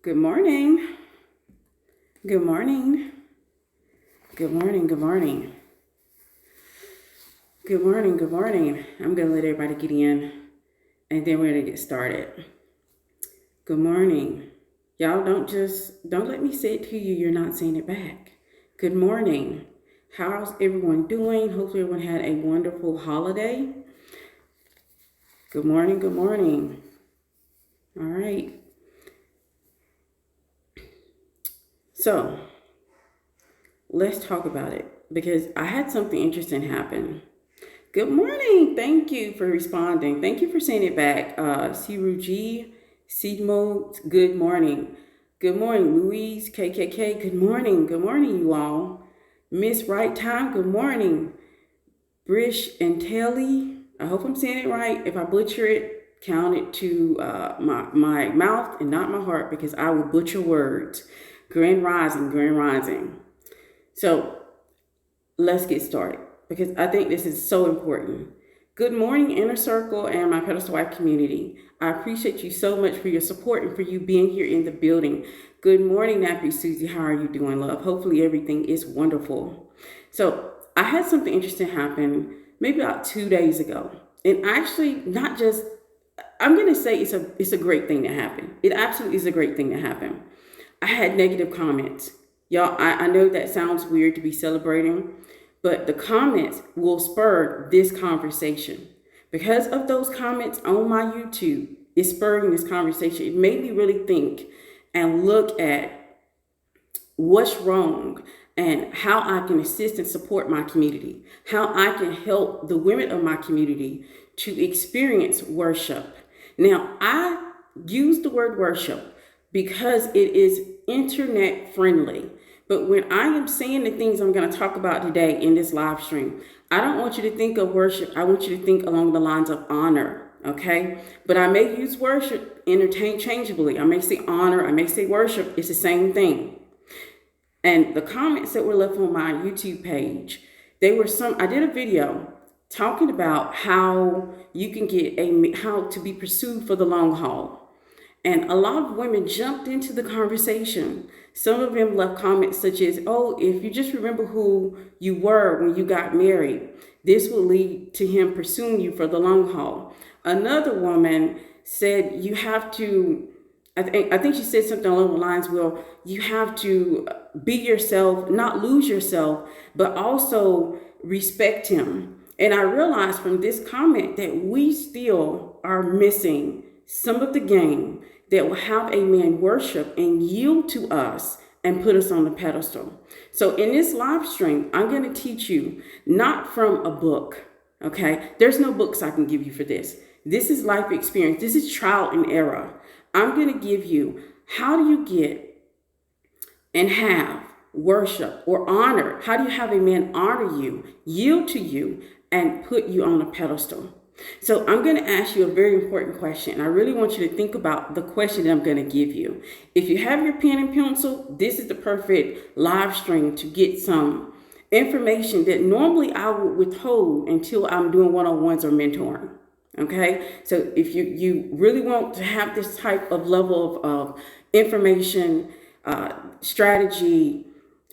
Good morning. Good morning. Good morning. Good morning. Good morning. Good morning. I'm going to let everybody get in and then we're going to get started. Good morning. Y'all don't let me say it to you. You're not saying it back. Good morning. How's everyone doing? Hopefully everyone had a wonderful holiday. Good morning. Good morning. All right. So let's talk about it because I had something interesting happen. Good morning. Thank you for responding. Thank you for saying it back. Siruji, Sidmo, good morning. Good morning, Louise, KKK, good morning. Good morning, you all. Miss Right Time, good morning. Brish and Telly, I hope I'm saying it right. If I butcher it, count it to my mouth and not my heart because I will butcher words. Grand Rising, Grand Rising. So let's get started because I think this is so important. Good morning, Inner Circle and my Pedestal Wife community. I appreciate you so much for your support and for you being here in the building. Good morning, Nappy Susie. How are you doing, love? Hopefully everything is wonderful. So I had something interesting happen maybe about 2 days ago. And actually, not just, I'm going to say it's a great thing to happen. It absolutely is a great thing to happen. I had negative comments. Y'all, I know that sounds weird to be celebrating, but the comments will spur this conversation. Because of those comments on my YouTube, it's spurring this conversation. It made me really think and look at what's wrong and how I can assist and support my community, how I can help the women of my community to experience worship. Now, I use the word worship because it is internet friendly. But when I am saying the things I'm going to talk about today in this live stream, I don't want you to think of worship. I want you to think along the lines of honor, okay? But I may use worship interchangeably. I may say honor. I may say worship. It's the same thing. And the comments that were left on my YouTube page, I did a video talking about how you can how to be pursued for the long haul. And a lot of women jumped into the conversation. Some of them left comments such as, oh, if you just remember who you were when you got married, this will lead to him pursuing you for the long haul. Another woman said you have to, I think she said something along the lines, well, you have to be yourself, not lose yourself, but also respect him. And I realized from this comment that we still are missing some of the game that will have a man worship and yield to us and put us on the pedestal. So in this live stream, I'm going to teach you not from a book, okay? There's no books I can give you for this. This is life experience. This is trial and error. I'm going to give you how do you get and have worship or honor? How do you have a man honor you, yield to you, and put you on a pedestal? So I'm going to ask you a very important question. I really want you to think about the question that I'm going to give you. If you have your pen and pencil, this is the perfect live stream to get some information that normally I would withhold until I'm doing one-on-ones or mentoring. Okay, so if you really want to have this type of level of information, strategy,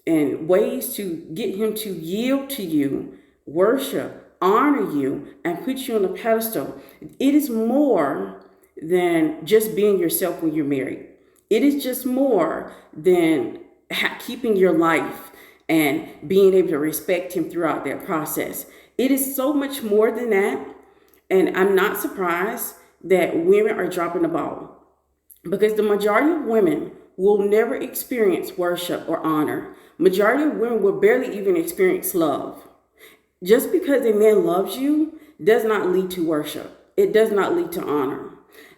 and ways to get him to yield to you, worship, honor you, and put you on a pedestal, it is more than just being yourself when you're married. It is just more than keeping your life and being able to respect him throughout that process. It is so much more than that. And I'm not surprised that women are dropping the ball because the majority of women will never experience worship or honor. Majority of women will barely even experience love. Just because a man loves you does not lead to worship. It does not lead to honor.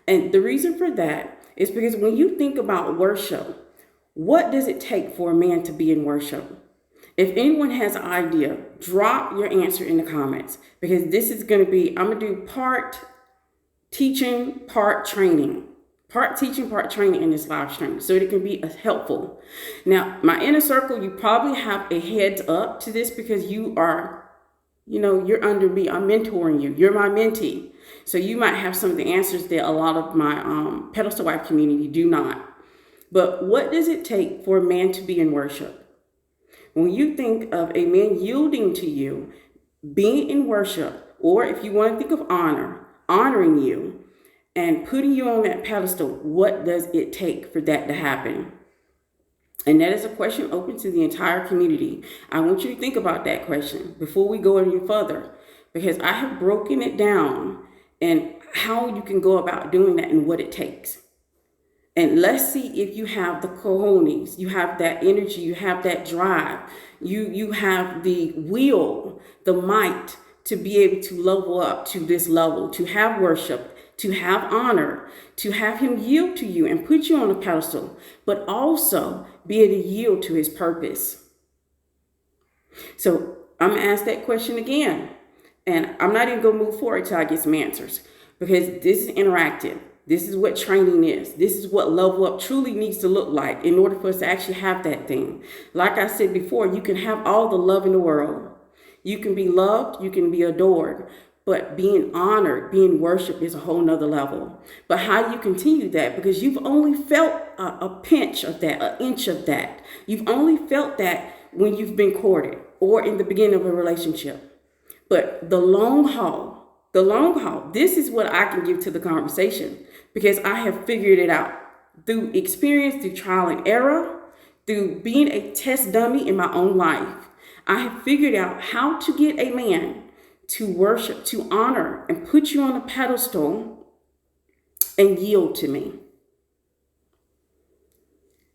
And the reason for that is because when you think about worship, what does it take for a man to be in worship? If anyone has an idea, drop your answer in the comments because this is going to be, I'm going to do part teaching, part training. Part teaching, part training in this live stream so it can be helpful. Now, my inner circle, you probably have a heads up to this because you are, you're under me. I'm mentoring you. You're my mentee. So you might have some of the answers that a lot of my Pedestal Wife community do not. But what does it take for a man to be in worship? When you think of a man yielding to you, being in worship, or if you want to think of honor, honoring you and putting you on that pedestal, what does it take for that to happen? And that is a question open to the entire community. I want you to think about that question before we go any further, because I have broken it down and how you can go about doing that and what it takes. And let's see if you have the cojones, you have that energy, you have that drive, you have the will, the might to be able to level up to this level, to have worship, to have honor, to have him yield to you and put you on a pedestal, but also be able to yield to his purpose. So I'm going to ask that question again. And I'm not even going to move forward until I get some answers, because this is interactive. This is what training is. This is what level up truly needs to look like in order for us to actually have that thing. Like I said before, you can have all the love in the world. You can be loved, you can be adored, but being honored, being worshiped is a whole nother level. But how do you continue that? Because you've only felt a pinch of that, an inch of that. You've only felt that when you've been courted or in the beginning of a relationship. But the long haul, this is what I can give to the conversation, because I have figured it out through experience, through trial and error, through being a test dummy in my own life. I have figured out how to get a man to worship, to honor, and put you on a pedestal and yield to me.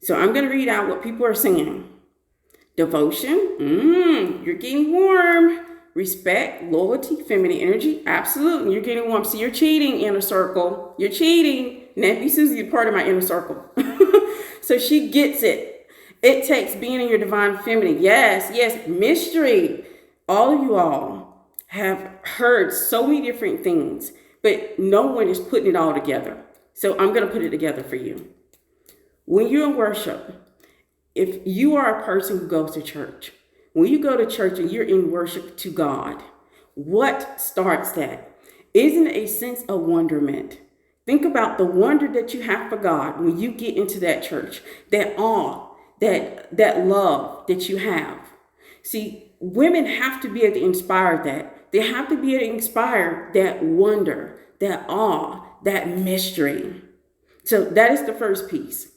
So I'm going to read out what people are saying. Devotion, you're getting warm. Respect, loyalty, feminine energy, absolutely. You're getting warm. So you're cheating, inner circle. You're cheating. Nappy Susie is part of my inner circle. So she gets it. It takes being in your divine feminine. Yes, mystery. All of you all have heard so many different things, but no one is putting it all together. So I'm going to put it together for you. When you're in worship, if you are a person who goes to church, when you go to church and you're in worship to God, what starts that? Isn't it a sense of wonderment? Think about the wonder that you have for God when you get into that church, that awe, that love that you have. See, women have to be able to inspire that. They have to be able to inspire that wonder, that awe, that mystery. So that is the first piece.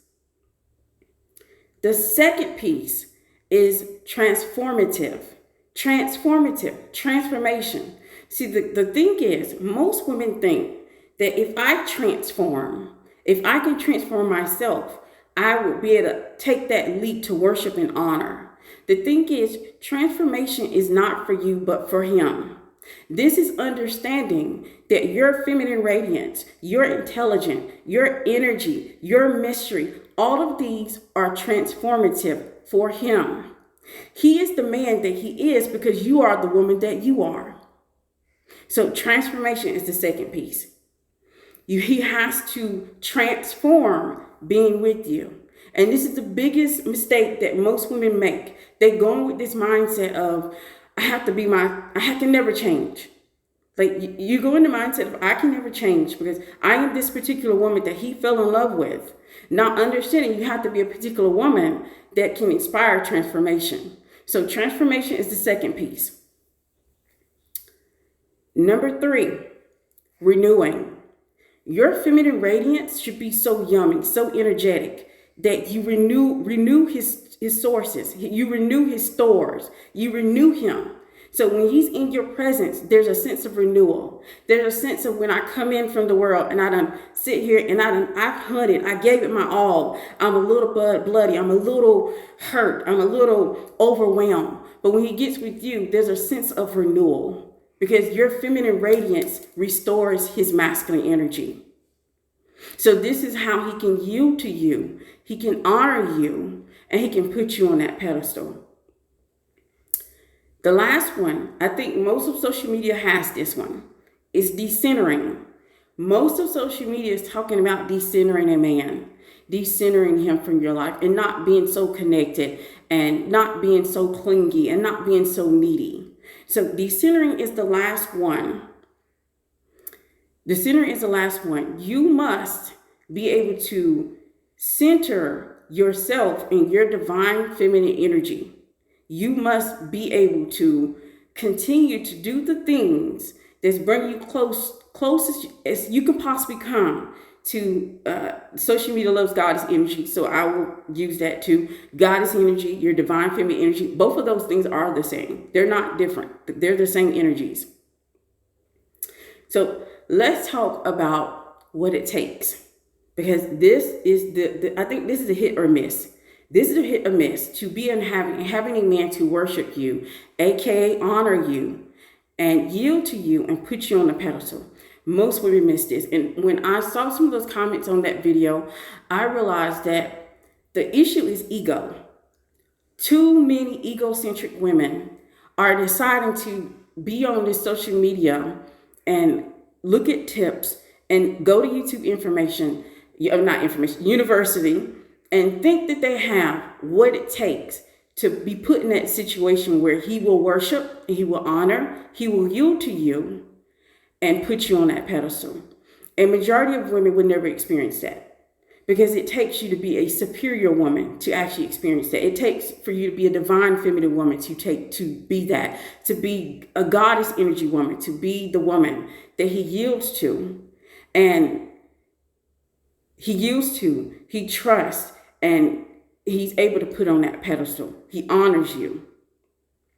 The second piece is transformation. See, the thing is, most women think that if I can transform myself, I will be able to take that leap to worship and honor. The thing is, transformation is not for you, but for him. This is understanding that your feminine radiance, your intelligence, your energy, your mystery, all of these are transformative for him. He is the man that he is because you are the woman that you are. So transformation is the second piece. He has to transform being with you. And this is the biggest mistake that most women make. They go in with this mindset of, I have to never change. Like you go in the mindset of, I can never change because I am this particular woman that he fell in love with. Not understanding you have to be a particular woman that can inspire transformation. So transformation is the second piece. Number 3, renewing. Your feminine radiance should be so yummy, so energetic that you renew his sources. You renew his stores. You renew him. So when he's in your presence, there's a sense of renewal. There's a sense of when I come in from the world and I done sit here and I've hunted. I gave it my all. I'm a little bloody. I'm a little hurt. I'm a little overwhelmed. But when he gets with you, there's a sense of renewal because your feminine radiance restores his masculine energy. So this is how he can yield to you. He can honor you and he can put you on that pedestal. The last one, I think most of social media has this one, is decentering. Most of social media is talking about decentering a man, decentering him from your life and not being so connected and not being so clingy and not being so needy. So decentering is the last one. Decentering is the last one. You must be able to center yourself in your divine feminine energy. You must be able to continue to do the things that's bringing you closest as you can possibly come to social media loves goddess energy. So I will use that too. Goddess energy, your divine feminine energy. Both of those things are the same. They're not different. They're the same energies. So let's talk about what it takes, because this is I think this is a hit or miss. This is a hit or miss to be in having a man to worship you, aka honor you, and yield to you and put you on a pedestal. Most women miss this. And when I saw some of those comments on that video, I realized that the issue is ego. Too many egocentric women are deciding to be on this social media and look at tips and go to YouTube university, and think that they have what it takes to be put in that situation where he will worship, he will honor, he will yield to you and put you on that pedestal. A majority of women would never experience that, because it takes you to be a superior woman to actually experience that. It takes for you to be a divine feminine woman to be that, to be a goddess energy woman, to be the woman that he yields to, and he trusts, and he's able to put on that pedestal. He honors you.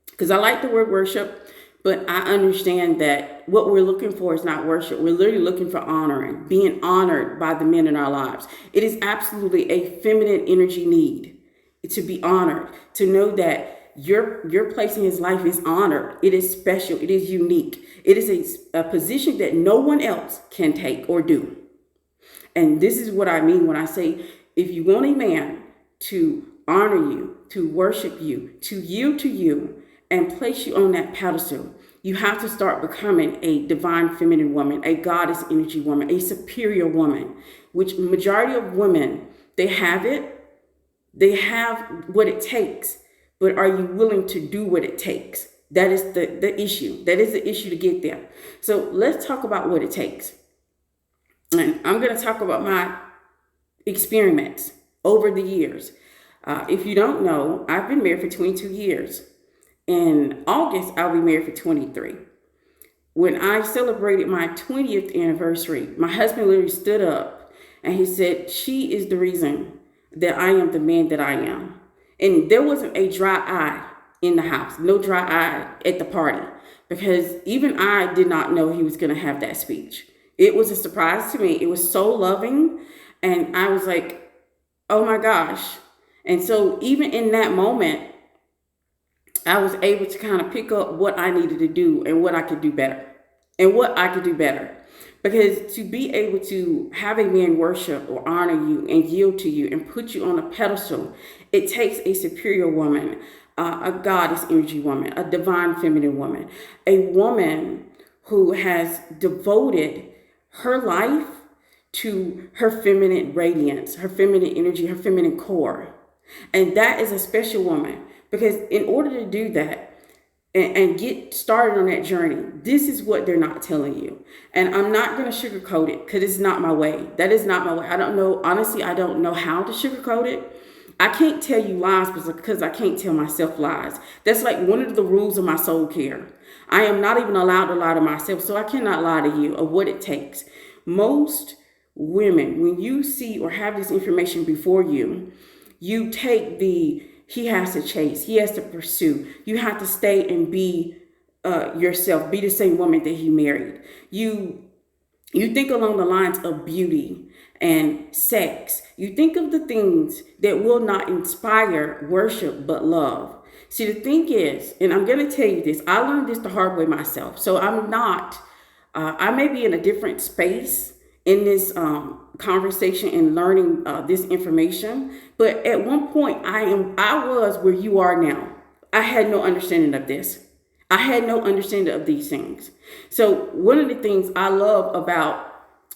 Because I like the word worship, but I understand that what we're looking for is not worship. We're literally looking for honoring, being honored by the men in our lives. It is absolutely a feminine energy need to be honored, to know that your place in his life is honored. It is special. It is unique. It is a position that no one else can take or do. And this is what I mean when I say, if you want a man to honor you, to worship you, to yield to you, and place you on that pedestal, you have to start becoming a divine feminine woman, a goddess energy woman, a superior woman, which majority of women, they have it. They have what it takes, but are you willing to do what it takes? That is the issue. That is the issue to get there. So let's talk about what it takes. And I'm going to talk about my experiments over the years. If you don't know, I've been married for 22 years. In August, I'll be married for 23. When I celebrated my 20th anniversary, my husband literally stood up and he said, she is the reason that I am the man that I am. And there wasn't a dry eye in the house, no dry eye at the party, because even I did not know he was going to have that speech. It was a surprise to me. It was so loving. And I was like, oh my gosh. And so even in that moment, I was able to kind of pick up what I needed to do and what I could do better. Because to be able to have a man worship or honor you and yield to you and put you on a pedestal, it takes a superior woman, a goddess energy woman, a divine feminine woman, a woman who has devoted her life to her feminine radiance, her feminine energy, her feminine core. And that is a special woman, because in order to do that and get started on that journey, this is what they're not telling you. And I'm not going to sugarcoat it, because it's not my way. That is not my way. I don't know. Honestly, I don't know how to sugarcoat it. I can't tell you lies because I can't tell myself lies. That's like one of the rules of my soul care. I am not even allowed to lie to myself, so I cannot lie to you of what it takes. Most women, when you see or have this information before you, you take he has to chase, he has to pursue. You have to stay and be yourself, be the same woman that he married. You think along the lines of beauty and sex. You think of the things that will not inspire worship but love. See, the thing is, and I'm going to tell you this, I learned this the hard way myself. So I may be in a different space in this conversation and learning this information. But at one point, I was where you are now. I had no understanding of this. I had no understanding of these things. So one of the things I love about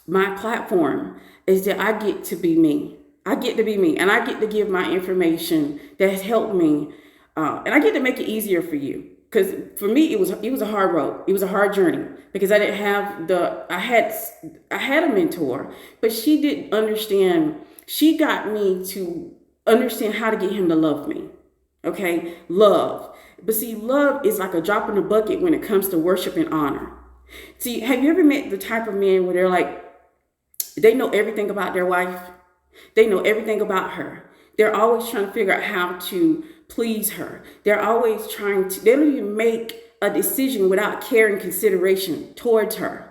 my platform is that I get to be me. I get to be me, and I get to give my information that has helped me, and I get to make it easier for you. Because for me, it was a hard road. It was a hard journey, because I had a mentor, but she didn't understand She got me to understand how to get him to love me. Okay, love. But see, love is like a drop in the bucket when it comes to worship and honor. See, have you ever met the type of men where they're like, they know everything about their wife? They know everything about her. They're always trying to figure out how to please her. They're always trying to, they don't even make a decision without care and consideration towards her.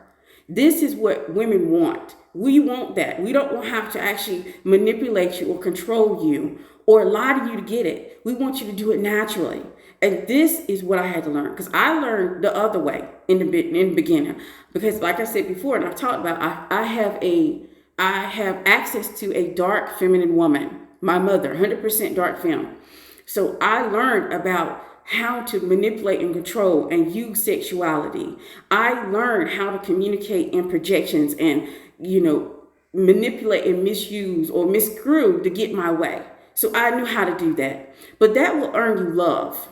This is what women want. We want that. We don't have to actually manipulate you or control you or lie to you to get it. We want you to do it naturally. And this is what I had to learn, because I learned the other way in the beginning. Because like I said before, and I've talked about, I have access to a dark feminine woman, my mother, 100% dark femme. So I learned about how to manipulate and control and use sexuality. I learned how to communicate in projections and, manipulate and misuse or misscrew to get my way. So I knew how to do that. But that will earn you love.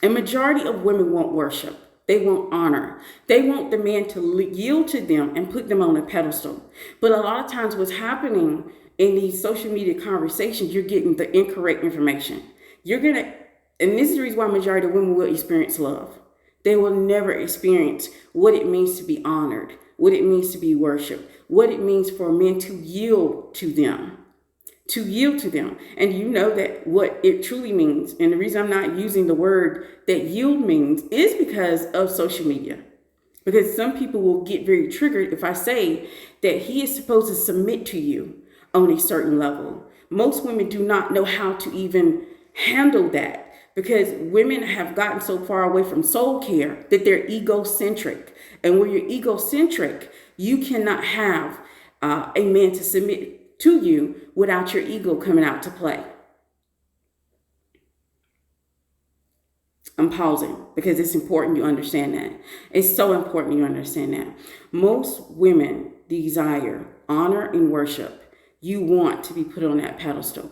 A majority of women want worship. They want honor. They want the man to yield to them and put them on a pedestal. But a lot of times what's happening in these social media conversations, you're getting the incorrect information. And this is the reason why majority of women will experience love. They will never experience what it means to be honored, what it means to be worshiped, what it means for men to yield to them. To yield to them. And you know that what it truly means, and the reason I'm not using the word that yield means is because of social media. Because some people will get very triggered if I say that he is supposed to submit to you on a certain level. Most women do not know how to even handle that, because women have gotten so far away from soul care that they're egocentric. And when you're egocentric, you cannot have a man to submit to you without your ego coming out to play. I'm pausing because it's important you understand that. It's so important you understand that. Most women desire honor and worship. You want to be put on that pedestal.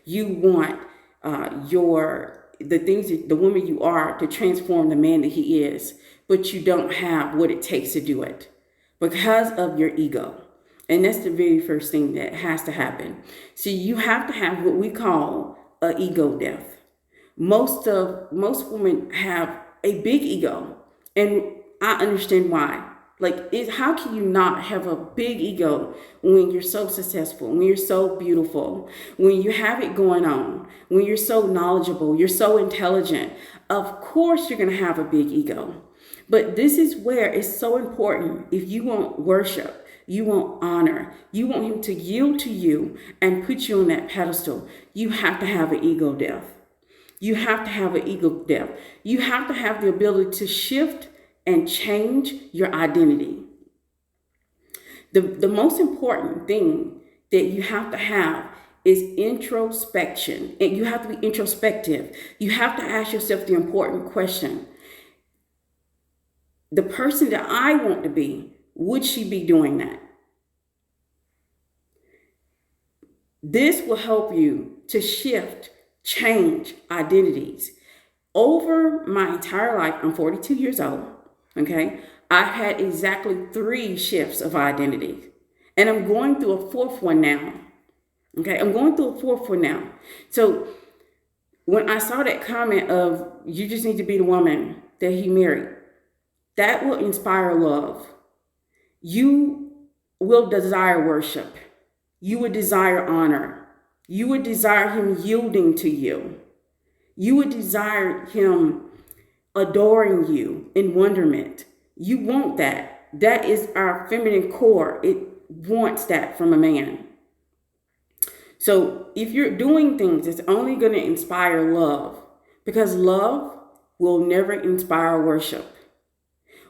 You want the woman you are to transform the man that he is, but you don't have what it takes to do it because of your ego. And that's the very first thing that has to happen. See, you have to have what we call an ego death. Most women have a big ego, and I understand why. How can you not have a big ego when you're so successful, when you're so beautiful, when you have it going on, when you're so knowledgeable, you're so intelligent? Of course, you're going to have a big ego. But this is where it's so important. If you want worship, you want honor, you want him to yield to you and put you on that pedestal, you have to have an ego death. You have to have an ego death. You have to have the ability to shift and change your identity. The most important thing that you have to have is introspection. And you have to be introspective. You have to ask yourself the important question. The person that I want to be, would she be doing that? This will help you to shift, change identities. Over my entire life, I'm 42 years old, okay? I've had exactly 3 shifts of identity. And I'm going through a 4th one now, okay? I'm going through a 4th one now. So when I saw that comment of, you just need to be the woman that he married, that will inspire love. You will desire worship. You would desire honor. You would desire him yielding to you. You would desire him adoring you in wonderment. You want that. That is our feminine core. It wants that from a man. So if you're doing things, it's only going to inspire love, because love will never inspire worship.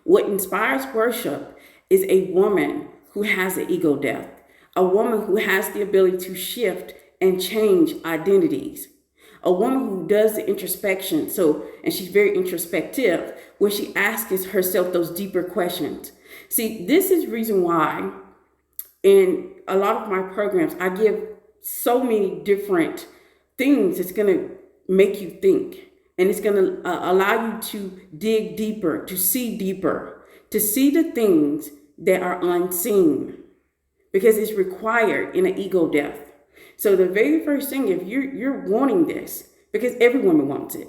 What inspires worship is a woman who has an ego death, a woman who has the ability to shift and change identities, a woman who does the introspection. And she's very introspective, where she asks herself those deeper questions. See, this is the reason why in a lot of my programs, I give so many different things that's going to make you think. And it's going to allow you to dig deeper, to see the things that are unseen. because it's required in an ego death. So the very first thing, if you're wanting this, because every woman wants it.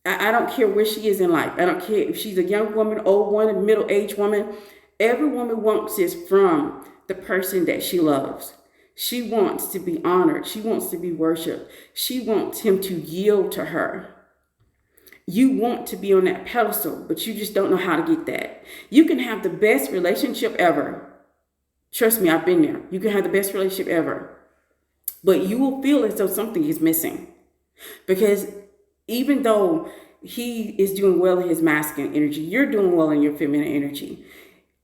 I don't care where she is in life. I don't care if she's a young woman, old woman, middle-aged woman. Every woman wants this from the person that she loves. She wants to be honored. She wants to be worshiped. She wants him to yield to her. You want to be on that pedestal, but you just don't know how to get that. You can have the best relationship ever. Trust me, I've been there. You can have the best relationship ever, but you will feel as though something is missing. Because even though he is doing well in his masculine energy, you're doing well in your feminine energy.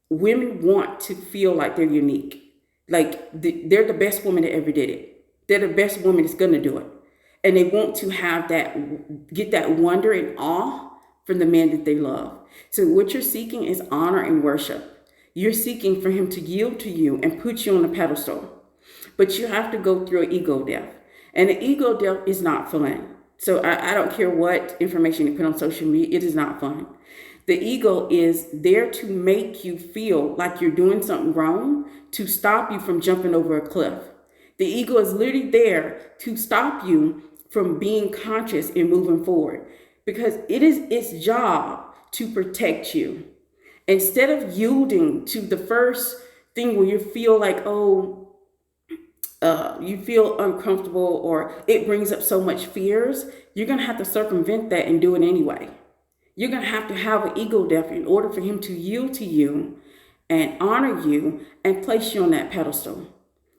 Women want to feel like they're unique. Like they're the best woman that ever did it. They're the best woman that's going to do it. And they want to have that, get that wonder and awe from the man that they love. So what you're seeking is honor and worship. You're seeking for him to yield to you and put you on a pedestal. But you have to go through an ego death. And an ego death is not fun. So I don't care what information you put on social media, it is not fun. The ego is there to make you feel like you're doing something wrong, to stop you from jumping over a cliff. The ego is literally there to stop you from being conscious and moving forward, because it is its job to protect you. Instead of yielding to the first thing where you feel like, you feel uncomfortable or it brings up so much fears, you're going to have to circumvent that and do it anyway. You're going to have an ego death in order for him to yield to you and honor you and place you on that pedestal.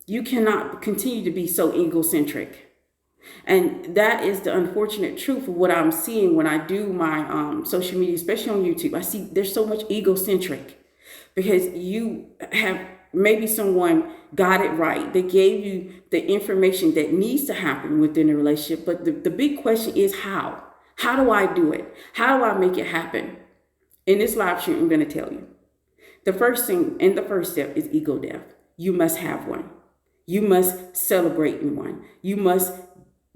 You cannot continue to be so egocentric. And that is the unfortunate truth of what I'm seeing when I do my social media, especially on YouTube. I see there's so much egocentric because you have maybe someone got it right. They gave you the information that needs to happen within a relationship. But the big question is how? How do I do it? How do I make it happen? In this live stream, I'm going to tell you. The first thing and the first step is ego death. You must have one. You must celebrate in one. You must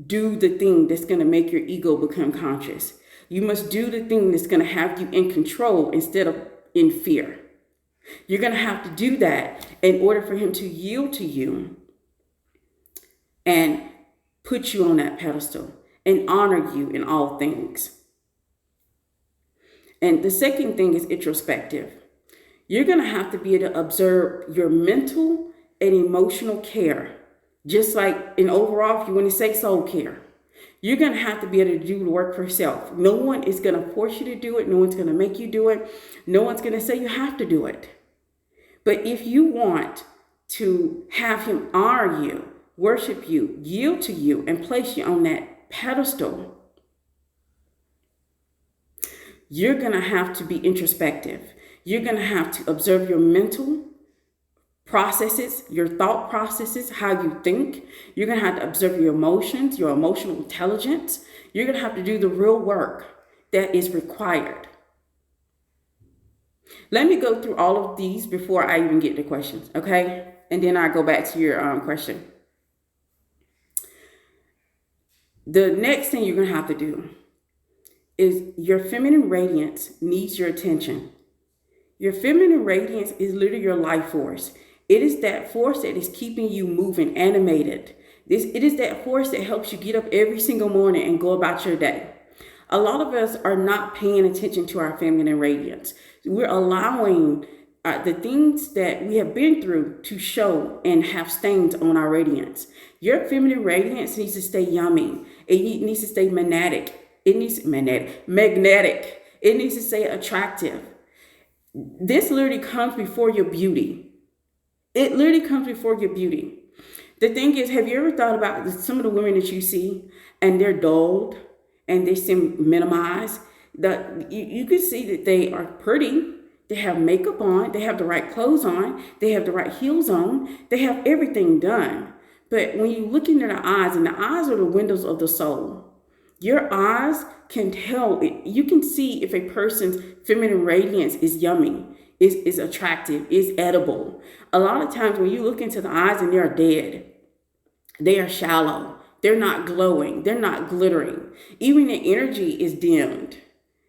do the thing that's going to make your ego become conscious. You must do the thing that's going to have you in control instead of in fear. You're going to have to do that in order for him to yield to you and put you on that pedestal and honor you in all things. And the second thing is introspective. You're going to have to be able to observe your mental and emotional care. Just like in overall, if you want to say soul care, you're going to have to be able to do the work for yourself. No one is going to force you to do it. No one's going to make you do it. No one's going to say you have to do it. But if you want to have him honor you, worship you, yield to you, and place you on that pedestal, you're going to have to be introspective. You're going to have to observe your mental processes, your thought processes, how you think. You're going to have to observe your emotions, your emotional intelligence. You're going to have to do the real work that is required. Let me go through all of these before I even get to questions, okay? And then I'll go back to your question. The next thing you're going to have to do is your feminine radiance needs your attention. Your feminine radiance is literally your life force. It is that force that is keeping you moving, animated. It is that force that helps you get up every single morning and go about your day. A lot of us are not paying attention to our feminine radiance. We're allowing the things that we have been through to show and have stains on our radiance. Your feminine radiance needs to stay yummy. It needs to stay magnetic. It needs magnetic. It needs to stay attractive. This literally comes before your beauty. It literally comes before your beauty. The thing is, have you ever thought about some of the women that you see and they're dulled and they seem minimized? You can see that they are pretty. They have makeup on. They have the right clothes on. They have the right heels on. They have everything done. But when you look into their eyes, and the eyes are the windows of the soul, your eyes can tell. You can see if a person's feminine radiance is yummy, is attractive, is edible. A lot of times when you look into the eyes and they are dead, they are shallow, they're not glowing, they're not glittering. Even their energy is dimmed.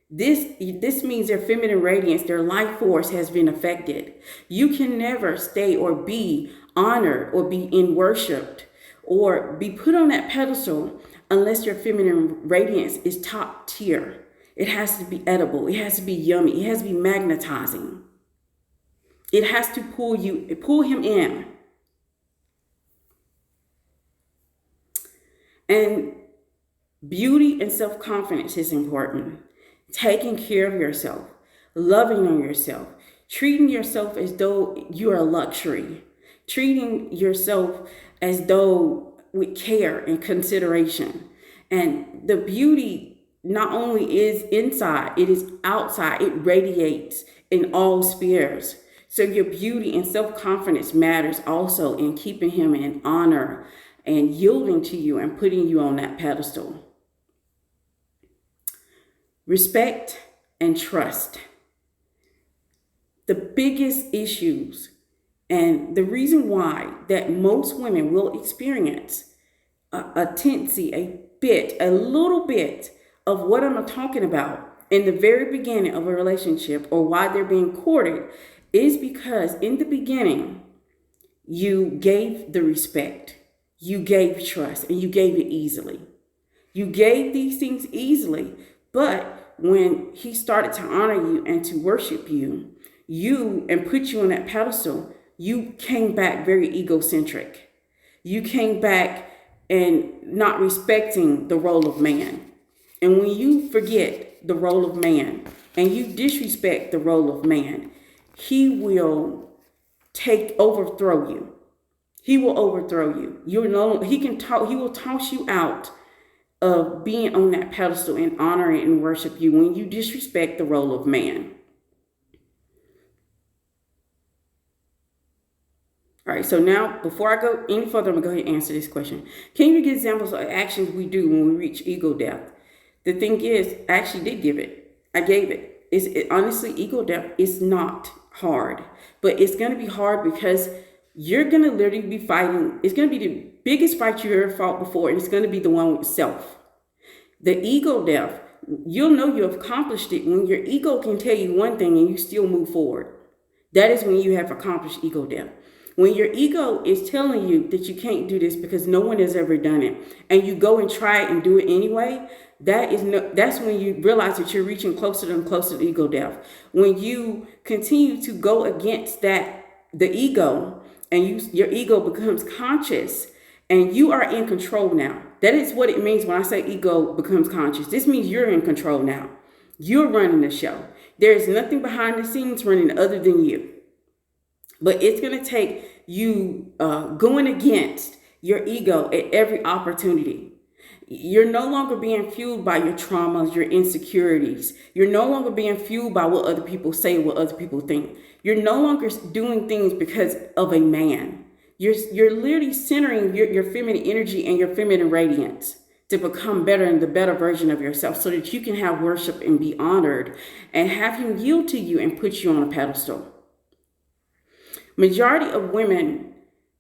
This means their feminine radiance, their life force has been affected. You can never stay or be honored or be in worshiped or be put on that pedestal unless your feminine radiance is top tier. It has to be edible. It has to be yummy. It has to be magnetizing. It has to pull him in. And beauty and self-confidence is important. Taking care of yourself, loving on yourself, treating yourself as though you are a luxury, treating yourself as though with care and consideration. And the beauty not only is inside, it is outside. It radiates in all spheres. So your beauty and self-confidence matters also in keeping him in honor and yielding to you and putting you on that pedestal. Respect and trust. The biggest issues and the reason why that most women will experience a tendency, a little bit of what I'm talking about in the very beginning of a relationship or why they're being courted is because in the beginning, you gave the respect, you gave trust, and you gave it easily. You gave these things easily, but when he started to honor you and to worship you, and put you on that pedestal, you came back very egocentric. You came back and not respecting the role of man. And when you forget the role of man and you disrespect the role of man, he will overthrow you. He will overthrow you. He will toss you out of being on that pedestal and honor and worship you when you disrespect the role of man. All right, so now before I go any further, I'm going to go ahead and answer this question. Can you give examples of actions we do when we reach ego death? The thing is, I actually did give it. I gave it. Honestly, ego death is not hard, but it's going to be hard because you're going to literally be fighting. It's going to be the biggest fight you ever fought before, and it's going to be the one with self. The ego death, you'll know you have accomplished it when your ego can tell you one thing and you still move forward. That is when you have accomplished ego death. When your ego is telling you that you can't do this because no one has ever done it, and you go and try it and do it anyway, that's when you realize that you're reaching closer and closer to ego death. When you continue to go against the ego, and your ego becomes conscious, and you are in control now. That is what it means when I say ego becomes conscious. This means you're in control now. You're running the show. There is nothing behind the scenes running other than you. But it's going to take you going against your ego at every opportunity. You're no longer being fueled by your traumas, your insecurities. You're no longer being fueled by what other people say, what other people think. You're no longer doing things because of a man. You're literally centering your feminine energy and your feminine radiance to become better and the better version of yourself so that you can have worship and be honored and have him yield to you and put you on a pedestal. Majority of women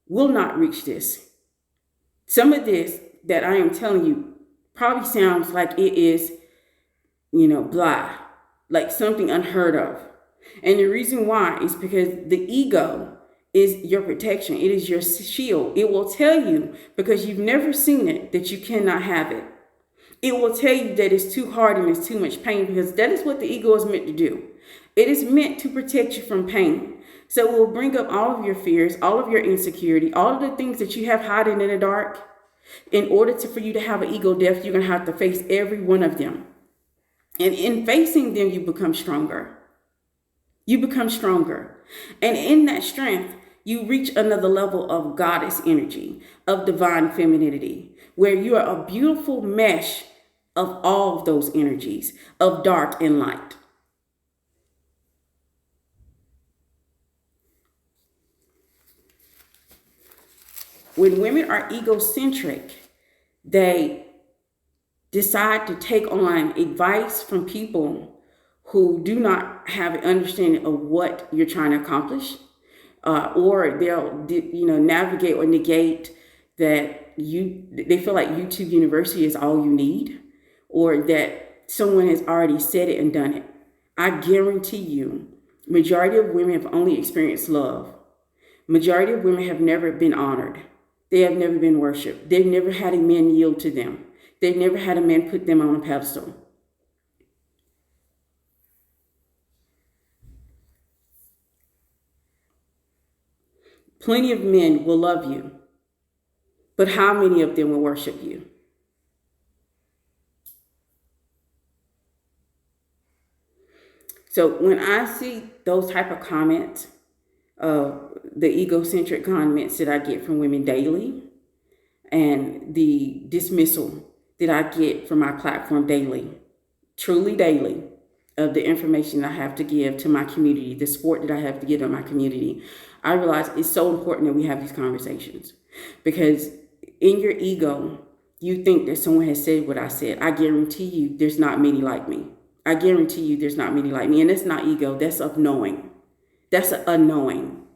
will not reach this. Some of this that I am telling you probably sounds like it is, blah, like something unheard of. And the reason why is because the ego is your protection. It is your shield. It will tell you, because you've never seen it, that you cannot have it. It will tell you that it's too hard and it's too much pain, because that is what the ego is meant to do. It is meant to protect you from pain. So it will bring up all of your fears, all of your insecurity, all of the things that you have hiding in the dark. In order for you to have an ego death, you're going to have to face every one of them. And in facing them, you become stronger. You become stronger. And in that strength, you reach another level of goddess energy, of divine femininity, where you are a beautiful mesh of all of those energies, of dark and light. When women are egocentric, they decide to take on advice from people who do not have an understanding of what you're trying to accomplish, or they'll, navigate or negate that they feel like YouTube University is all you need, or that someone has already said it and done it. I guarantee you, majority of women have only experienced love. Majority of women have never been honored. They have never been worshiped. They've never had a man yield to them. They've never had a man put them on a pedestal. Plenty of men will love you, but how many of them will worship you? So when I see those type of comments, the egocentric comments that I get from women daily, and the dismissal that I get from my platform daily, truly daily, of the information I have to give to my community, the support that I have to give to my community, I realize it's so important that we have these conversations. Because in your ego, you think that someone has said what I said. I guarantee you there's not many like me. I guarantee you there's not many like me. And that's not ego, that's of knowing. That's an unknowing.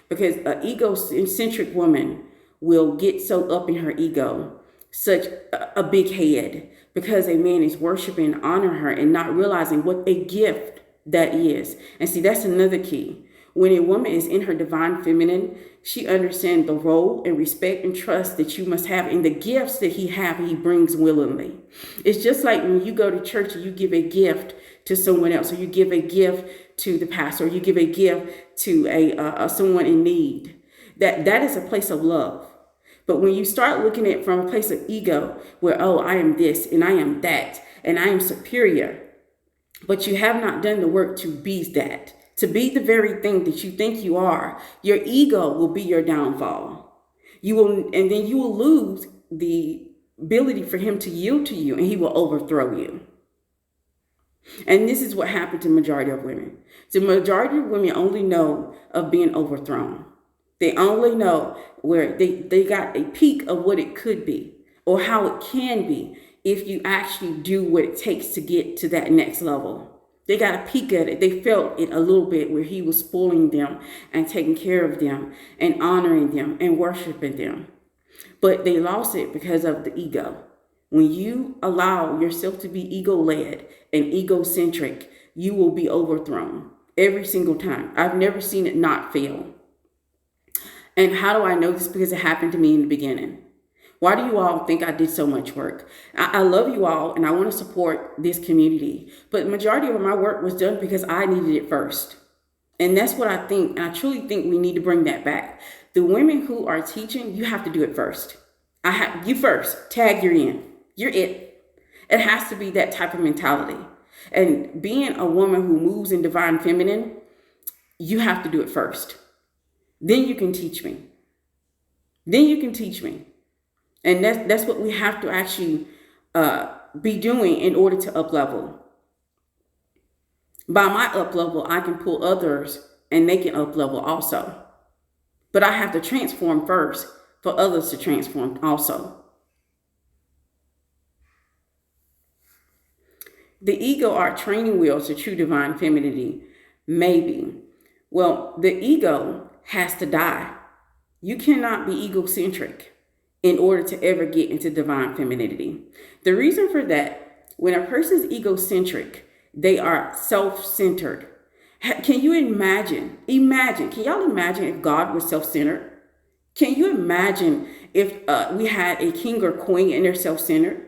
Because an egocentric woman will get so up in her ego, such a big head, because a man is worshiping and honor her and not realizing what a gift that is. And see, that's another key. When a woman is in her divine feminine, she understands the role and respect and trust that you must have in the gifts that he brings willingly. It's just like when you go to church and you give a gift to someone else, or you give a gift to the pastor, or you give a gift to a someone in need. That is a place of love. But when you start looking at it from a place of ego, where, oh, I am this and I am that and I am superior, but you have not done the work to be that, to be the very thing that you think you are, your ego will be your downfall. And then you will lose the ability for him to yield to you, and he will overthrow you. And this is what happened to the majority of women. The majority of women only know of being overthrown. They only know where they got a peek of what it could be, or how it can be if you actually do what it takes to get to that next level. They got a peek at it. They felt it a little bit, where he was spoiling them and taking care of them and honoring them and worshiping them. But they lost it because of the ego. When you allow yourself to be ego-led and egocentric, you will be overthrown every single time. I've never seen it not fail. And how do I know this? Because it happened to me in the beginning. Why do you all think I did so much work? I love you all and I want to support this community. But the majority of my work was done because I needed it first. And that's what I think. And I truly think we need to bring that back. The women who are teaching, you have to do it first. You first. Tag, you're in. You're it. It has to be that type of mentality. And being a woman who moves in divine feminine, you have to do it first. Then you can teach me. Then you can teach me. And that's what we have to actually be doing in order to up level. By my up level, I can pull others and they can up level also. But I have to transform first for others to transform also. The ego are training wheels to true divine femininity. Maybe. Well, the ego has to die. You cannot be egocentric in order to ever get into divine femininity. The reason for that, when a person is egocentric, they are self-centered. Can you imagine? Can y'all imagine if God was self-centered? Can you imagine if we had a king or queen and they're self-centered?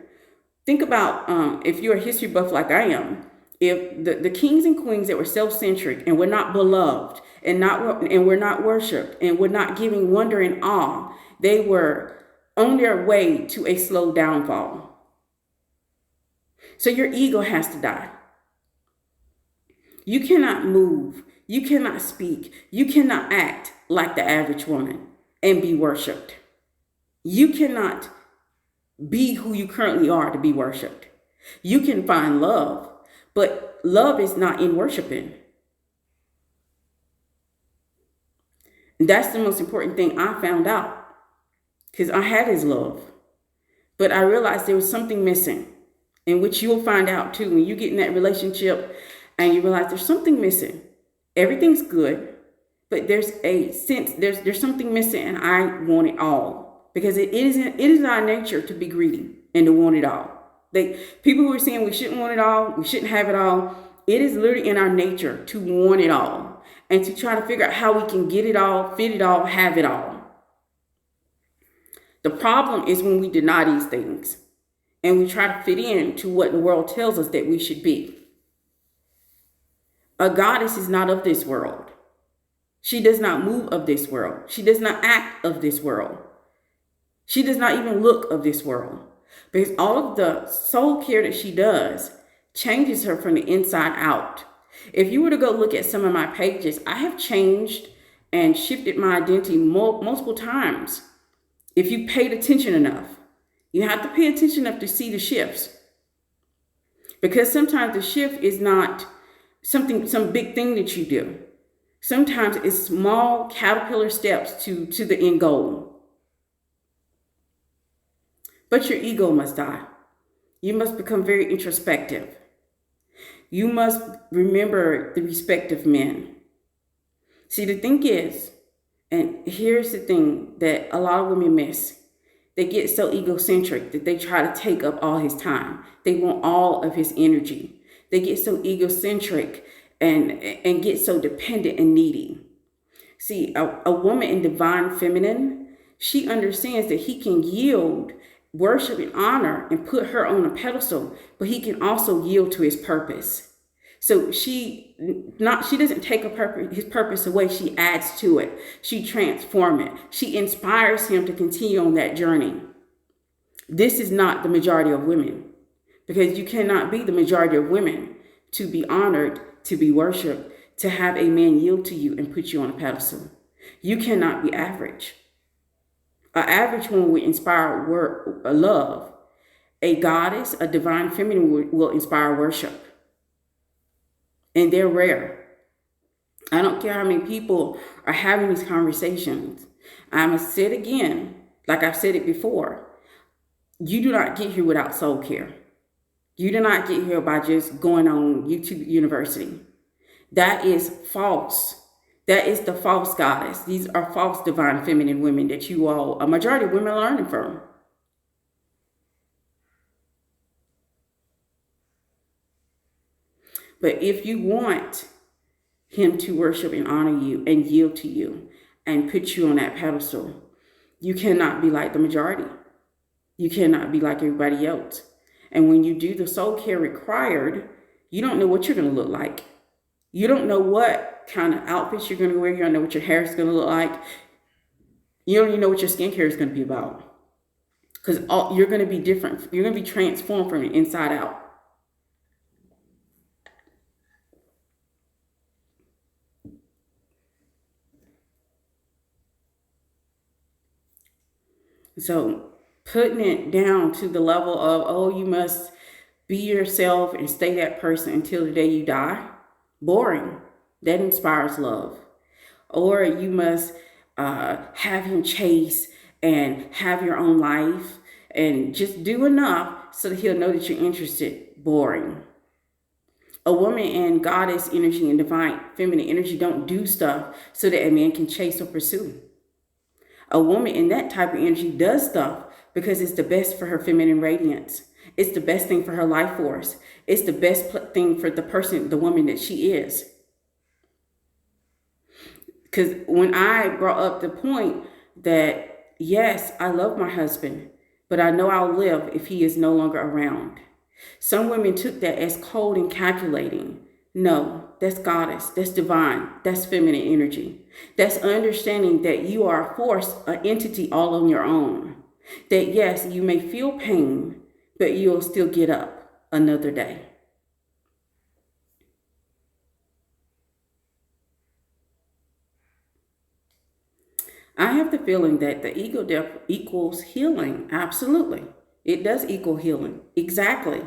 Think about if you're a history buff like I am, if the kings and queens that were self-centric and were not beloved and were not worshipped and were not giving wonder and awe, they were on their way to a slow downfall. So your ego has to die. You cannot move. You cannot speak. You cannot act like the average woman and be worshipped. You cannot be who you currently are to be worshipped. You can find love, but love is not in worshiping. That's the most important thing I found out, because I had his love, but I realized there was something missing, in which you'll find out too when you get in that relationship and you realize there's something missing. Everything's good, but there's a sense, there's something missing, and I want it all. Because it is our nature to be greedy and to want it all. People who are saying we shouldn't want it all, we shouldn't have it all, it is literally in our nature to want it all. and to try to figure out how we can get it all, fit it all, have it all. The problem is when we deny these things and we try to fit in to what the world tells us that we should be. A goddess is not of this world. She does not move of this world. She does not act of this world. She does not even look of this world. Because all of the soul care that she does changes her from the inside out. If you were to go look at some of my pages, I have changed and shifted my identity multiple times. If you paid attention enough, you have to pay attention enough to see the shifts. Because sometimes the shift is not some big thing that you do. Sometimes it's small caterpillar steps to the end goal. But your ego must die. You must become very introspective. You must remember the respect of men. See, the thing is, and here's the thing that a lot of women miss. They get so egocentric that they try to take up all his time. They want all of his energy. They get so egocentric and get so dependent and needy. See, a woman in divine feminine, she understands that he can yield, worship, and honor and put her on a pedestal, but he can also yield to his purpose. So she doesn't take his purpose away. She adds to it. She transforms it. She inspires him to continue on that journey. This is not the majority of women, because you cannot be the majority of women to be honored, to be worshiped, to have a man yield to you and put you on a pedestal. You cannot be average. An average woman will inspire love. A goddess, a divine feminine will inspire worship. And they're rare. I don't care how many people are having these conversations. I'm going to say it again, like I've said it before. You do not get here without soul care. You do not get here by just going on YouTube University. That is false. That is the false goddess. These are false divine feminine women that you all, a majority of women, are learning from. But if you want him to worship and honor you and yield to you and put you on that pedestal, you cannot be like the majority. You cannot be like everybody else. And when you do the soul care required, you don't know what you're going to look like. You don't know what kind of outfits you're going to wear. You don't know what your hair is going to look like. You don't even know what your skincare is going to be about. Because you're going to be different. You're going to be transformed from the inside out. So putting it down to the level of, oh, you must be yourself and stay that person until the day you die. Boring. That inspires love. Or you must have him chase and have your own life and just do enough so that he'll know that you're interested. Boring. A woman in goddess energy and divine feminine energy don't do stuff so that a man can chase or pursue. A woman in that type of energy does stuff because it's the best for her feminine radiance. It's the best thing for her life force. It's the best thing for the woman that she is. Because when I brought up the point that, yes, I love my husband, but I know I'll live if he is no longer around. Some women took that as cold and calculating. No, that's goddess, that's divine, that's feminine energy. That's understanding that you are a force, an entity all on your own. That yes, you may feel pain, but you'll still get up another day. I have the feeling that the ego death equals healing. Absolutely. It does equal healing. Exactly.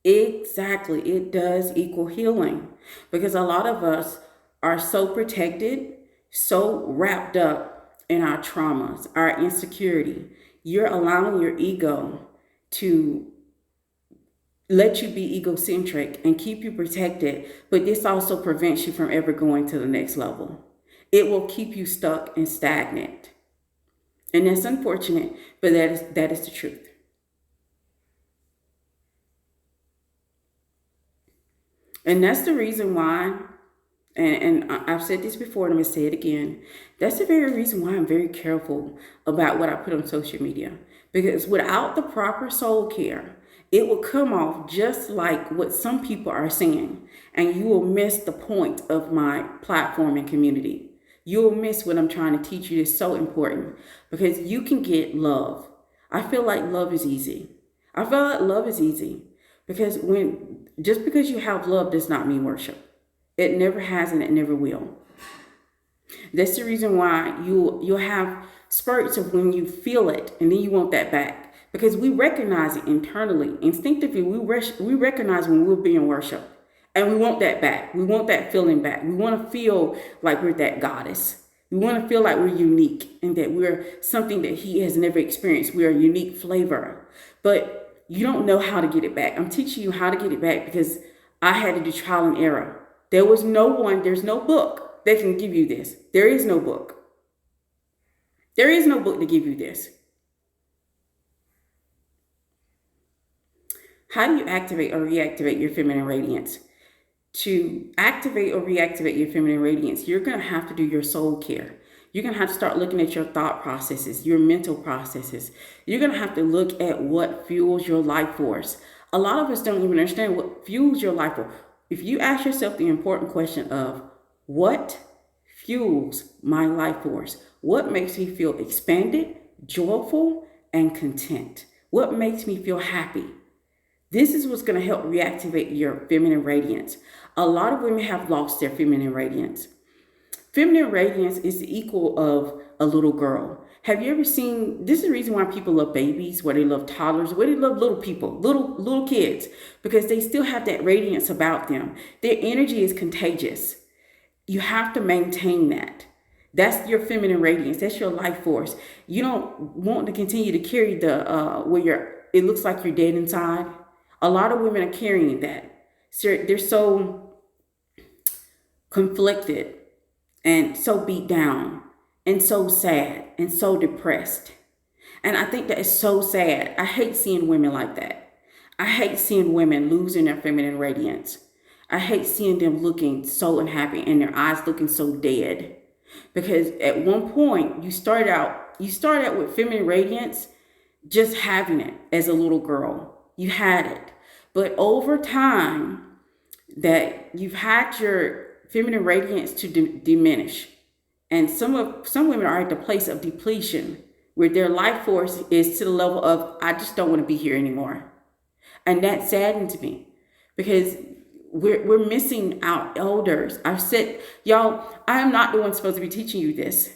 Exactly. It does equal healing, because a lot of us are so protected, so wrapped up in our traumas, our insecurity. You're allowing your ego to let you be egocentric and keep you protected, but this also prevents you from ever going to the next level. It will keep you stuck and stagnant. And that's unfortunate, but that is the truth. And that's the reason why, and I've said this before and I'm going to say it again. That's the very reason why I'm very careful about what I put on social media. Because without the proper soul care, it will come off just like what some people are saying. And you will miss the point of my platform and community. You'll miss what I'm trying to teach you is so important. Because you can get love. I feel like love is easy. I feel like love is easy. Because just because you have love does not mean worship. It never has and it never will. That's the reason why you'll have spurts of when you feel it and then you want that back. Because we recognize it internally, instinctively. We recognize when we're being worshipped. And we want that back. We want that feeling back. We want to feel like we're that goddess. We want to feel like we're unique and that we're something that he has never experienced. We're a unique flavor. But you don't know how to get it back. I'm teaching you how to get it back because I had to do trial and error. There's no book that can give you this. There is no book. There is no book to give you this. How do you activate or reactivate your feminine radiance? To activate or reactivate your feminine radiance, you're going to have to do your soul care. You're going to have to start looking at your thought processes, your mental processes. You're going to have to look at what fuels your life force. A lot of us don't even understand what fuels your life force. If you ask yourself the important question of what fuels my life force, what makes me feel expanded, joyful, and content? What makes me feel happy? This is what's going to help reactivate your feminine radiance. A lot of women have lost their feminine radiance. Feminine radiance is the equal of a little girl. Have you ever seen, this is the reason why people love babies, why they love toddlers, why they love little people, little kids, because they still have that radiance about them. Their energy is contagious. You have to maintain that. That's your feminine radiance. That's your life force. You don't want to continue to carry it looks like you're dead inside. A lot of women are carrying that. So they're so conflicted and so beat down and so sad and so depressed. And I think that is so sad. I hate seeing women like that. I hate seeing women losing their feminine radiance. I hate seeing them looking so unhappy and their eyes looking so dead. Because at one point you start out with feminine radiance, just having it as a little girl. You had it. But over time that you've had your feminine radiance to diminish. And some women are at the place of depletion where their life force is to the level of, I just don't want to be here anymore. And that saddens me because we're missing our elders. I've said, y'all, I am not the one supposed to be teaching you this.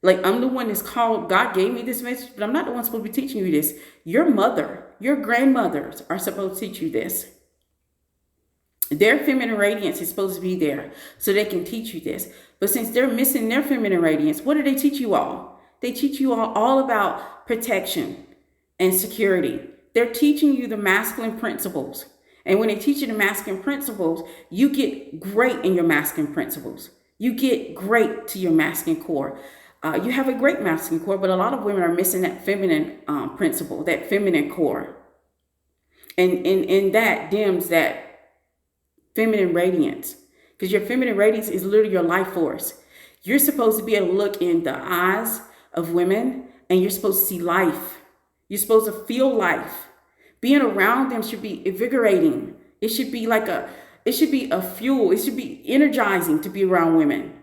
Like, I'm the one that's called, God gave me this message, but I'm not the one supposed to be teaching you this. Your mother, your grandmothers are supposed to teach you this. Their feminine radiance is supposed to be there so they can teach you this. But since they're missing their feminine radiance, what do they teach you all? They teach you all about protection and security. They're teaching you the masculine principles. And when they teach you the masculine principles, you get great in your masculine principles. You get great to your masculine core. You have a great masculine core, but a lot of women are missing that feminine principle, that feminine core. And that dims that feminine radiance. Because your feminine radiance is literally your life force. You're supposed to be able to look in the eyes of women and you're supposed to see life. You're supposed to feel life. Being around them should be invigorating. It should be a fuel. It should be energizing to be around women.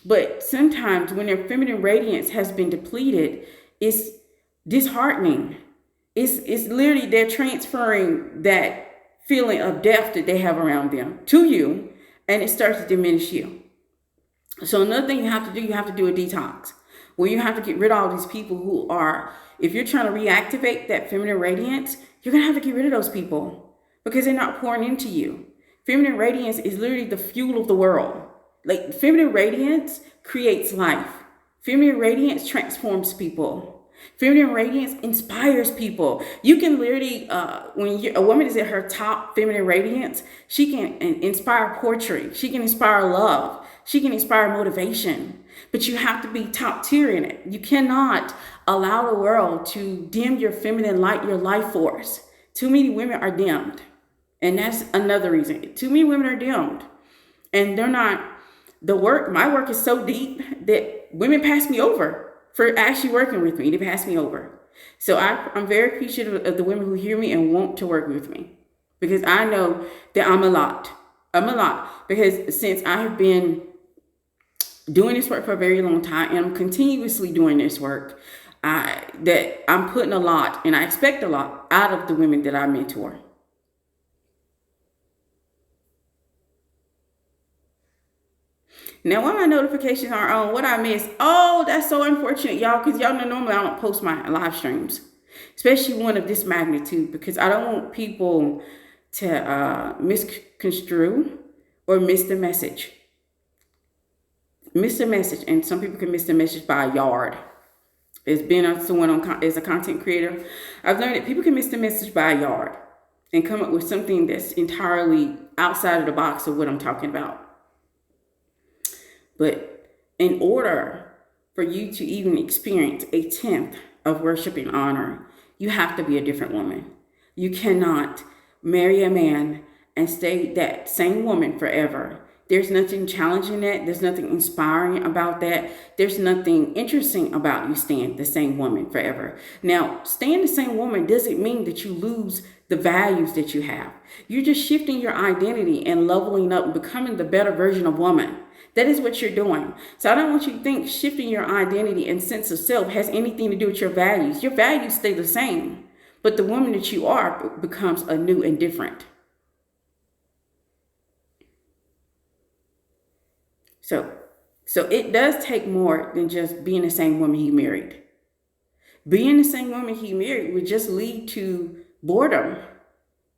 But sometimes when their feminine radiance has been depleted, it's disheartening. It's literally they're transferring that feeling of death that they have around them to you, and it starts to diminish you. So another thing you have to do a detox where you have to get rid of all these people who are, if you're trying to reactivate that feminine radiance, you're going to have to get rid of those people because they're not pouring into you. Feminine radiance is literally the fuel of the world. Like, feminine radiance creates life. Feminine radiance transforms people. Feminine radiance inspires people. You can literally, when a woman is at her top feminine radiance, she can inspire poetry. She can inspire love. She can inspire motivation. But you have to be top tier in it. You cannot allow the world to dim your feminine light, your life force. Too many women are dimmed. And that's another reason. Too many women are dimmed. And they're not My work is so deep that women pass me over for actually working with me. They pass me over. So I'm very appreciative of the women who hear me and want to work with me, because I know that I'm a lot. I'm a lot because since I have been doing this work for a very long time, and I'm continuously doing this work, that I'm putting a lot, and I expect a lot out of the women that I mentor. Now, why my notifications aren't on, what I miss? Oh, that's so unfortunate, y'all, because y'all know normally I don't post my live streams, especially one of this magnitude, because I don't want people to misconstrue or miss the message. Miss the message, and some people can miss the message by a yard. As being as a content creator, I've learned that people can miss the message by a yard and come up with something that's entirely outside of the box of what I'm talking about. But in order for you to even experience a tenth of worship and honor, you have to be a different woman. You cannot marry a man and stay that same woman forever. There's nothing challenging that. There's nothing inspiring about that. There's nothing interesting about you staying the same woman forever. Now, staying the same woman doesn't mean that you lose the values that you have. You're just shifting your identity and leveling up and becoming the better version of woman. That is what you're doing. So I don't want you to think shifting your identity and sense of self has anything to do with your values. Your values stay the same, but the woman that you are becomes a new and different. So it does take more than just being the same woman he married. Being the same woman he married would just lead to boredom.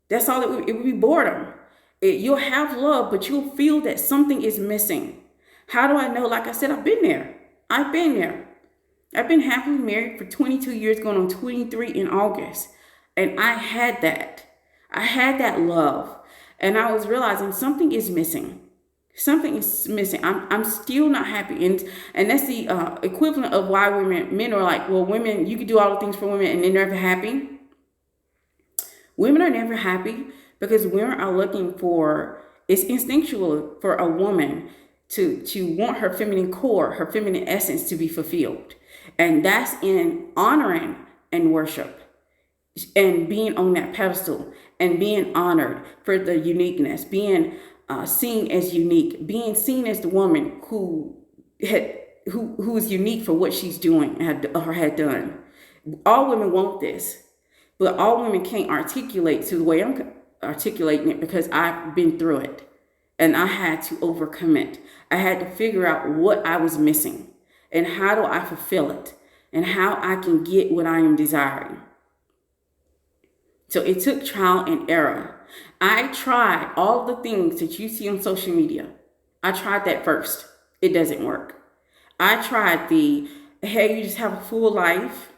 That's all it would be, boredom. You'll have love, but you'll feel that something is missing. How do I know? Like I said, I've been there. I've been happily married for 22 years, going on 23 in August. And I had that. I had that love. And I was realizing something is missing. Something is missing. I'm still not happy. And that's the equivalent of why men are like, well, women, you can do all the things for women and they're never happy. Women are never happy because women are looking for, it's instinctual for a woman to want her feminine core, her feminine essence to be fulfilled. And that's in honoring and worship and being on that pedestal and being honored for the uniqueness, being seen as unique, being seen as the woman who is unique for what she's doing or had done. All women want this, but all women can't articulate to the way I'm articulating it because I've been through it and I had to overcome it. I had to figure out what I was missing and how do I fulfill it and how I can get what I am desiring. So it took trial and error. I tried all the things that you see on social media. I tried that first. It doesn't work. I tried hey, you just have a full life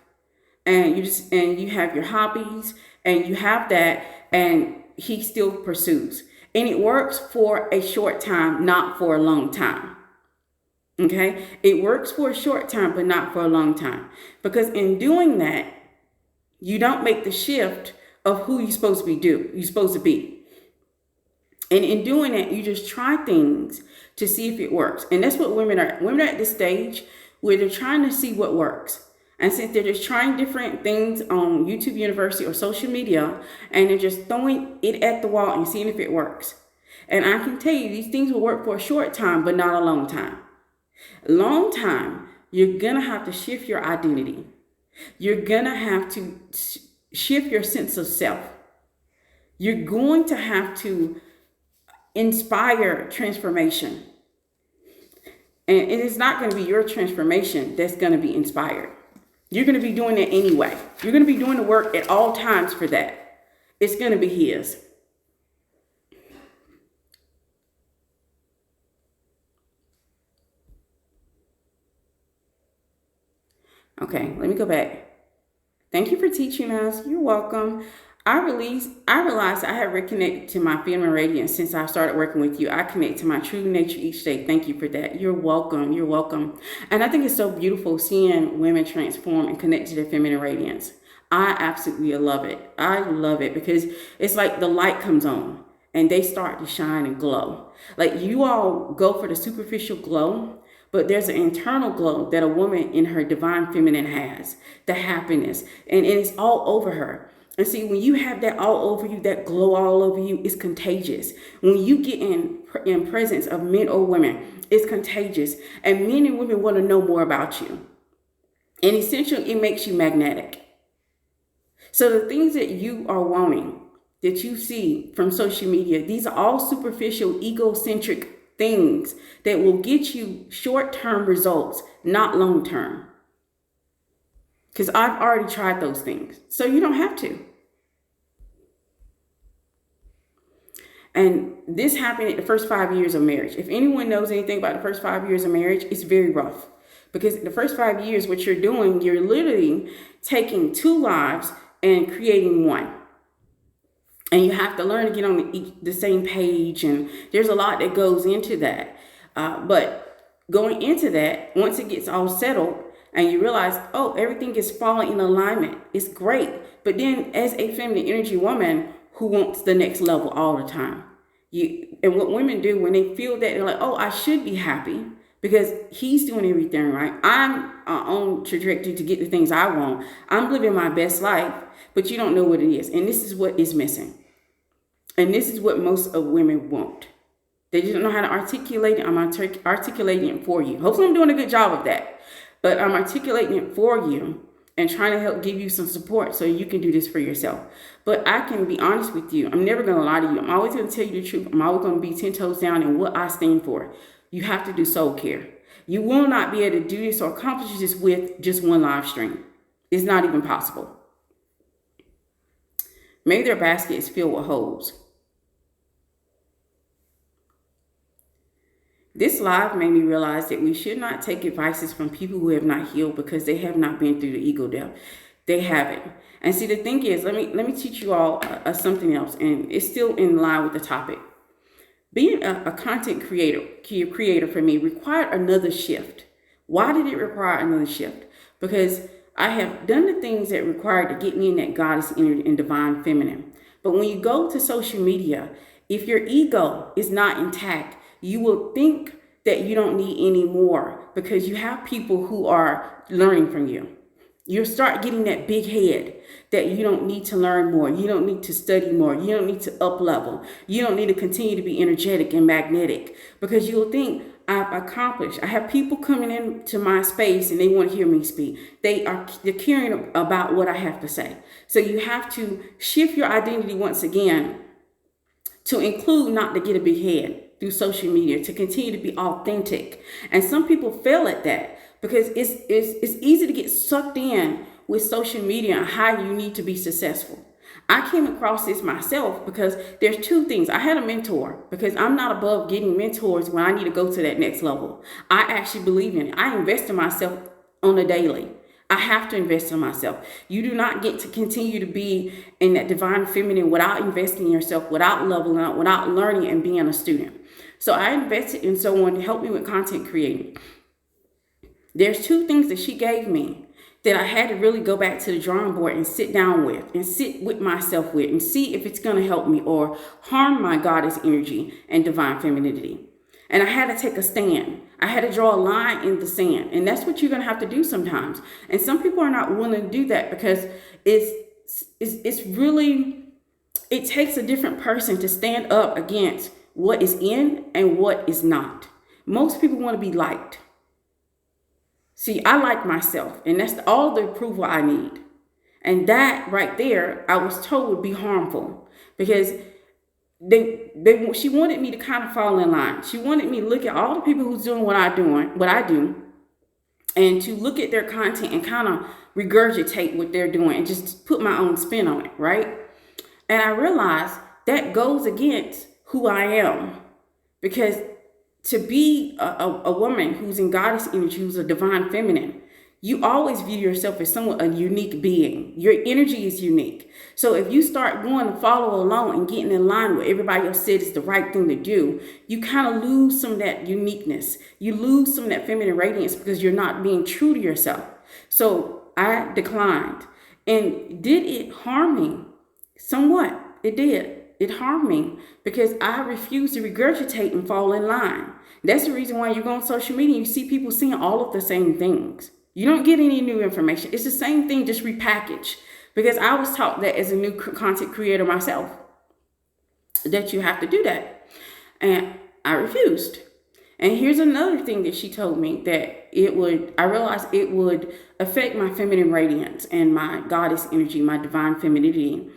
and you have your hobbies and you have that, and he still pursues. And it works for a short time, not for a long time. Okay? It works for a short time, but not for a long time. Because in doing that, you don't make the shift of who you're supposed to be. And in doing that, you just try things to see if it works. And that's what women are. Women are at this stage where they're trying to see what works. And since they're just trying different things on YouTube University or social media, and they're just throwing it at the wall and seeing if it works. And I can tell you, these things will work for a short time, but not a long time. Long time, you're going to have to shift your identity. You're going to have to shift your sense of self. You're going to have to inspire transformation. And it is not going to be your transformation that's going to be inspired. You're going to be doing it anyway. You're going to be doing the work at all times for that. It's going to be his. Okay, let me go back. Thank you for teaching us. You're welcome. I realized I have reconnected to my feminine radiance since I started working with you. I connect to my true nature each day. Thank you for that. You're welcome. You're welcome. And I think it's so beautiful seeing women transform and connect to their feminine radiance. I absolutely love it. I love it because it's like the light comes on and they start to shine and glow. Like, you all go for the superficial glow, but there's an internal glow that a woman in her divine feminine has, the happiness, and it's all over her. And see, when you have that all over you, that glow all over you, it's contagious. When you get in presence of men or women, it's contagious. And men and women want to know more about you. And essentially, it makes you magnetic. So the things that you are wanting, that you see from social media, these are all superficial, egocentric things that will get you short-term results, not long-term. Because I've already tried those things. So you don't have to. And this happened at the first 5 years of marriage. If anyone knows anything about the first 5 years of marriage, it's very rough. Because the first 5 years, what you're doing, you're literally taking two lives and creating one. And you have to learn to get on the same page. And there's a lot that goes into that. But going into that, once it gets all settled and you realize, oh, everything is falling in alignment, it's great. But then as a feminine energy woman who wants the next level all the time, and what women do when they feel that, they're like, oh, I should be happy because he's doing everything right. I'm on trajectory to get the things I want. I'm living my best life, but you don't know what it is. And this is what is missing. And this is what most of women want. They just don't know how to articulate it. I'm articulating it for you. Hopefully I'm doing a good job of that. But I'm articulating it for you and trying to help give you some support so you can do this for yourself. But I can be honest with you. I'm never going to lie to you. I'm always going to tell you the truth. I'm always going to be 10 toes down in what I stand for. You have to do soul care. You will not be able to do this or accomplish this with just one live stream. It's not even possible. Maybe their basket is filled with holes. This live made me realize that we should not take advices from people who have not healed because they have not been through the ego death. They haven't. And see, the thing is, let me teach you all something else, and it's still in line with the topic. Being a content creator for me required another shift. Why did it require another shift? Because I have done the things that required to get me in that goddess energy and divine feminine. But when you go to social media, if your ego is not intact, you will think that you don't need any more because you have people who are learning from you. You'll start getting that big head that you don't need to learn more. You don't need to study more. You don't need to up level. You don't need to continue to be energetic and magnetic because you'll think, I've accomplished. I have people coming into my space and they want to hear me speak. They're caring about what I have to say. So you have to shift your identity once again to include not to get a big head through social media, to continue to be authentic. And some people fail at that because it's easy to get sucked in with social media and how you need to be successful. I came across this myself because there's two things. I had a mentor because I'm not above getting mentors when I need to go to that next level. I actually believe in it. I invest in myself on a daily. I have to invest in myself. You do not get to continue to be in that divine feminine without investing in yourself, without leveling up, without learning and being a student. So I invested in someone to help me with content creating. There's two things that she gave me that I had to really go back to the drawing board and sit down with and sit with myself with and see if it's going to help me or harm my goddess energy and divine femininity. And I had to take a stand. I had to draw a line in the sand. And that's what you're going to have to do sometimes. And some people are not willing to do that because it's really, it takes a different person to stand up against what is in and what is not. Most people want to be liked. See, I like myself, and that's all the approval I need. And that right there, I was told would be harmful because she wanted me to kind of fall in line. She wanted me to look at all the people who's doing what I do, and to look at their content and kind of regurgitate what they're doing and just put my own spin on it, right? And I realized that goes against who I am, because to be a woman who's in goddess energy, who's a divine feminine, you always view yourself as somewhat a unique being. Your energy is unique. So if you start going to follow along and getting in line with everybody else said is the right thing to do, you kind of lose some of that uniqueness. You lose some of that feminine radiance because you're not being true to yourself. So I declined. And did it harm me? Somewhat. It did. It harmed me because I refuse to regurgitate and fall in line. That's the reason why you go on social media and you see people seeing all of the same things. You don't get any new information. It's the same thing, just repackaged. Because I was taught that as a new content creator myself, that you have to do that. And I refused. And here's another thing that she told me that I realized it would affect my feminine radiance and my goddess energy, my divine femininity.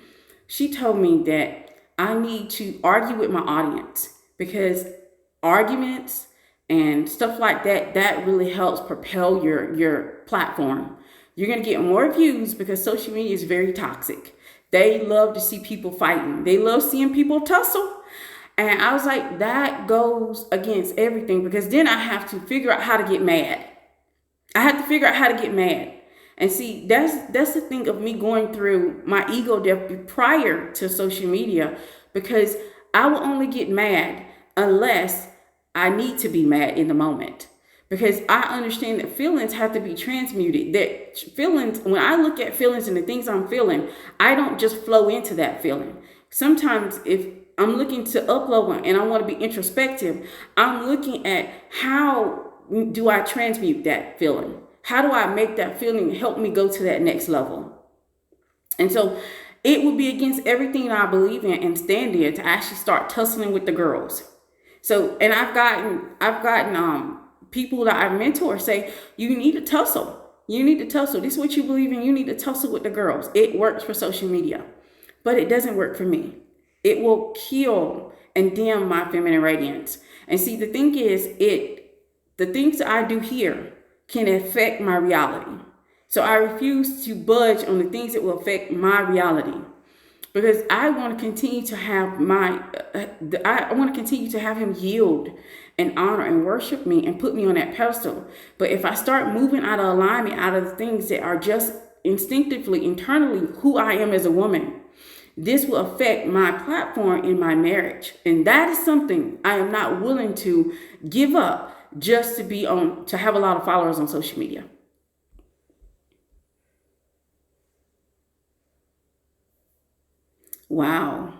She told me that I need to argue with my audience because arguments and stuff like that, that really helps propel your platform. You're going to get more views because social media is very toxic. They love to see people fighting. They love seeing people tussle. And I was like, that goes against everything because then I have to figure out how to get mad. I had to figure out how to get mad. And see, that's the thing of me going through my ego death prior to social media, because I will only get mad unless I need to be mad in the moment. Because I understand that feelings have to be transmuted. That feelings, when I look at feelings and the things I'm feeling, I don't just flow into that feeling. Sometimes if I'm looking to upload one and I want to be introspective, I'm looking at how do I transmute that feeling? How do I make that feeling help me go to that next level? And so it would be against everything that I believe in and stand there to actually start tussling with the girls. So, and I've gotten people that I mentor say, you need to tussle. You need to tussle. This is what you believe in. You need to tussle with the girls. It works for social media, but it doesn't work for me. It will kill and dim my feminine radiance. And see, the thing is, the things that I do here can affect my reality. So I refuse to budge on the things that will affect my reality, because I want to continue to have I want to continue to have him yield and honor and worship me and put me on that pedestal. But if I start moving out of alignment, out of the things that are just instinctively, internally, who I am as a woman, this will affect my platform in my marriage. And that is something I am not willing to give up just to have a lot of followers on social media. Wow.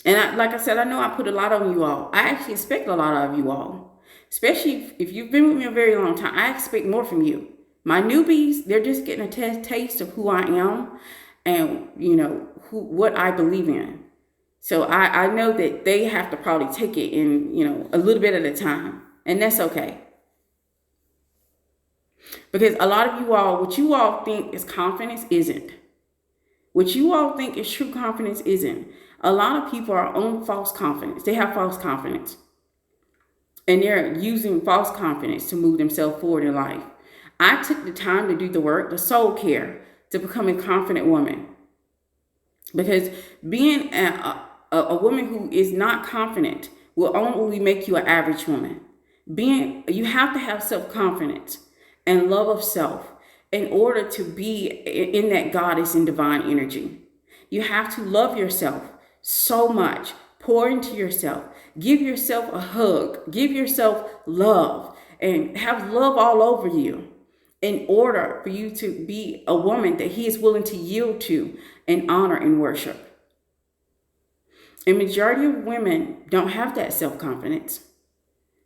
And like I said, I know I put a lot on you all. I actually expect a lot of you all, especially if you've been with me a very long time. I expect more from you. My newbies, they're just getting a taste of who I am and, what I believe in. So I know that they have to probably take it in, a little bit at a time. And that's okay. Because a lot of you all, what you all think is confidence isn't. What you all think is true confidence isn't. A lot of people are on false confidence. They have false confidence. And they're using false confidence to move themselves forward in life. I took the time to do the work, the soul care, to become a confident woman. Because being a woman who is not confident will only make you an average woman. You have to have self-confidence and love of self in order to be in that goddess and divine energy. You have to love yourself so much. Pour into yourself. Give yourself a hug. Give yourself love and have love all over you in order for you to be a woman that he is willing to yield to and honor and worship. A majority of women don't have that self-confidence.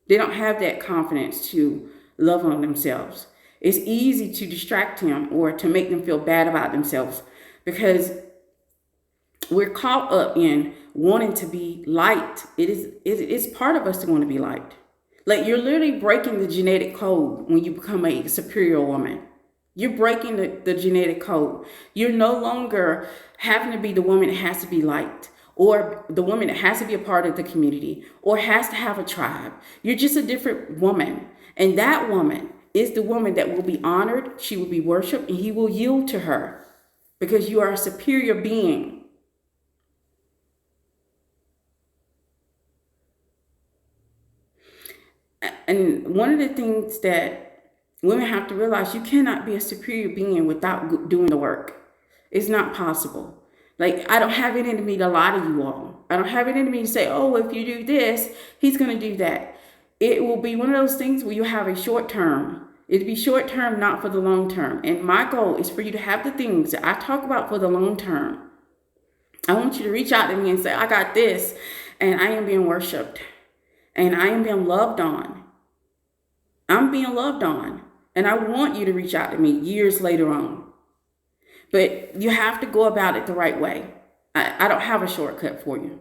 They don't have that confidence to love on themselves. It's easy to distract them or to make them feel bad about themselves because we're caught up in wanting to be liked. It's part of us to want to be liked. Like, you're literally breaking the genetic code when you become a superior woman. You're breaking the genetic code. You're no longer having to be the woman that has to be liked, or the woman that has to be a part of the community, or has to have a tribe. You're just a different woman. And that woman is the woman that will be honored. She will be worshiped, and he will yield to her because you are a superior being. And one of the things that women have to realize, you cannot be a superior being without doing the work. It's not possible. Like, I don't have it in me to lie to you all. I don't have it in me to say, oh, if you do this, he's going to do that. It will be one of those things where you have a short term. It'll be short term, not for the long term. And my goal is for you to have the things that I talk about for the long term. I want you to reach out to me and say, I got this, and I am being worshiped, and I am being loved on. I'm being loved on. And I want you to reach out to me years later on. But you have to go about it the right way. I don't have a shortcut for you,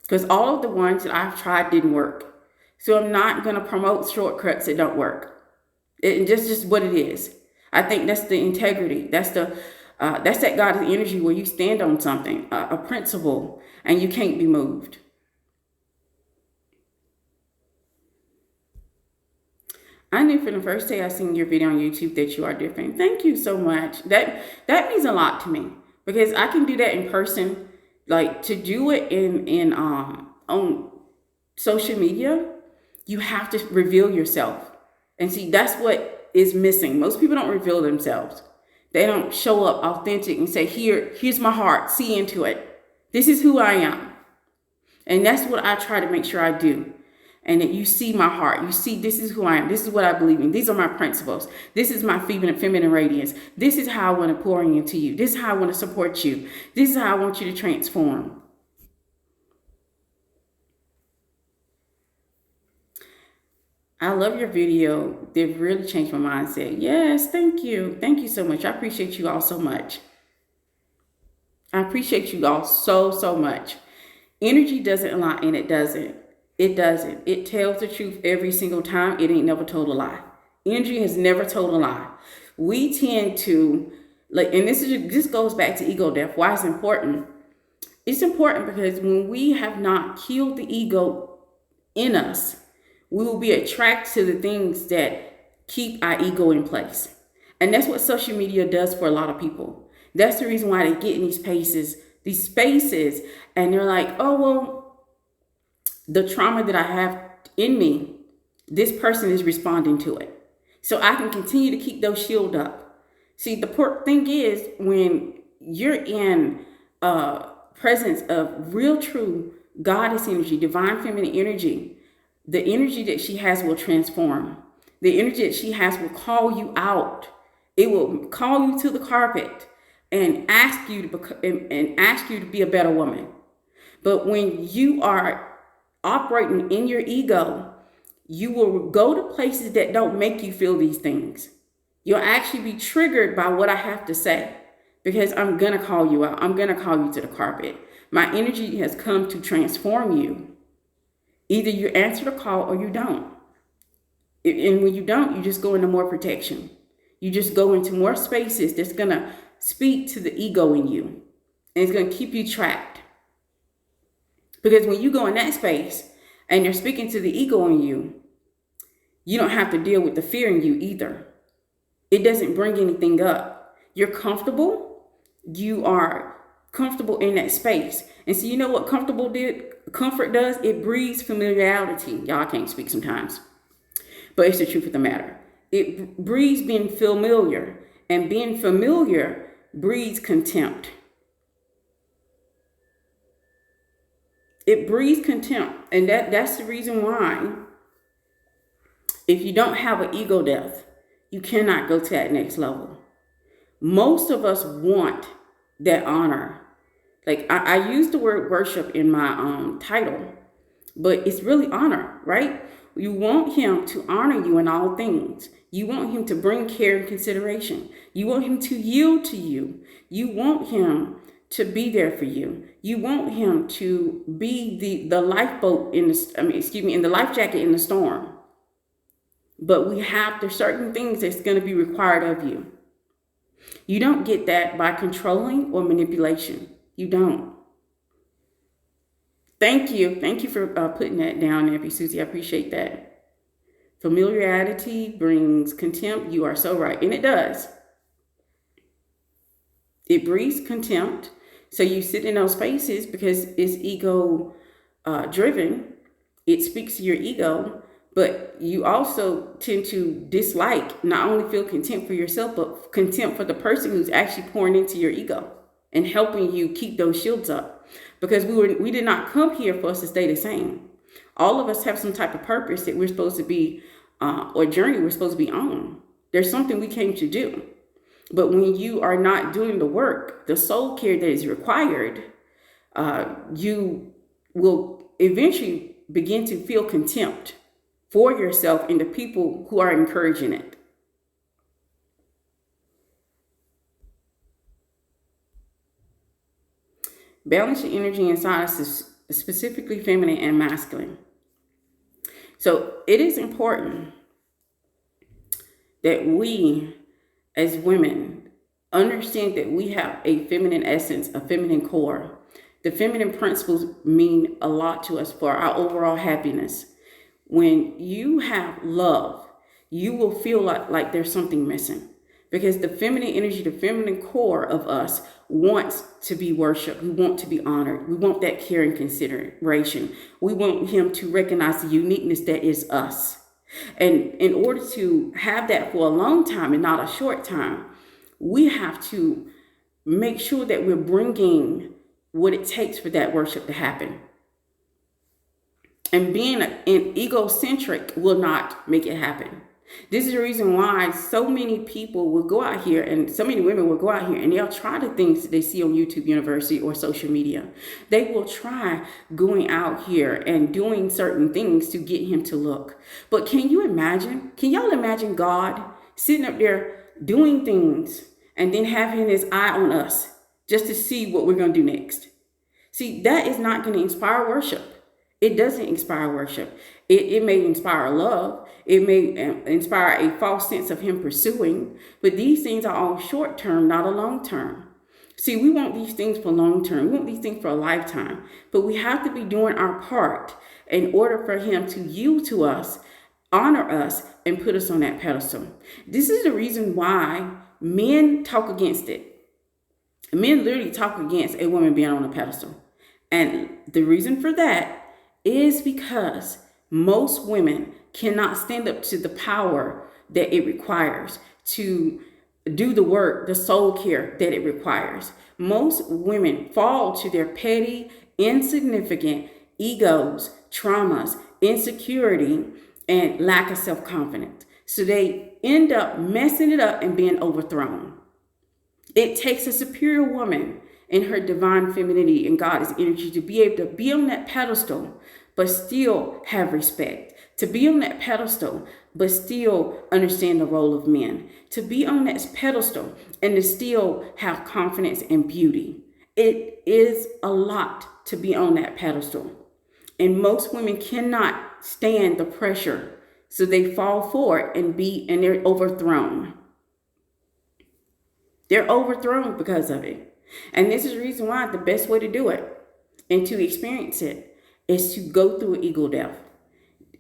because all of the ones that I've tried didn't work. So I'm not going to promote shortcuts that don't work. It's just what it is. I think that's the integrity. That's that God's energy where you stand on something, a principle, and you can't be moved. I knew from the first day I seen your video on YouTube that you are different. Thank you so much. That means a lot to me, because I can do that in person. Like, to do it in on social media, you have to reveal yourself. And see, that's what is missing. Most people don't reveal themselves. They don't show up authentic and say, here's my heart, see into it. This is who I am. And that's what I try to make sure I do. And that you see my heart. You see, this is who I am. This is what I believe in. These are my principles. This is my feminine radiance. This is how I want to pour into you. This is how I want to support you. This is how I want you to transform. I love your video. They've really changed my mindset. Yes, thank you. Thank you so much. I appreciate you all so much. I appreciate you all so much. Energy doesn't lie, and it doesn't. It doesn't. It tells the truth every single time. It ain't never told a lie. Energy has never told a lie. We tend to, like, and this goes back to ego death. Why it's important? It's important because when we have not killed the ego in us, we will be attracted to the things that keep our ego in place. And that's what social media does for a lot of people. That's the reason why they get in these spaces, and they're like, oh, well, the trauma that I have in me, this person is responding to it. So I can continue to keep those shield up. See, the thing is, when you're in presence of real, true goddess energy, divine feminine energy, the energy that she has will transform. The energy that she has will call you out. It will call you to the carpet and ask you to be a better woman. But when you are operating in your ego, you will go to places that don't make you feel these things. You'll actually be triggered by what I have to say, because I'm going to call you out. I'm going to call you to the carpet. My energy has come to transform you. Either you answer the call or you don't. And when you don't, you just go into more protection. You just go into more spaces that's going to speak to the ego in you. And it's going to keep you trapped. Because when you go in that space and you're speaking to the ego in you, you don't have to deal with the fear in you either. It doesn't bring anything up. You're comfortable. You are comfortable in that space. And so you know what comfort does? It breeds familiarity. Y'all can't speak sometimes, but it's the truth of the matter. It breeds being familiar, and being familiar breeds contempt. It breeds contempt. And that's the reason why, if you don't have an ego death, you cannot go to that next level. Most of us want that honor. Like, I use the word worship in my title, but it's really honor, right? You want him to honor you in all things. You want him to bring care and consideration. You want him to yield to you. You want him to be there for you. You want him to be the lifeboat in the life jacket in the storm. But there's certain things that's going to be required of you. You don't get that by controlling or manipulation. You don't. Thank you. Thank you for putting that down there, Susie. I appreciate that. Familiarity brings contempt. You are so right. And it does. It breeds contempt. So you sit in those spaces because it's ego driven. It speaks to your ego. But you also tend to dislike, not only feel contempt for yourself, but contempt for the person who's actually pouring into your ego and helping you keep those shields up. Because we did not come here for us to stay the same. All of us have some type of purpose that we're supposed to be, or journey we're supposed to be on. There's something we came to do. But when you are not doing the work, the soul care that is required, you will eventually begin to feel contempt for yourself and the people who are encouraging it. Balance your energy inside us, specifically feminine and masculine. So it is important that we as women understand that we have a feminine essence, a feminine core. The feminine principles mean a lot to us for our overall happiness. When you have love, you will feel like there's something missing, because the feminine energy, the feminine core of us wants to be worshiped. We want to be honored. We want that care and consideration. We want him to recognize the uniqueness that is us. And in order to have that for a long time and not a short time, we have to make sure that we're bringing what it takes for that worship to happen. And being an egocentric will not make it happen. This is the reason why so many people will go out here, and so many women will go out here and they'll try the things that they see on YouTube University or social media. They will try going out here and doing certain things to get him to look. But can y'all imagine God sitting up there doing things and then having his eye on us just to see what we're going to do next? See, that is not going to inspire worship. It doesn't inspire worship. It may inspire love. It may inspire a false sense of him pursuing. But these things are all short term, not a long term. See, we want these things for long term. We want these things for a lifetime. But we have to be doing our part in order for him to yield to us, honor us, and put us on that pedestal. This is the reason why men talk against it. Men literally talk against a woman being on a pedestal. And the reason for that is because most women cannot stand up to the power that it requires to do the work, the soul care that it requires. Most women fall to their petty, insignificant egos, traumas, insecurity, and lack of self-confidence. So they end up messing it up and being overthrown. It takes a superior woman in her divine femininity and goddess energy to be able to be on that pedestal, but still have respect. To be on that pedestal, but still understand the role of men. To be on that pedestal and to still have confidence and beauty. It is a lot to be on that pedestal. And most women cannot stand the pressure. So they fall for it and they're overthrown. They're overthrown because of it. And this is the reason why the best way to do it and to experience it is to go through an ego death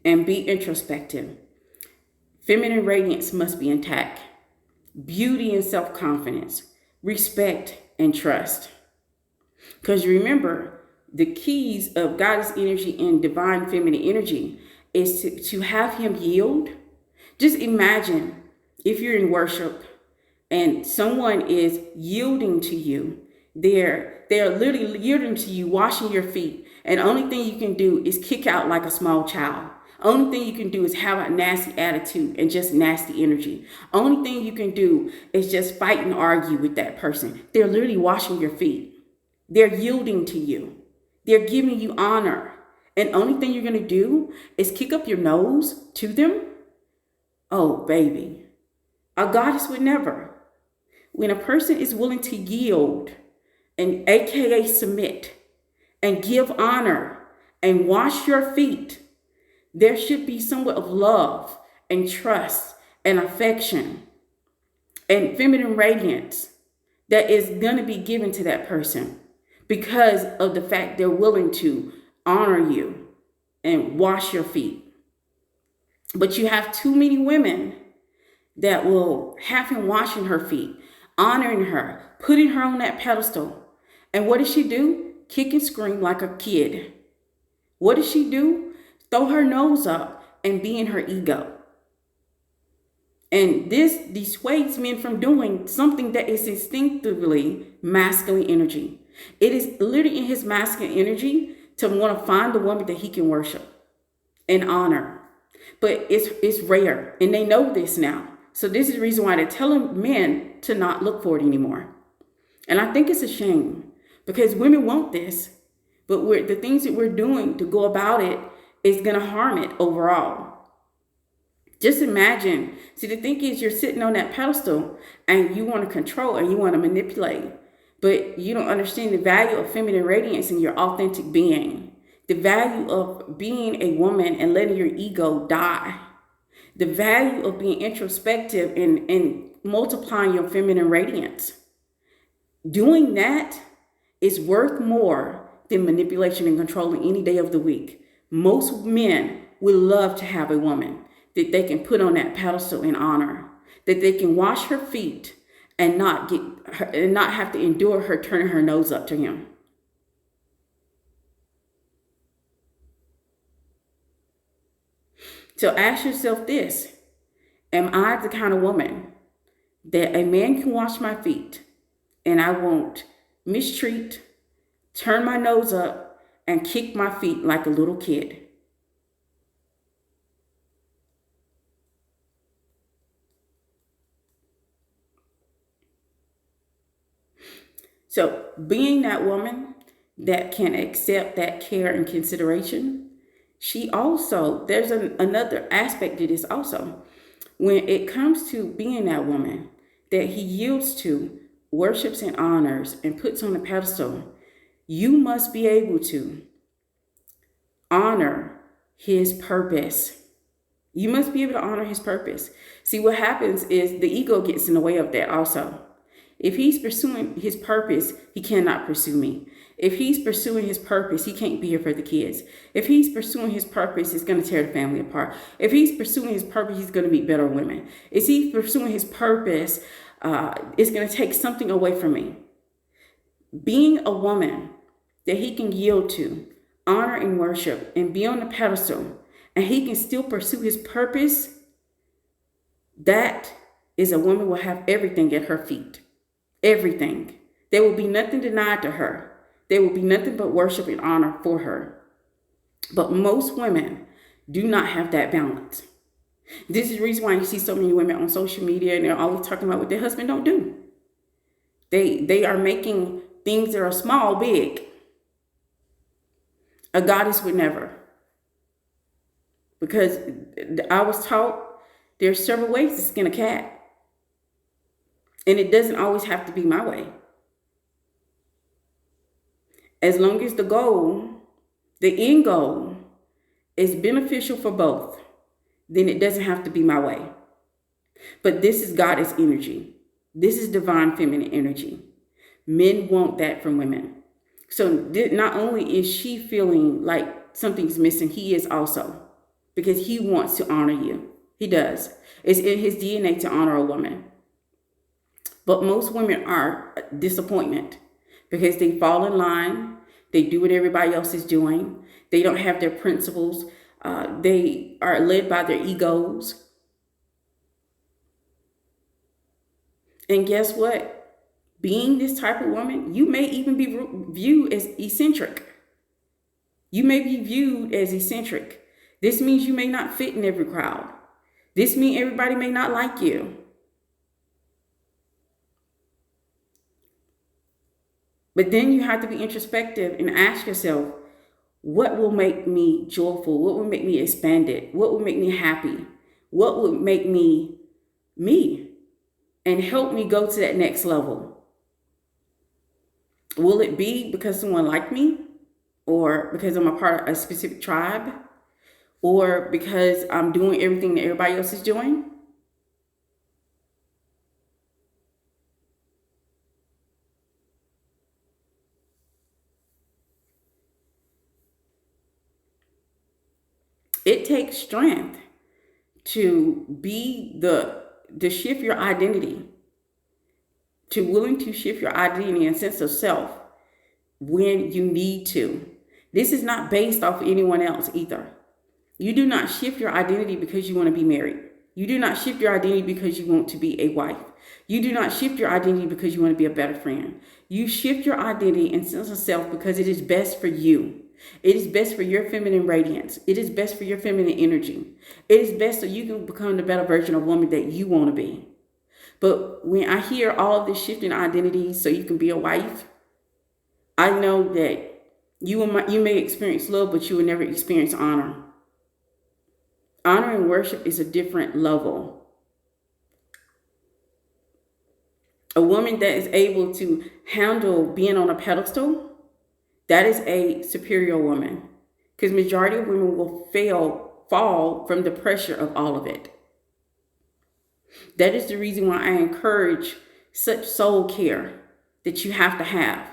and be introspective. Feminine radiance must be intact. Beauty and self-confidence, respect and trust. Because remember, the keys of goddess energy and divine feminine energy is to have him yield. Just imagine if you're in worship and someone is yielding to you. They're literally yielding to you, washing your feet. And the only thing you can do is kick out like a small child. Only thing you can do is have a nasty attitude and just nasty energy. Only thing you can do is just fight and argue with that person. They're literally washing your feet. They're yielding to you. They're giving you honor. And only thing you're going to do is kick up your nose to them. Oh, baby. A goddess would never. When a person is willing to yield and AKA submit and give honor and wash your feet, there should be somewhat of love and trust and affection and feminine radiance that is going to be given to that person because of the fact they're willing to honor you and wash your feet. But you have too many women that will have him washing her feet, honoring her, putting her on that pedestal. And what does she do? Kick and scream like a kid. What does she do? Throw her nose up and be in her ego. And this dissuades men from doing something that is instinctively masculine energy. It is literally in his masculine energy to want to find the woman that he can worship and honor. But it's rare, and they know this now. So this is the reason why they're telling men to not look for it anymore. And I think it's a shame because women want this. But the things that we're doing to go about it is going to harm it overall. Just imagine. See, the thing is, you're sitting on that pedestal and you want to control and you want to manipulate, but you don't understand the value of feminine radiance and your authentic being, the value of being a woman and letting your ego die, the value of being introspective and multiplying your feminine radiance. Doing that is worth more than manipulation and controlling any day of the week. Most men would love to have a woman that they can put on that pedestal in honor, that they can wash her feet and not have to endure her turning her nose up to him. So ask yourself this: am I the kind of woman that a man can wash my feet and I won't mistreat, turn my nose up, and kick my feet like a little kid? So being that woman that can accept that care and consideration, she also, there's another aspect to this also. When it comes to being that woman that he yields to, worships and honors, and puts on a pedestal, you must be able to honor his purpose. You must be able to honor his purpose. See, what happens is the ego gets in the way of that also. If he's pursuing his purpose, he cannot pursue me. If he's pursuing his purpose, he can't be here for the kids. If he's pursuing his purpose, it's going to tear the family apart. If he's pursuing his purpose, he's going to meet better women. If he's pursuing his purpose, it's going to take something away from me. Being a woman that he can yield to, honor and worship, and be on the pedestal, and he can still pursue his purpose, that is a woman who will have everything at her feet. Everything. There will be nothing denied to her. There will be nothing but worship and honor for her. But most women do not have that balance. This is the reason why you see so many women on social media and they're always talking about what their husband don't do. They are making things that are small big. A goddess would never. Because I was taught there's several ways to skin a cat. And it doesn't always have to be my way. As long as the end goal, is beneficial for both, then it doesn't have to be my way. But this is goddess energy. This is divine feminine energy. Men want that from women. So not only is she feeling like something's missing, he is also. Because he wants to honor you. He does. It's in his DNA to honor a woman. But most women are a disappointment because they fall in line. They do what everybody else is doing. They don't have their principles. They are led by their egos. And guess what? Being this type of woman, you may even be viewed as eccentric. You may be viewed as eccentric. This means you may not fit in every crowd. This means everybody may not like you. But then you have to be introspective and ask yourself, what will make me joyful? What will make me expanded? What will make me happy? What would make me me and help me go to that next level? Will it be because someone liked me, or because I'm a part of a specific tribe, or because I'm doing everything that everybody else is doing? It takes strength to shift your identity, to willing to shift your identity and sense of self when you need to. This is not based off of anyone else either. You do not shift your identity because you want to be married. You do not shift your identity because you want to be a wife. You do not shift your identity because you want to be a better friend. You shift your identity and sense of self because it is best for you. It is best for your feminine radiance. It is best for your feminine energy. It is best so you can become the better version of woman that you want to be. But when I hear all of this shifting identities so you can be a wife, I know that You may experience love, but you will never experience honor. Honor and worship is a different level. A woman that is able to handle being on a pedestal, that is a superior woman. Because majority of women will fall from the pressure of all of it. That is the reason why I encourage such soul care that you have to have.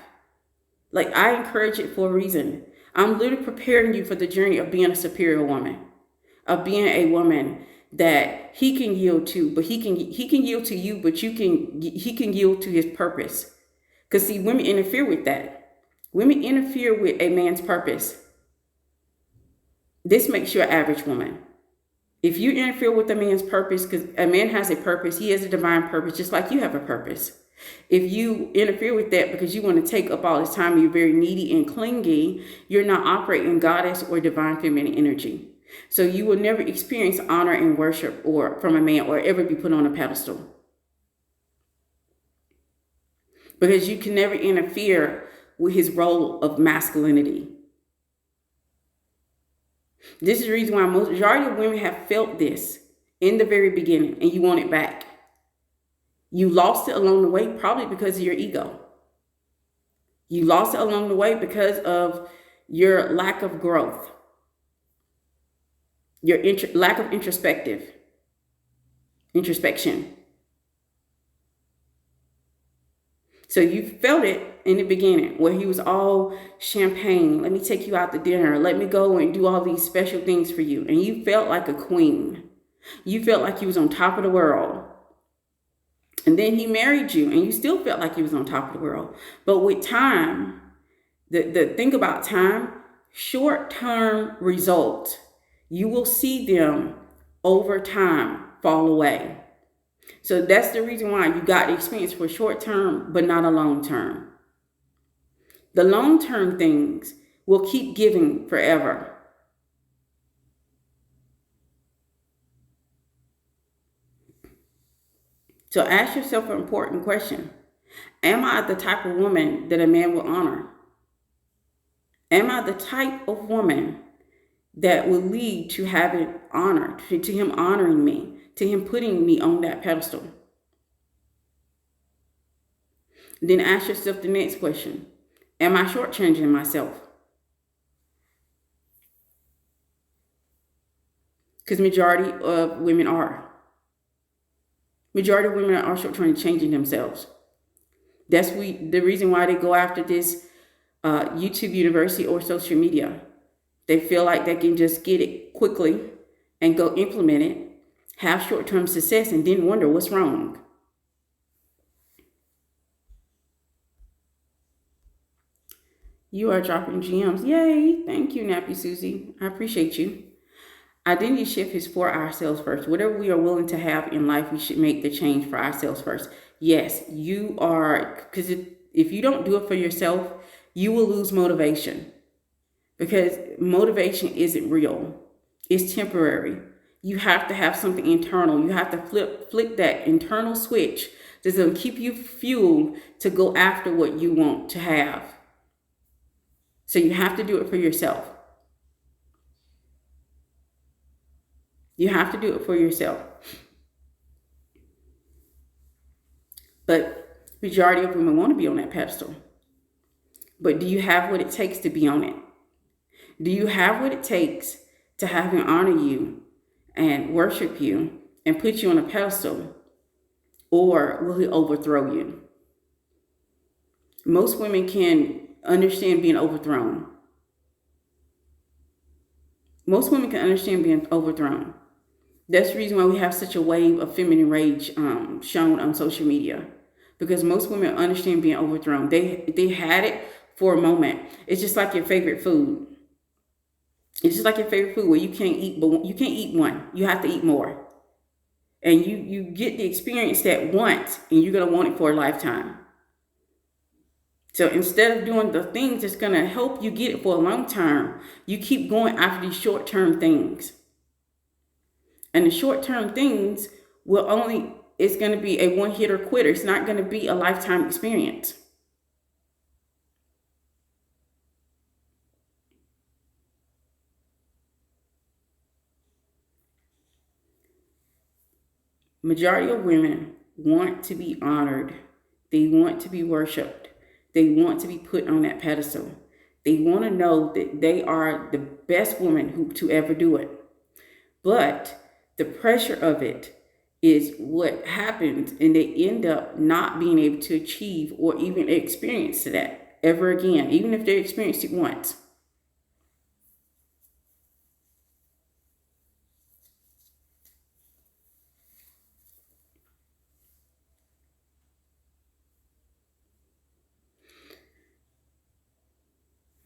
Like, I encourage it for a reason. I'm literally preparing you for the journey of being a superior woman, of being a woman that he can yield to, but he can yield to you, but he can yield to his purpose. Because see, women interfere with that. Women interfere with a man's purpose. This makes you an average woman. If you interfere with a man's purpose, because a man has a purpose, he has a divine purpose, just like you have a purpose. If you interfere with that because you want to take up all this time, you're very needy and clingy, you're not operating goddess or divine feminine energy. So you will never experience honor and worship or from a man or ever be put on a pedestal. Because you can never interfere with his role of masculinity. This is the reason why majority of women have felt this in the very beginning and you want it back. You lost it along the way, probably because of your ego. You lost it along the way because of your lack of growth, your lack of introspection. So you felt it in the beginning where he was all champagne. Let me take you out to dinner. Let me go and do all these special things for you. And you felt like a queen. You felt like you was on top of the world. And then he married you and you still felt like you was on top of the world. But with time, the thing about time, short-term results, you will see them over time fall away. So that's the reason why you got the experience for short term, but not a long term. The long term things will keep giving forever. So ask yourself an important question. Am I the type of woman that a man will honor? Am I the type of woman that will lead to having honor, to him honoring me, to him putting me on that pedestal? Then ask yourself the next question. Am I shortchanging myself? Because majority of women are. Majority of women are shortchanging themselves. That's the reason why they go after this YouTube university or social media. They feel like they can just get it quickly and go implement it, have short-term success, and then wonder what's wrong. You are dropping gems. Yay. Thank you, Nappy Susie. I appreciate you. Identity shift is for ourselves first. Whatever we are willing to have in life, we should make the change for ourselves first. Yes, you are, because if you don't do it for yourself, you will lose motivation. Because motivation isn't real. It's temporary. You have to have something internal. You have to flick that internal switch that's going to keep you fueled to go after what you want to have. So you have to do it for yourself. You have to do it for yourself. But majority of women want to be on that pedestal. But do you have what it takes to be on it? Do you have what it takes to have him honor you and worship you and put you on a pedestal? Or will he overthrow you? Most women can understand being overthrown. Most women can understand being overthrown. That's the reason why we have such a wave of feminine rage shown on social media. Because most women understand being overthrown. They had it for a moment. It's just like your favorite food. It's just like your favorite food where you can't eat one. You have to eat more. And you get the experience that once and you're going to want it for a lifetime. So instead of doing the things that's going to help you get it for a long term, you keep going after these short-term things. And the short-term things it's going to be a one-hitter quitter. It's not going to be a lifetime experience. Majority of women want to be honored. They want to be worshiped. They want to be put on that pedestal. They want to know that they are the best woman to ever do it. But the pressure of it is what happens, and they end up not being able to achieve or even experience that ever again, even if they experienced it once.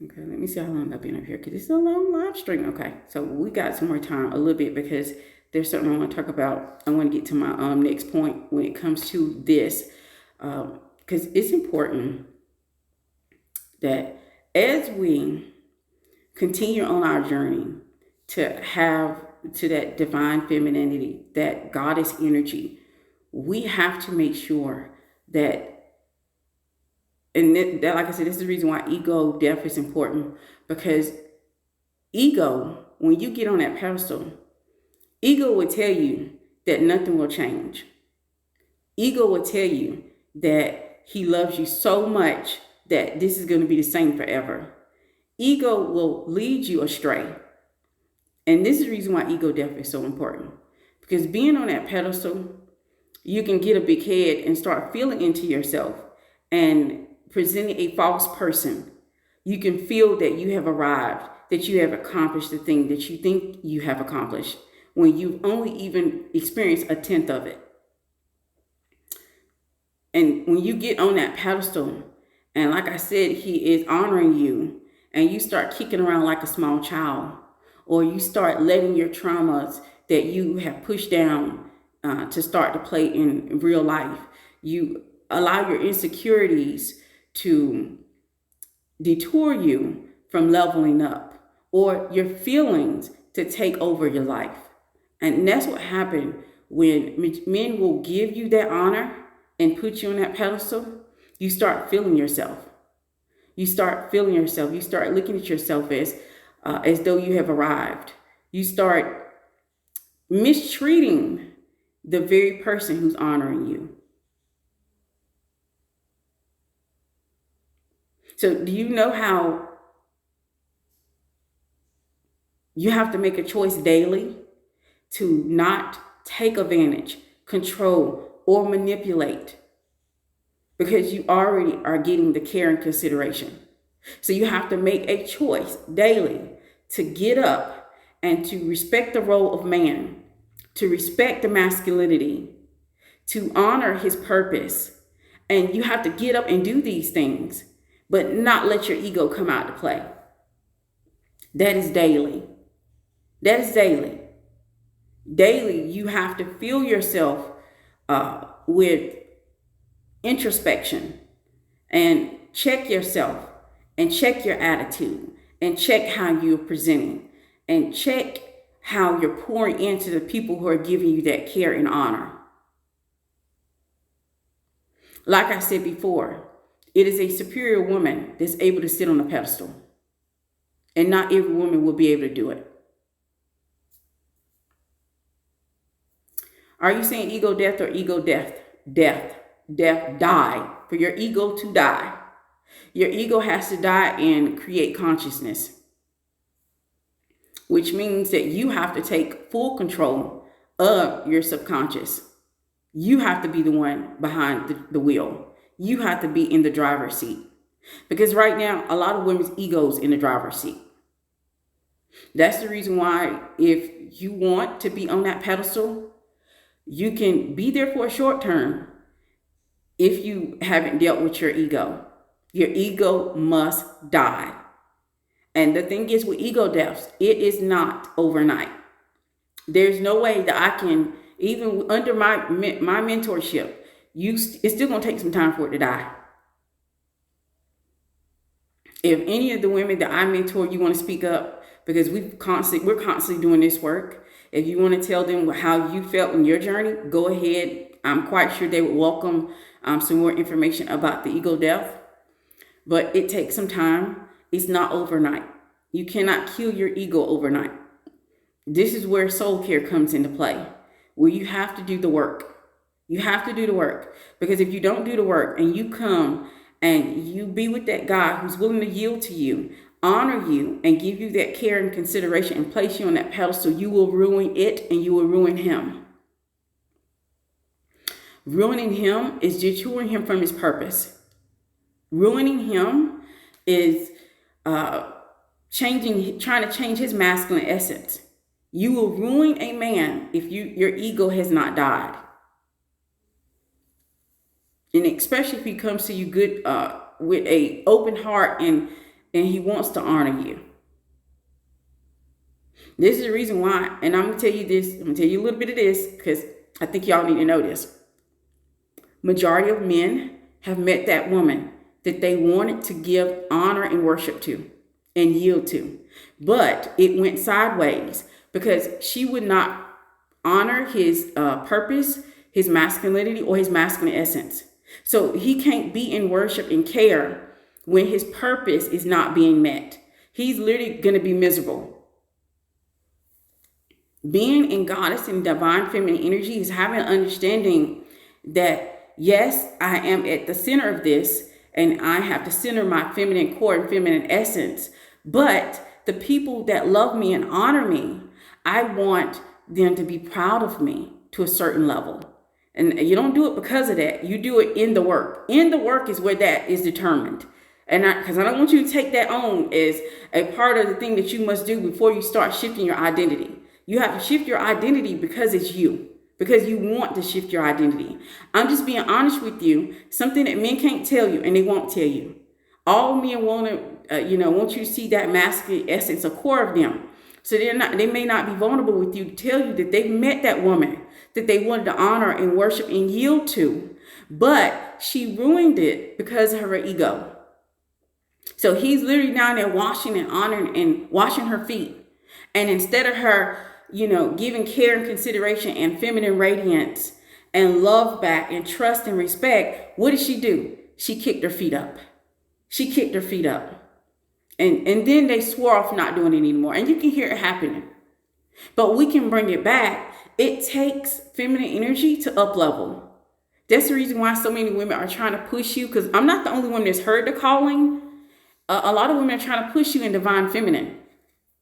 Okay, let me see how long I've been up here because it's a long live stream. Okay, so we got some more time, a little bit, because there's something I want to talk about. I want to get to my next point when it comes to this, because it's important that as we continue on our journey to have to that divine femininity, that goddess energy, we have to make sure that, and that, like I said, this is the reason why ego death is important, because ego, when you get on that pedestal, ego will tell you that nothing will change. Ego will tell you that he loves you so much that this is going to be the same forever. Ego will lead you astray. And this is the reason why ego death is so important. Because being on that pedestal, you can get a big head and start feeling into yourself and presenting a false person. You can feel that you have arrived, that you have accomplished the thing that you think you have accomplished, when you've only even experienced a tenth of it. And when you get on that pedestal, and like I said, he is honoring you, and you start kicking around like a small child, or you start letting your traumas that you have pushed down to start to play in real life. You allow your insecurities to detour you from leveling up, or your feelings to take over your life. And that's what happened when men will give you that honor and put you on that pedestal. You start feeling yourself. You start feeling yourself. You start looking at yourself as though you have arrived. You start mistreating the very person who's honoring you. So do you know how you have to make a choice daily to not take advantage, control, or manipulate, because you already are getting the care and consideration? So you have to make a choice daily to get up and to respect the role of man, to respect the masculinity, to honor his purpose. And you have to get up and do these things, but not let your ego come out to play. That is daily. That is daily. Daily, you have to fill yourself with introspection and check yourself and check your attitude and check how you're presenting and check how you're pouring into the people who are giving you that care and honor. Like I said before, it is a superior woman that's able to sit on a pedestal, and not every woman will be able to do it. Are you saying ego death or ego death? Death, die. For your ego to die. Your ego has to die and create consciousness, which means that you have to take full control of your subconscious. You have to be the one behind the wheel. You have to be in the driver's seat. Because right now, a lot of women's egos in the driver's seat. That's the reason why, if you want to be on that pedestal, you can be there for a short term if you haven't dealt with your ego. Your ego must die. And the thing is, with ego deaths, it is not overnight. There's no way that I can, even under my mentorship, it's still going to take some time for it to die. If any of the women that I mentor, you want to speak up, because we're constantly doing this work. If you want to tell them how you felt in your journey, go ahead. I'm quite sure they would welcome some more information about the ego death. But it takes some time. It's not overnight. You cannot kill your ego overnight. This is where soul care comes into play, where you have to do the work. You have to do the work, because if you don't do the work and you come and you be with that guy who's willing to yield to you, honor you, and give you that care and consideration and place you on that pedestal, you will ruin it and you will ruin him. Ruining him is detouring him from his purpose. Ruining him is trying to change his masculine essence. You will ruin a man if your ego has not died. And especially if he comes to you good with a open heart and he wants to honor you. This is the reason why, and I'm gonna tell you this, I'm gonna tell you a little bit of this because I think y'all need to know this. Majority of men have met that woman that they wanted to give honor and worship to and yield to. But it went sideways because she would not honor his purpose, his masculinity, or his masculine essence. So he can't be in worship and care when his purpose is not being met. He's literally going to be miserable. Being in goddess and divine feminine energy is having an understanding that, yes, I am at the center of this and I have to center my feminine core and feminine essence. But the people that love me and honor me, I want them to be proud of me to a certain level. And you don't do it because of that. You do it in the work. In the work is where that is determined. And because I don't want you to take that on as a part of the thing that you must do before you start shifting your identity. You have to shift your identity because it's you. Because you want to shift your identity. I'm just being honest with you. Something that men can't tell you and they won't tell you. All men want you to see that masculine essence, a core of them. So they may not be vulnerable with you to tell you that they've met that woman that they wanted to honor and worship and yield to. But she ruined it because of her ego. So he's literally down there washing and honoring and washing her feet. And instead of her, giving care and consideration and feminine radiance and love back and trust and respect, what did she do? She kicked her feet up. She kicked her feet up. And then they swore off not doing it anymore. And you can hear it happening. But we can bring it back. It takes feminine energy to up level. That's the reason why so many women are trying to push you, because I'm not the only one that's heard the calling. A lot of women are trying to push you in divine feminine.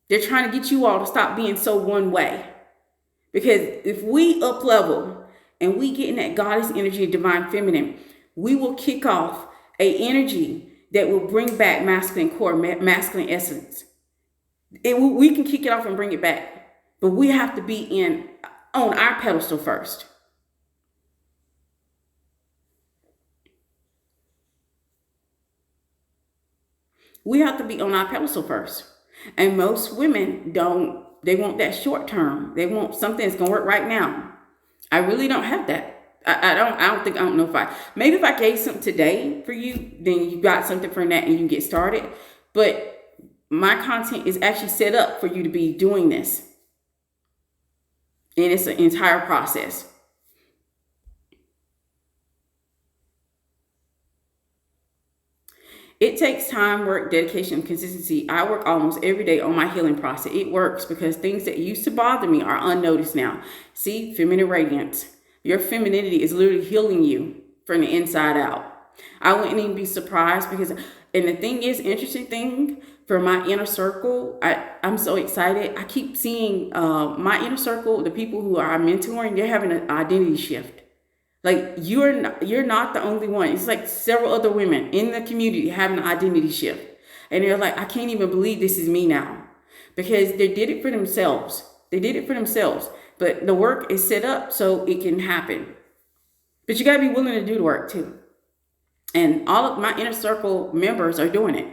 They're trying to get you all to stop being so one way. Because if we up level and we get in that goddess energy of divine feminine, we will kick off a energy that will bring back masculine core, masculine essence. We can kick it off and bring it back. But we have to be on our pedestal first. We have to be on our pedestal first. And most women they want that short term. They want something that's going to work right now. I really don't have that. I don't know maybe if I gave something today for you, then you got something from that and you can get started. But my content is actually set up for you to be doing this. And it's an entire process. It takes time, work, dedication, and consistency. I work almost every day on my healing process. It works because things that used to bother me are unnoticed now. See, feminine radiance. Your femininity is literally healing you from the inside out. I wouldn't even be surprised because, and the thing is, interesting thing for my inner circle, I'm so excited. I keep seeing my inner circle, the people who are mentoring, they're having an identity shift. Like you're not the only one. It's like several other women in the community having an identity shift. And they're like, I can't even believe this is me now. Because they did it for themselves. But the work is set up so it can happen. But you got to be willing to do the work too. And all of my inner circle members are doing it.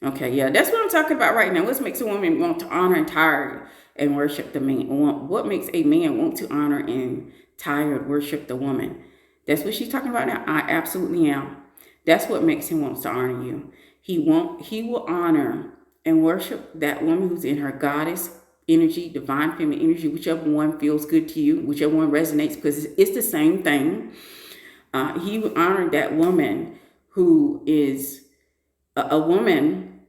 Okay, yeah, that's what I'm talking about right now. What makes a woman want to honor and tired and worship the man? What makes a man want to honor and tired worship the woman? That's what she's talking about now. I absolutely am. That's what makes him want to honor you. He will honor and worship that woman who's in her goddess energy, divine feminine energy, whichever one feels good to you, whichever one resonates, because it's the same thing. He will honor that woman who is a woman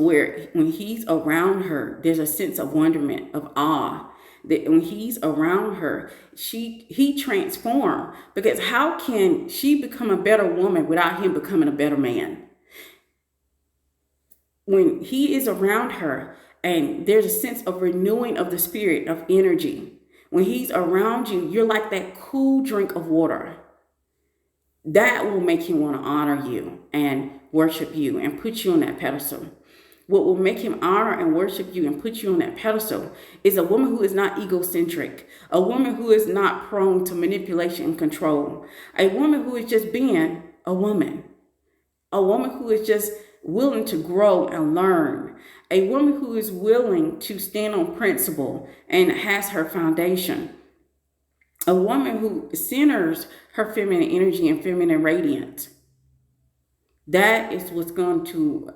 where when he's around her, there's a sense of wonderment, of awe. That when he's around her, he transformed. Because how can she become a better woman without him becoming a better man? When he is around her, and there's a sense of renewing of the spirit, of energy. When he's around you, you're like that cool drink of water. That will make him want to honor you and worship you and put you on that pedestal. What will make him honor and worship you and put you on that pedestal is a woman who is not egocentric, a woman who is not prone to manipulation and control, a woman who is just being a woman, a woman who is just willing to grow and learn, a woman who is willing to stand on principle and has her foundation, a woman who centers her feminine energy and feminine radiance. That is what's going to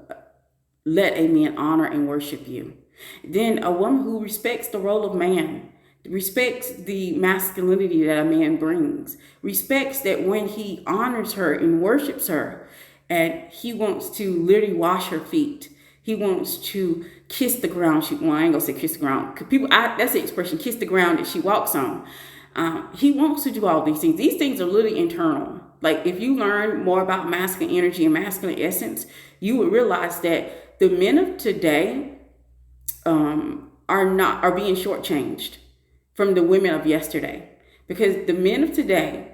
let a man honor and worship you. Then a woman who respects the role of man, respects the masculinity that a man brings, respects that when he honors her and worships her, and he wants to literally wash her feet. He wants to kiss the ground. Well, I ain't gonna say kiss the ground. That's the expression, kiss the ground that she walks on. He wants to do all these things. These things are literally internal. Like if you learn more about masculine energy and masculine essence, you would realize that the men of today are being shortchanged from the women of yesterday, because the men of today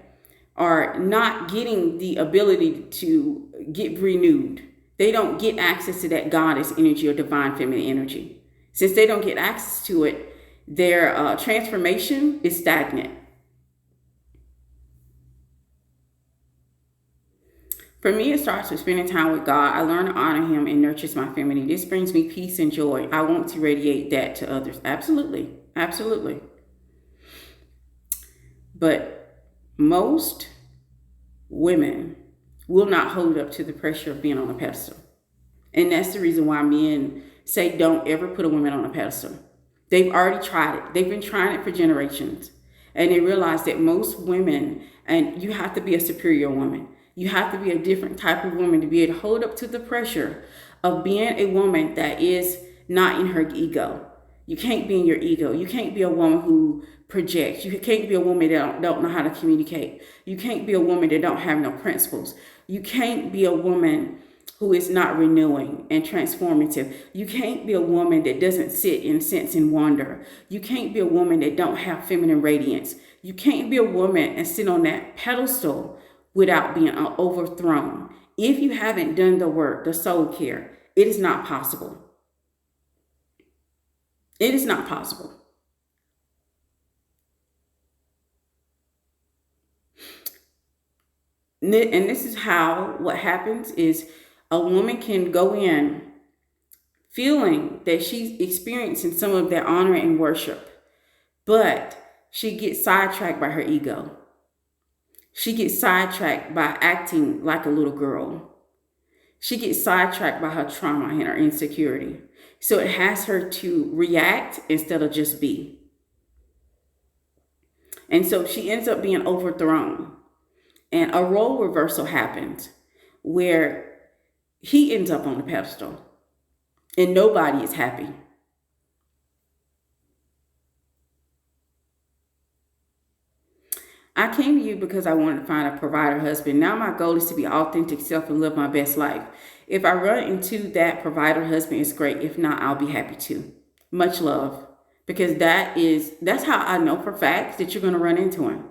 are not getting the ability to get renewed. They don't get access to that goddess energy or divine feminine energy. Since they don't get access to it, their transformation is stagnant. For me, it starts with spending time with God. I learn to honor him and nurtures my femininity. This brings me peace and joy. I want to radiate that to others. Absolutely. Absolutely. But most women will not hold up to the pressure of being on a pedestal. And that's the reason why men say don't ever put a woman on a pedestal. They've already tried it. They've been trying it for generations. And they realize that most women, and you have to be a superior woman. You have to be a different type of woman to be able to hold up to the pressure of being a woman that is not in her ego. You can't be in your ego. You can't be a woman who projects. You can't be a woman that don't know how to communicate. You can't be a woman that don't have no principles. You can't be a woman who is not renewing and transformative. You can't be a woman that doesn't sit in sense and wonder. You can't be a woman that don't have feminine radiance. You can't be a woman and sit on that pedestal without being overthrown. If you haven't done the work, the soul care, it is not possible. It is not possible. And this is how what happens is a woman can go in feeling that she's experiencing some of that honor and worship, but she gets sidetracked by her ego. She gets sidetracked by acting like a little girl. She gets sidetracked by her trauma and her insecurity. So it has her to react instead of just be. And so she ends up being overthrown. And a role reversal happens where he ends up on the pedestal and nobody is happy. I came to you because I wanted to find a provider husband. Now my goal is to be authentic self and live my best life. If I run into that provider husband, it's great. If not, I'll be happy too. Much love. Because that's how I know for facts that you're going to run into him.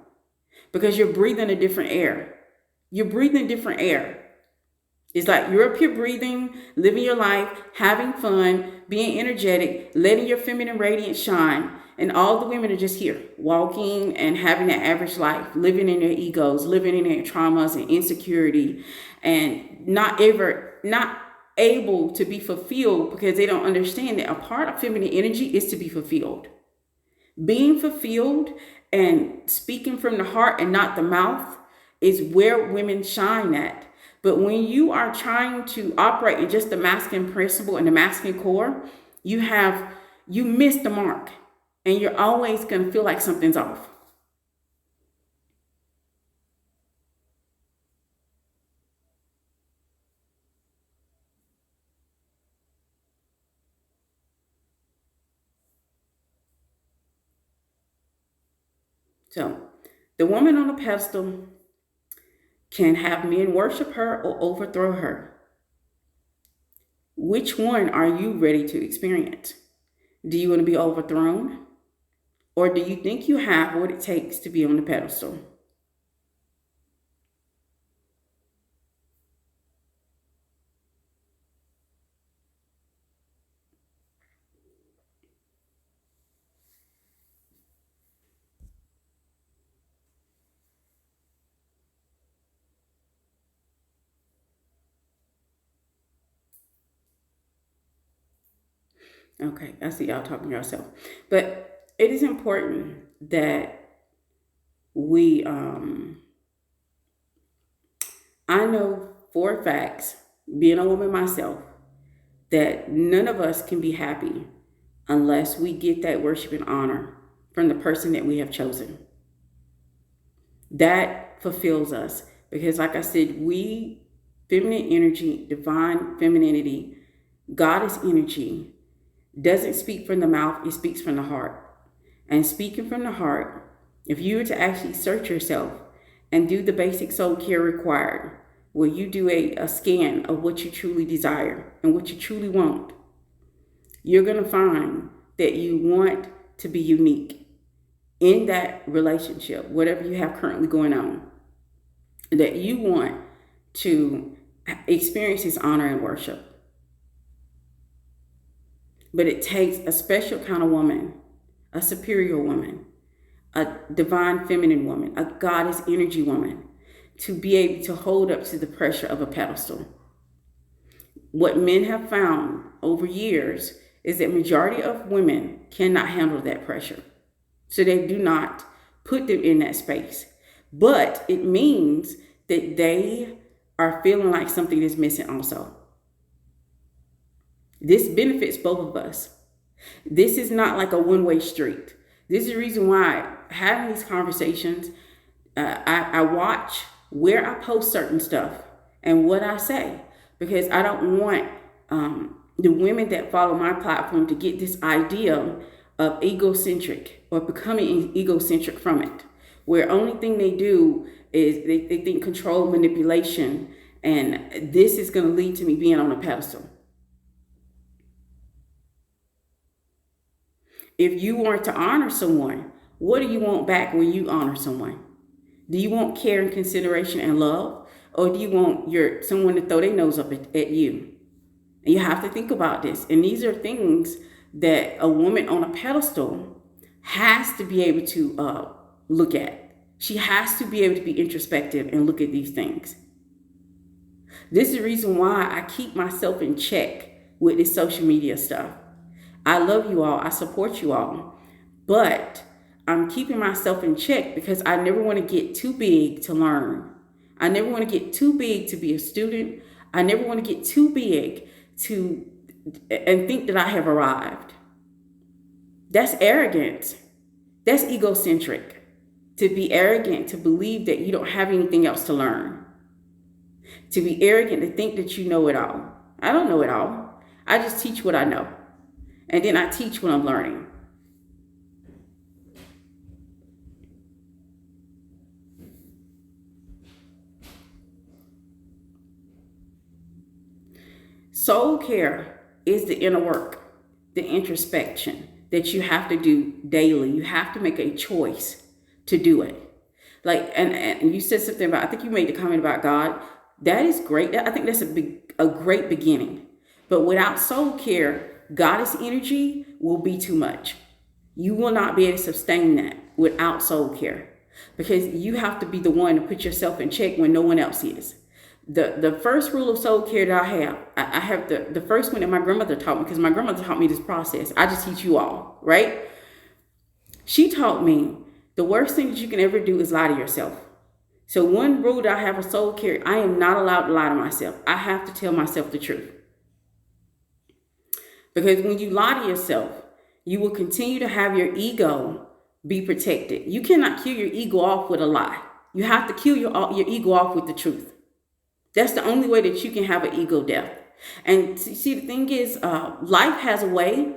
Because you're breathing a different air. You're breathing different air. It's like you're up here breathing, living your life, having fun, being energetic, letting your feminine radiance shine. And all the women are just here, walking and having that average life, living in their egos, living in their traumas and insecurity, and not able to be fulfilled because they don't understand that a part of feminine energy is to be fulfilled. Being fulfilled and speaking from the heart and not the mouth is where women shine at. But when you are trying to operate in just the masculine principle and the masculine core, you miss the mark and you're always going to feel like something's off. So, the woman on the pedestal can have men worship her or overthrow her. Which one are you ready to experience? Do you want to be overthrown? Or do you think you have what it takes to be on the pedestal? Okay, I see y'all talking to yourself. But it is important that we, I know for facts, being a woman myself, that none of us can be happy unless we get that worship and honor from the person that we have chosen. That fulfills us because, like I said, we, feminine energy, divine femininity, goddess energy, doesn't speak from the mouth, it speaks from the heart. And speaking from the heart, if you were to actually search yourself and do the basic soul care required, where you do a scan of what you truly desire and what you truly want, you're going to find that you want to be unique in that relationship, whatever you have currently going on, that you want to experience his honor and worship. But it takes a special kind of woman, a superior woman, a divine feminine woman, a goddess energy woman, to be able to hold up to the pressure of a pedestal. What men have found over years is that majority of women cannot handle that pressure. So they do not put them in that space. But it means that they are feeling like something is missing also. This benefits both of us. This is not like a one-way street. This is the reason why having these conversations, I watch where I post certain stuff and what I say, because I don't want the women that follow my platform to get this idea of egocentric or becoming egocentric from it, where only thing they do is they think control, manipulation, and this is going to lead to me being on a pedestal. If you want to honor someone, what do you want back when you honor someone? Do you want care and consideration and love? Or do you want someone to throw their nose up at you? And you have to think about this. And these are things that a woman on a pedestal has to be able to look at. She has to be able to be introspective and look at these things. This is the reason why I keep myself in check with this social media stuff. I love you all. I support you all. But I'm keeping myself in check because I never want to get too big to learn. I never want to get too big to be a student. I never want to get too big and think that I have arrived. That's arrogance. That's egocentric. To be arrogant, to believe that you don't have anything else to learn. To be arrogant, to think that you know it all. I don't know it all. I just teach what I know. And then I teach what I'm learning. Soul care is the inner work, the introspection that you have to do daily. You have to make a choice to do it. Like, and you said something about, I think you made the comment about God. That is great. I think that's a great beginning. But without soul care, goddess energy will be too much. You will not be able to sustain that without soul care, because you have to be the one to put yourself in check when no one else is. The first rule of soul care that I have the first one that my grandmother taught me, because my grandmother taught me this process. I just teach you all, right? She taught me the worst thing that you can ever do is lie to yourself. So one rule that I have of soul care, I am not allowed to lie to myself. I have to tell myself the truth. Because when you lie to yourself, you will continue to have your ego be protected. You cannot kill your ego off with a lie. You have to kill your ego off with the truth. That's the only way that you can have an ego death. And see, the thing is, life has a way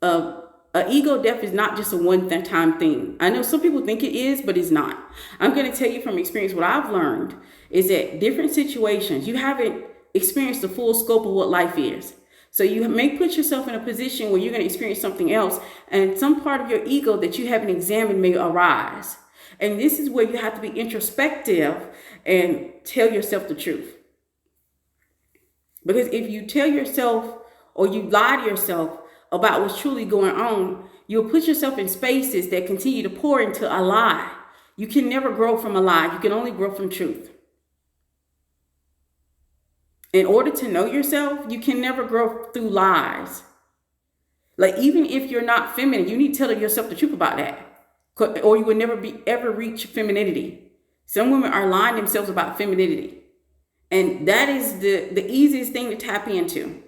of an ego death is not just a one-time thing. I know some people think it is, but it's not. I'm going to tell you from experience what I've learned is that different situations, you haven't experienced the full scope of what life is. So you may put yourself in a position where you're going to experience something else, and some part of your ego that you haven't examined may arise. And this is where you have to be introspective and tell yourself the truth. Because if you tell yourself or you lie to yourself about what's truly going on, you'll put yourself in spaces that continue to pour into a lie. You can never grow from a lie. You can only grow from truth. In order to know yourself, you can never grow through lies. Like, even if you're not feminine, you need to tell yourself the truth about that, or you will never ever reach femininity. Some women are lying to themselves about femininity, and that is the easiest thing to tap into.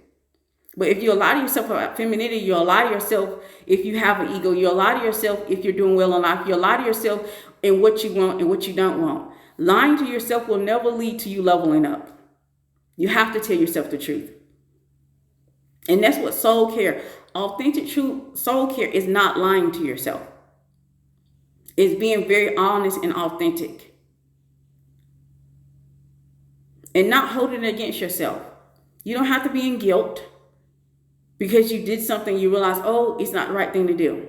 But if you lie to yourself about femininity, you'll lie to yourself if you have an ego. You'll lie to yourself if you're doing well in life. You'll lie to yourself in what you want and what you don't want. Lying to yourself will never lead to you leveling up. You have to tell yourself the truth. And that's what soul care, authentic, true soul care is not lying to yourself. It's being very honest and authentic. And not holding it against yourself. You don't have to be in guilt because you did something you realize, oh, it's not the right thing to do.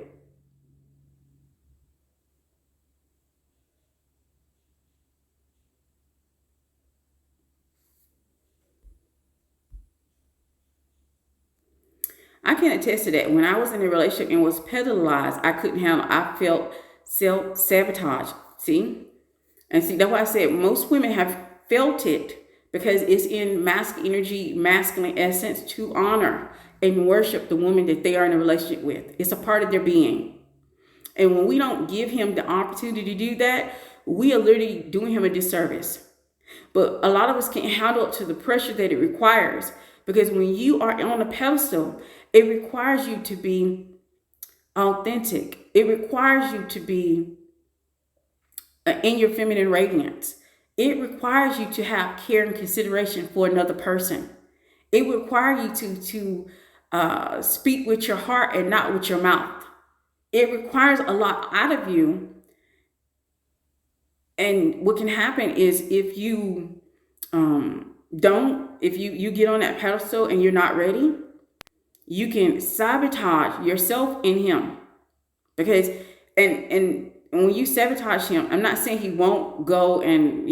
I can attest to that. When I was in a relationship and was pedalized, I couldn't handle. I felt self-sabotage. See? And see, that's why I said most women have felt it because it's in masculine energy, masculine essence to honor and worship the woman that they are in a relationship with. It's a part of their being. And when we don't give him the opportunity to do that, we are literally doing him a disservice. But a lot of us can't handle up to the pressure that it requires. Because when you are on a pedestal, it requires you to be authentic. It requires you to be in your feminine radiance. It requires you to have care and consideration for another person. It requires you to speak with your heart and not with your mouth. It requires a lot out of you. And what can happen is if you if you get on that pedestal and you're not ready, you can sabotage yourself and him. Because and when you sabotage him, I'm not saying he won't go and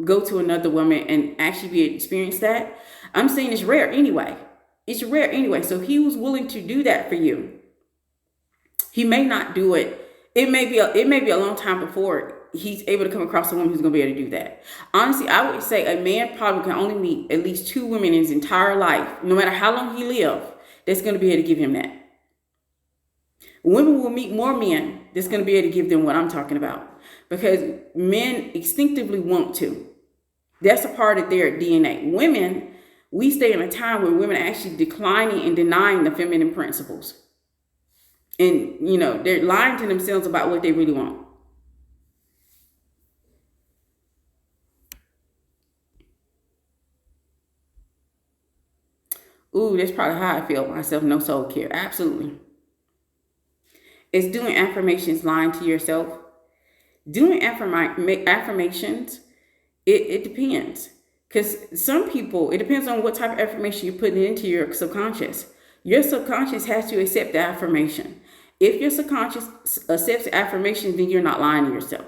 go to another woman and actually experience that. I'm saying it's rare anyway. It's rare anyway. So if he was willing to do that for you, he may not do it. It may be a long time before he's able to come across a woman who's going to be able to do that. Honestly, I would say a man probably can only meet at least 2 women in his entire life, no matter how long he lives, that's going to be able to give him that. Women will meet more men that's going to be able to give them what I'm talking about, because men instinctively want to. That's a part of their DNA. Women, we stay in a time where women are actually declining and denying the feminine principles. And, they're lying to themselves about what they really want. Ooh, that's probably how I feel myself. No soul care. Absolutely. It's doing affirmations, lying to yourself. Doing affirmations, it depends. Because some people, it depends on what type of affirmation you're putting into your subconscious. Your subconscious has to accept the affirmation. If your subconscious accepts the affirmation, then you're not lying to yourself.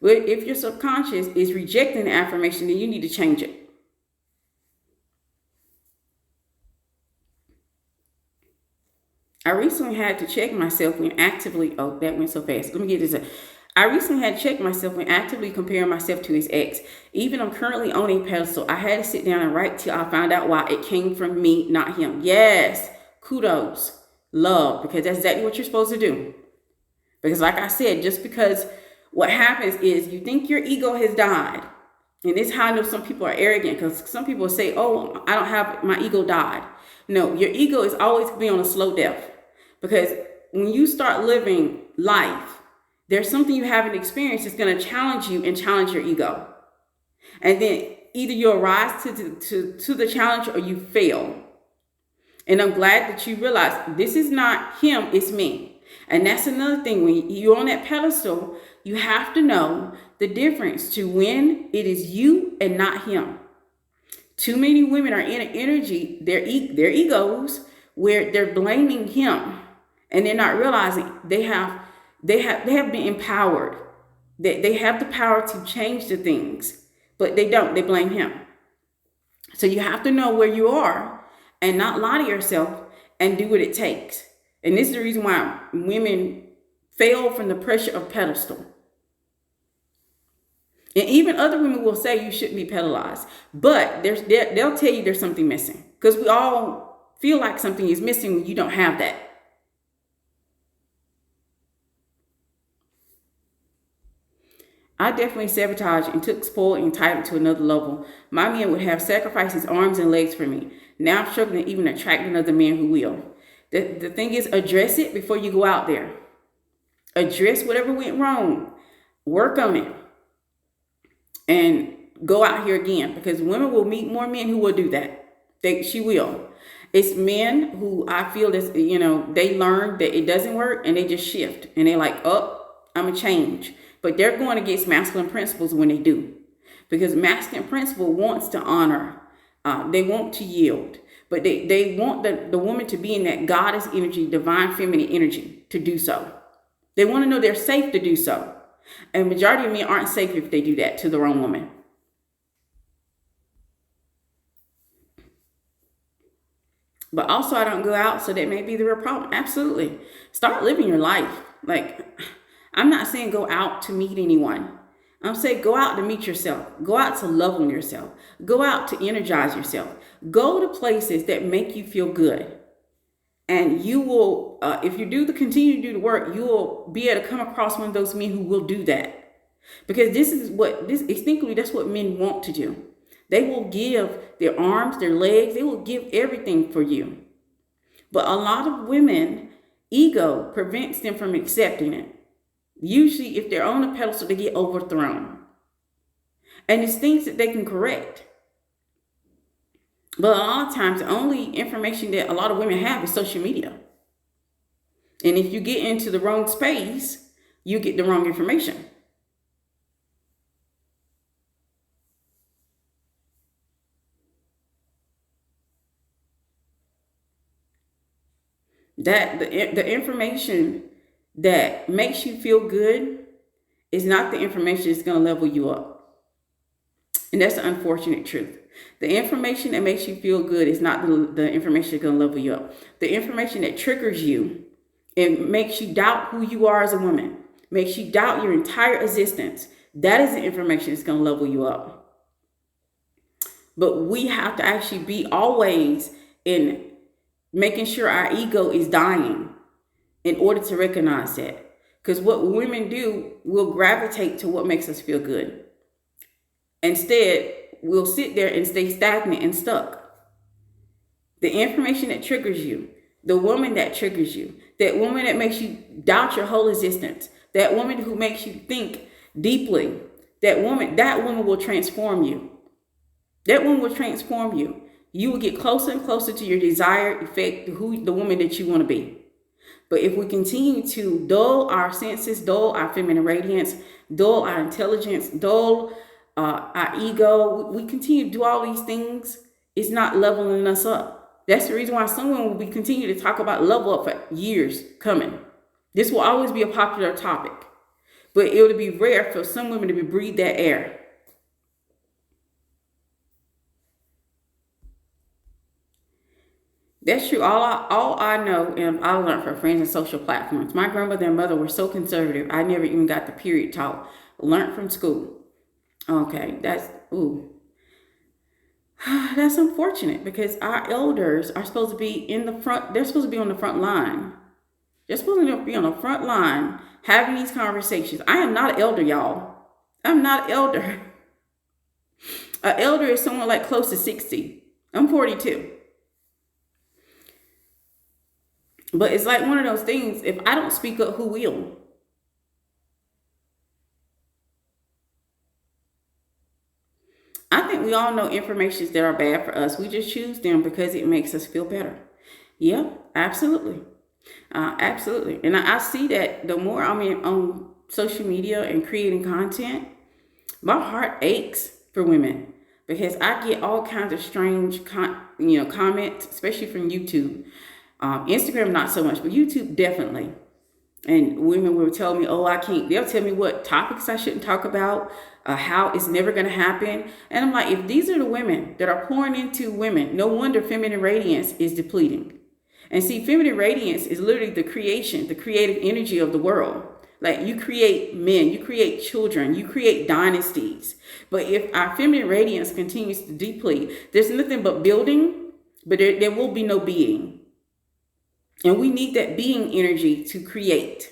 But if your subconscious is rejecting the affirmation, then you need to change it. I recently had to check myself when actively, oh, that went so fast. Let me get this. I recently had to check myself when actively comparing myself to his ex. Even I'm currently on a pedestal, I had to sit down and write till I found out why it came from me, not him. Yes, kudos, love, because that's exactly what you're supposed to do. Because like I said, just because what happens is you think your ego has died. And this is how I know some people are arrogant, because some people say, oh, I don't have, my ego died. No, your ego is always be on a slow death. Because when you start living life, there's something you haven't experienced that's going to challenge you and challenge your ego. And then either you'll rise to the challenge or you fail. And I'm glad that you realize this is not him, it's me. And that's another thing. When you're on that pedestal, you have to know the difference to when it is you and not him. Too many women are in an energy, their egos, where they're blaming him, and they're not realizing they have been empowered. They have the power to change the things, but they don't. They blame him. So you have to know where you are and not lie to yourself and do what it takes. And this is the reason why women fail from the pressure of pedestal. And even other women will say you shouldn't be pedalized, but they'll tell you there's something missing, because we all feel like something is missing when you don't have that. I definitely sabotaged and took spoil and tied to another level. My man would have sacrificed his arms and legs for me. Now I'm struggling to even attract another man who will. The thing is, address it before you go out there. Address whatever went wrong. Work on it. And go out here again, because women will meet more men who will do that. She will. It's men who I feel this, they learn that it doesn't work and they just shift. And they're like, oh, I'm a change. But they're going against masculine principles when they do. Because masculine principle wants to honor. They want to yield. But they want the woman to be in that goddess energy, divine feminine energy, to do so. They want to know they're safe to do so. And majority of men aren't safe if they do that to the wrong woman. But also, I don't go out, so that may be the real problem. Absolutely. Start living your life. Like, I'm not saying go out to meet anyone. I'm saying go out to meet yourself. Go out to love on yourself. Go out to energize yourself. Go to places that make you feel good. And you will, if you continue to do the work, you will be able to come across one of those men who will do that. Because instinctively, that's what men want to do. They will give their arms, their legs, they will give everything for you. But a lot of women, ego prevents them from accepting it. Usually, if they're on a pedestal, they get overthrown. And it's things that they can correct. But a lot of times, the only information that a lot of women have is social media. And if you get into the wrong space, you get the wrong information. That the information that makes you feel good is not the information that's going to level you up. And that's the unfortunate truth. The information that makes you feel good is not the information that's going to level you up. The information that triggers you and makes you doubt who you are as a woman, makes you doubt your entire existence, that is the information that's going to level you up. But we have to actually be always in making sure our ego is dying in order to recognize that. Because what women do will gravitate to what makes us feel good. Instead, we'll sit there and stay stagnant and stuck. The information that triggers you, the woman that triggers you, that woman that makes you doubt your whole existence, that woman who makes you think deeply, that woman will transform you. That woman will transform you. You will get closer and closer to your desired effect, the woman that you want to be. But if we continue to dull our senses, dull our feminine radiance, dull our intelligence, dull our ego, we continue to do all these things, it's not leveling us up. That's the reason why someone will continue to talk about level up for years coming. This will always be a popular topic. But it would be rare for some women to breathe that air. That's true. All I know, and I learned from friends and social platforms. My grandmother and mother were so conservative, I never even got the period taught. Learned from school. Okay, that's unfortunate, because our elders are supposed to be in the front. They're supposed to be on the front line. They're supposed to be on the front line having these conversations. I am not an elder, y'all. I'm not an elder. An elder is someone like close to 60. I'm 42. But it's like one of those things, if I don't speak up, who will? I think we all know informations that are bad for us. We just choose them because it makes us feel better. Yeah, absolutely. Absolutely. And I see that the more I'm on social media and creating content, my heart aches for women because I get all kinds of strange, comments, especially from YouTube. Instagram, not so much, but YouTube definitely. And women will tell me, oh, I can't. They'll tell me what topics I shouldn't talk about, how it's never going to happen. And I'm like, if these are the women that are pouring into women, no wonder feminine radiance is depleting. And see, feminine radiance is literally the creation, the creative energy of the world. Like you create men, you create children, you create dynasties. But if our feminine radiance continues to deplete, there's nothing but building, but there will be no being. And we need that being energy to create.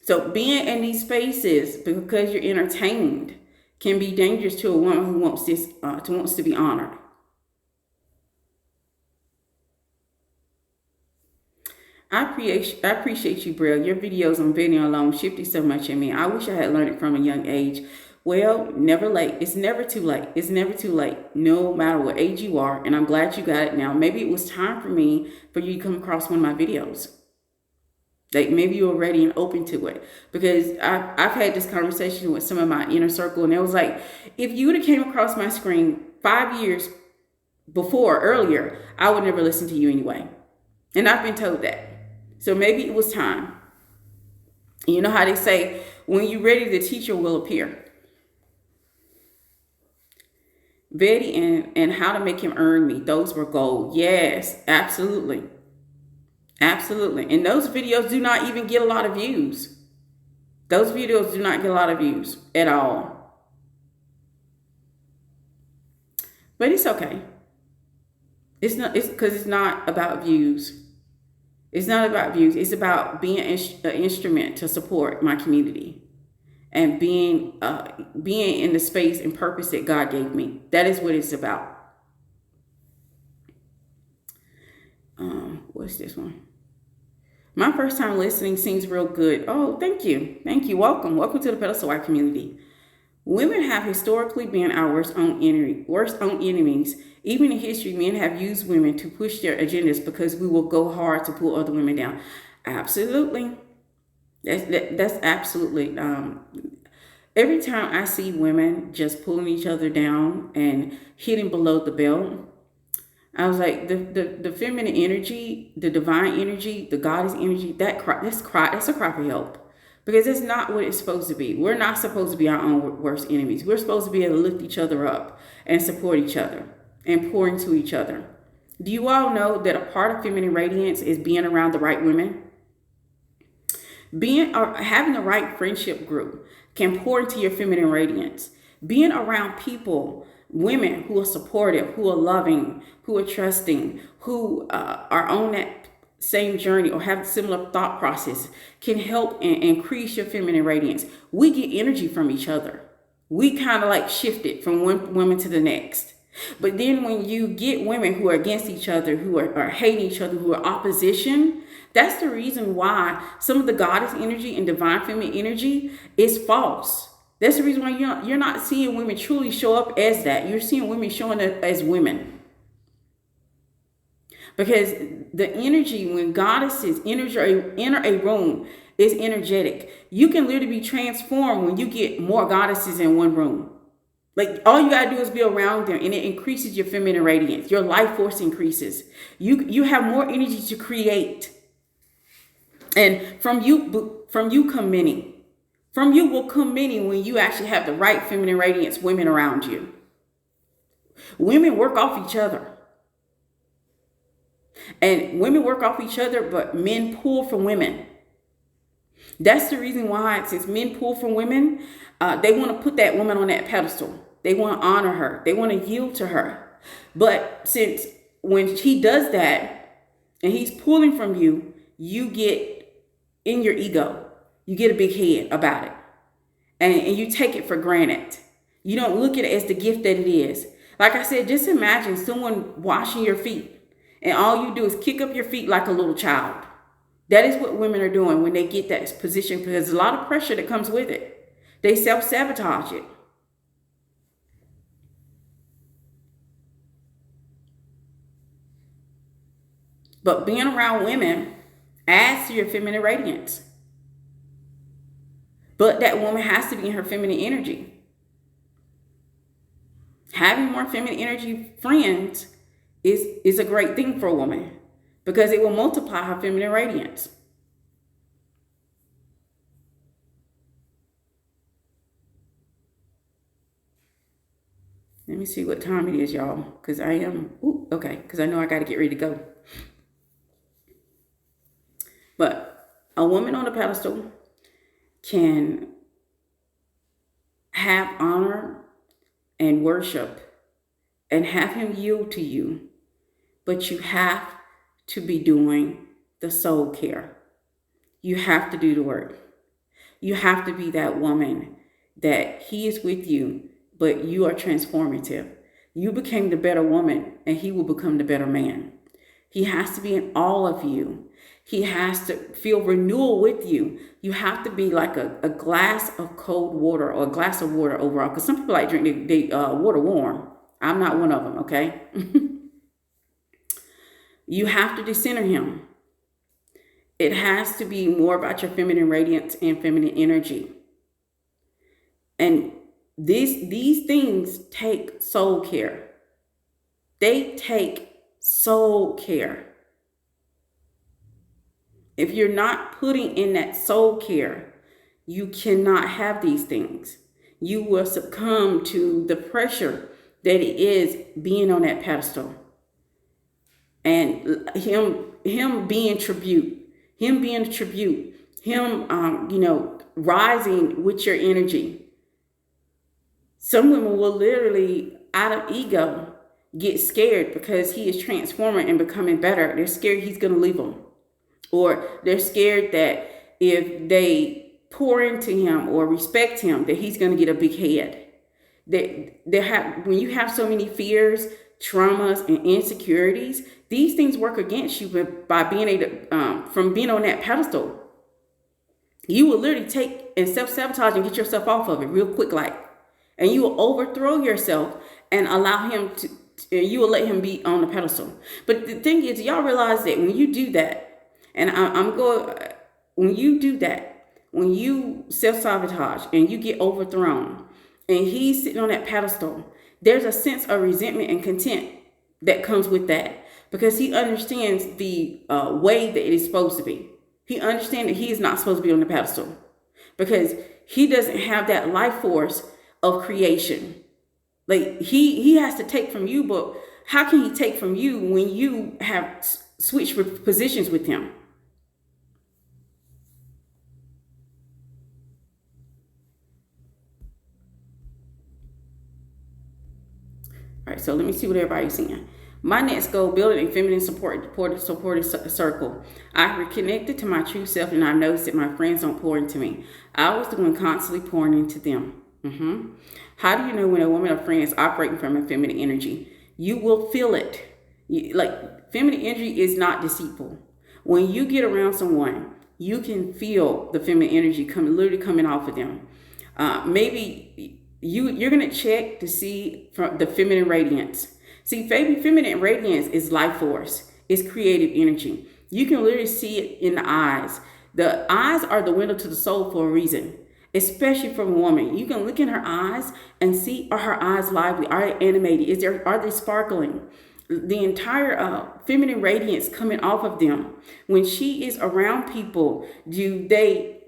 So being in these spaces because you're entertained can be dangerous to a woman who wants to be honored. I appreciate you, Brill. Your videos on video alone shifted so much in me. I wish I had learned it from a young age. Well, never late. It's never too late. It's never too late, no matter what age you are. And I'm glad you got it now. Maybe it was time for you to come across one of my videos. Like maybe you're ready and open to it. Because I've had this conversation with some of my inner circle, and it was like, if you would have came across my screen 5 years earlier, I would never listen to you anyway. And I've been told that. So maybe it was time. You know how they say, when you're ready, the teacher will appear. Betty and how to make him earn me. Those were gold. Yes, absolutely. Absolutely. And those videos do not even get a lot of views. Those videos do not get a lot of views at all. But it's okay. It's because it's not about views. It's not about views. It's about being an instrument to support my community and being in the space and purpose that God gave me. That is what it's about. What's this one? My first time listening seems real good. Oh, thank you. Thank you. Welcome. Welcome to the Pedestal community. Women have historically been our worst own enemies. Even in history, men have used women to push their agendas because we will go hard to pull other women down. Absolutely. That's absolutely. Every time I see women just pulling each other down and hitting below the belt, I was like, the feminine energy, the divine energy, the goddess energy, that's a cry for help. Because that's not what it's supposed to be. We're not supposed to be our own worst enemies. We're supposed to be able to lift each other up and support each other and pour into each other. Do you all know that a part of feminine radiance is being around the right women? Having the right friendship group can pour into your feminine radiance. Being around people, women who are supportive, who are loving, who are trusting, who are on that same journey or have similar thought process can help and increase your feminine radiance. We get energy from each other. We kind of like shift it from one woman to the next. But then when you get women who are against each other, who are hating each other, who are opposition, that's the reason why some of the goddess energy and divine feminine energy is false. That's the reason why you're not seeing women truly show up as that. You're seeing women showing up as women. Because the energy, when goddesses enter a room, is energetic. You can literally be transformed when you get more goddesses in one room. Like all you gotta do is be around them, and it increases your feminine radiance. Your life force increases. You have more energy to create. And from you come many. From you will come many when you actually have the right feminine radiance women around you. Women work off each other. And women work off each other, but men pull from women. That's the reason why, since men pull from women, they want to put that woman on that pedestal. They want to honor her. They want to yield to her. But since when he does that and he's pulling from you, you get in your ego. You get a big head about it. And you take it for granted. You don't look at it as the gift that it is. Like I said, just imagine someone washing your feet. And all you do is kick up your feet like a little child. That is what women are doing when they get that position, because there's a lot of pressure that comes with it. They self-sabotage it. But being around women adds to your feminine radiance. But that woman has to be in her feminine energy. Having more feminine energy friends is a great thing for a woman because it will multiply her feminine radiance. Let me see what time it is, y'all, because I am, okay, because I know I got to get ready to go. But a woman on a pedestal can have honor and worship and have him yield to you, but you have to be doing the soul care. You have to do the work. You have to be that woman that he is with you, but you are transformative. You became the better woman and he will become the better man. He has to be in all of you. He has to feel renewal with you. You have to be like a glass of cold water or a glass of water overall. Because some people like drink the water warm. I'm not one of them, okay? You have to decenter him. It has to be more about your feminine radiance and feminine energy. And these things take soul care. They take soul care. If you're not putting in that soul care, you cannot have these things. You will succumb to the pressure that it is being on that pedestal. And him being tribute, him rising with your energy. Some women will literally, out of ego, get scared because he is transforming and becoming better. They're scared he's going to leave them. Or they're scared that if they pour into him or respect him, that he's going to get a big head. When you have so many fears, traumas, and insecurities, these things work against you by being able from being on that pedestal. You will literally take and self-sabotage and get yourself off of it real quick, and you will overthrow yourself and allow him to, you will let him be on the pedestal. But the thing is, y'all realize that when you do that, and when you do that, when you self-sabotage and you get overthrown and he's sitting on that pedestal, there's a sense of resentment and contempt that comes with that because he understands the way that it is supposed to be. He understands that he is not supposed to be on the pedestal because he doesn't have that life force of creation. Like he has to take from you, but how can he take from you when you have switched positions with him? All right, so let me see what everybody's saying. My next goal, building a feminine supportive circle. I reconnected to my true self and I noticed that my friends don't pour into me. I was the one constantly pouring into them. How do you know when a woman or friend is operating from a feminine energy? You will feel it. Feminine energy is not deceitful. When you get around someone, you can feel the feminine energy literally coming off of them. Maybe you're going to check to see from the feminine radiance. See, feminine radiance is life force. It's creative energy. You can literally see it in the eyes. The eyes are the window to the soul for a reason, especially from a woman. You can look in her eyes and see, are her eyes lively? Are they animated? Are they sparkling? The entire feminine radiance coming off of them. When she is around people, do they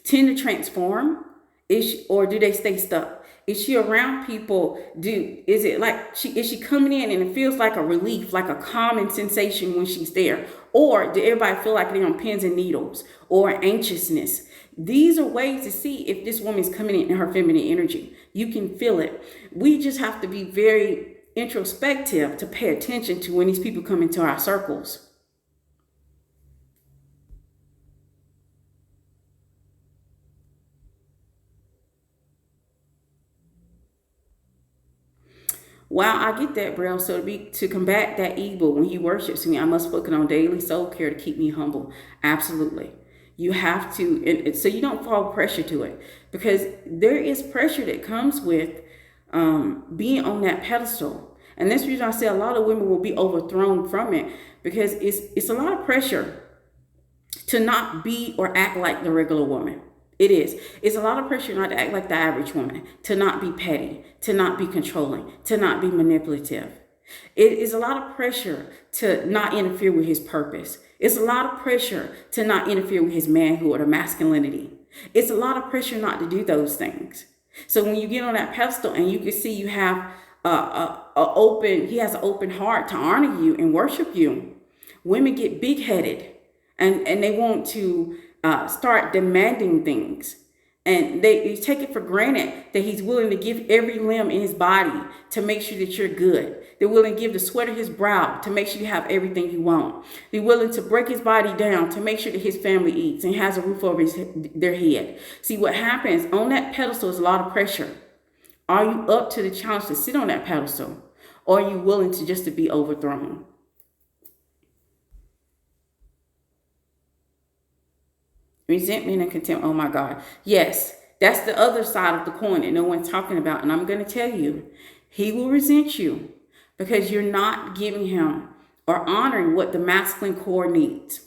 tend to transform? Or do they stay stuck? Is she around people? Is she coming in and it feels like a relief, like a calming sensation when she's there? Or do everybody feel like they're on pins and needles or anxiousness? These are ways to see if this woman is coming in her feminine energy. You can feel it. We just have to be very introspective to pay attention to when these people come into our circles. Wow, I get that, bro. So to combat that evil, when he worships me, I must focus on daily soul care to keep me humble. Absolutely. You have to, and so you don't fall pressure to it, because there is pressure that comes with being on that pedestal. And that's the reason I say a lot of women will be overthrown from it, because it's a lot of pressure to not be or act like the regular woman. It is. It's a lot of pressure not to act like the average woman, to not be petty, to not be controlling, to not be manipulative. It is a lot of pressure to not interfere with his purpose. It's a lot of pressure to not interfere with his manhood or masculinity. It's a lot of pressure not to do those things. So when you get on that pedestal and you can see you have he has an open heart to honor you and worship you, women get big-headed and they want to start demanding things. And they take it for granted that he's willing to give every limb in his body to make sure that you're good. They're willing to give the sweat of his brow to make sure you have everything you want. They're willing to break his body down to make sure that his family eats and has a roof over their head. See, what happens on that pedestal is a lot of pressure. Are you up to the challenge to sit on that pedestal? Or are you willing to just to be overthrown? Resentment and contempt. Oh my God. Yes, that's the other side of the coin that no one's talking about. And I'm going to tell you, he will resent you because you're not giving him or honoring what the masculine core needs.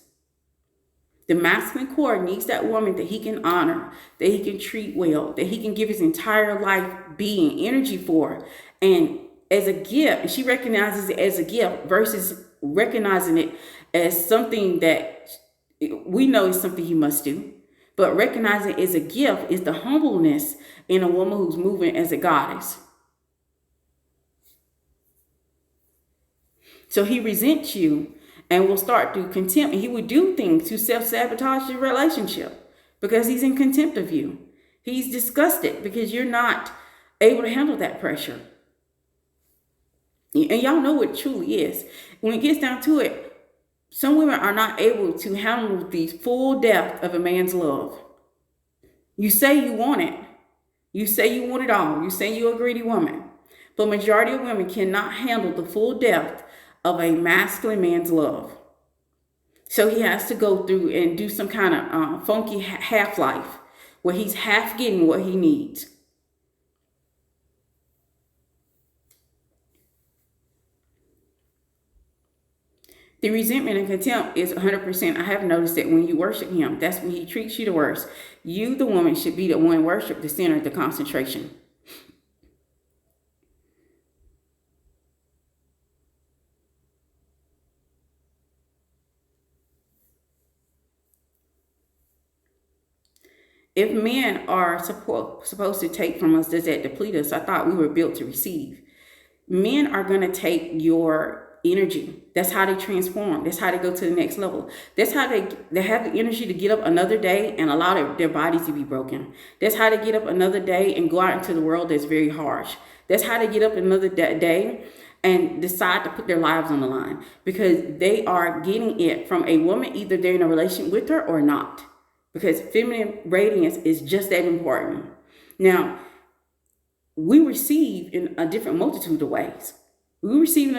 The masculine core needs that woman that he can honor, that he can treat well, that he can give his entire life being energy for. And as a gift, and she recognizes it as a gift versus recognizing it as something that we know is something he must do. But recognizing it as a gift is the humbleness in a woman who's moving as a goddess. So he resents you and will start to contempt, and he will do things to self-sabotage your relationship because he's in contempt of you. He's disgusted because you're not able to handle that pressure. And y'all know what it truly is. When it gets down to it, some women are not able to handle the full depth of a man's love. You say you want it. You say you want it all. You say you're a greedy woman. But majority of women cannot handle the full depth of a masculine man's love. So he has to go through and do some kind of funky half-life where he's half getting what he needs. The resentment and contempt is 100%. I have noticed that when you worship him, that's when he treats you the worst. You, the woman, should be the one worship, the center, the concentration. If men are supposed to take from us, does that deplete us? I thought we were built to receive. Men are going to take your energy. That's how they transform. That's how they go to the next level. That's how they have the energy to get up another day and allow their bodies to be broken. That's how they get up another day and go out into the world that's very harsh. That's how they get up another day and decide to put their lives on the line because they are getting it from a woman, either they're in a relationship with her or not. Because feminine radiance is just that important. Now, we receive in a different multitude of ways. We receive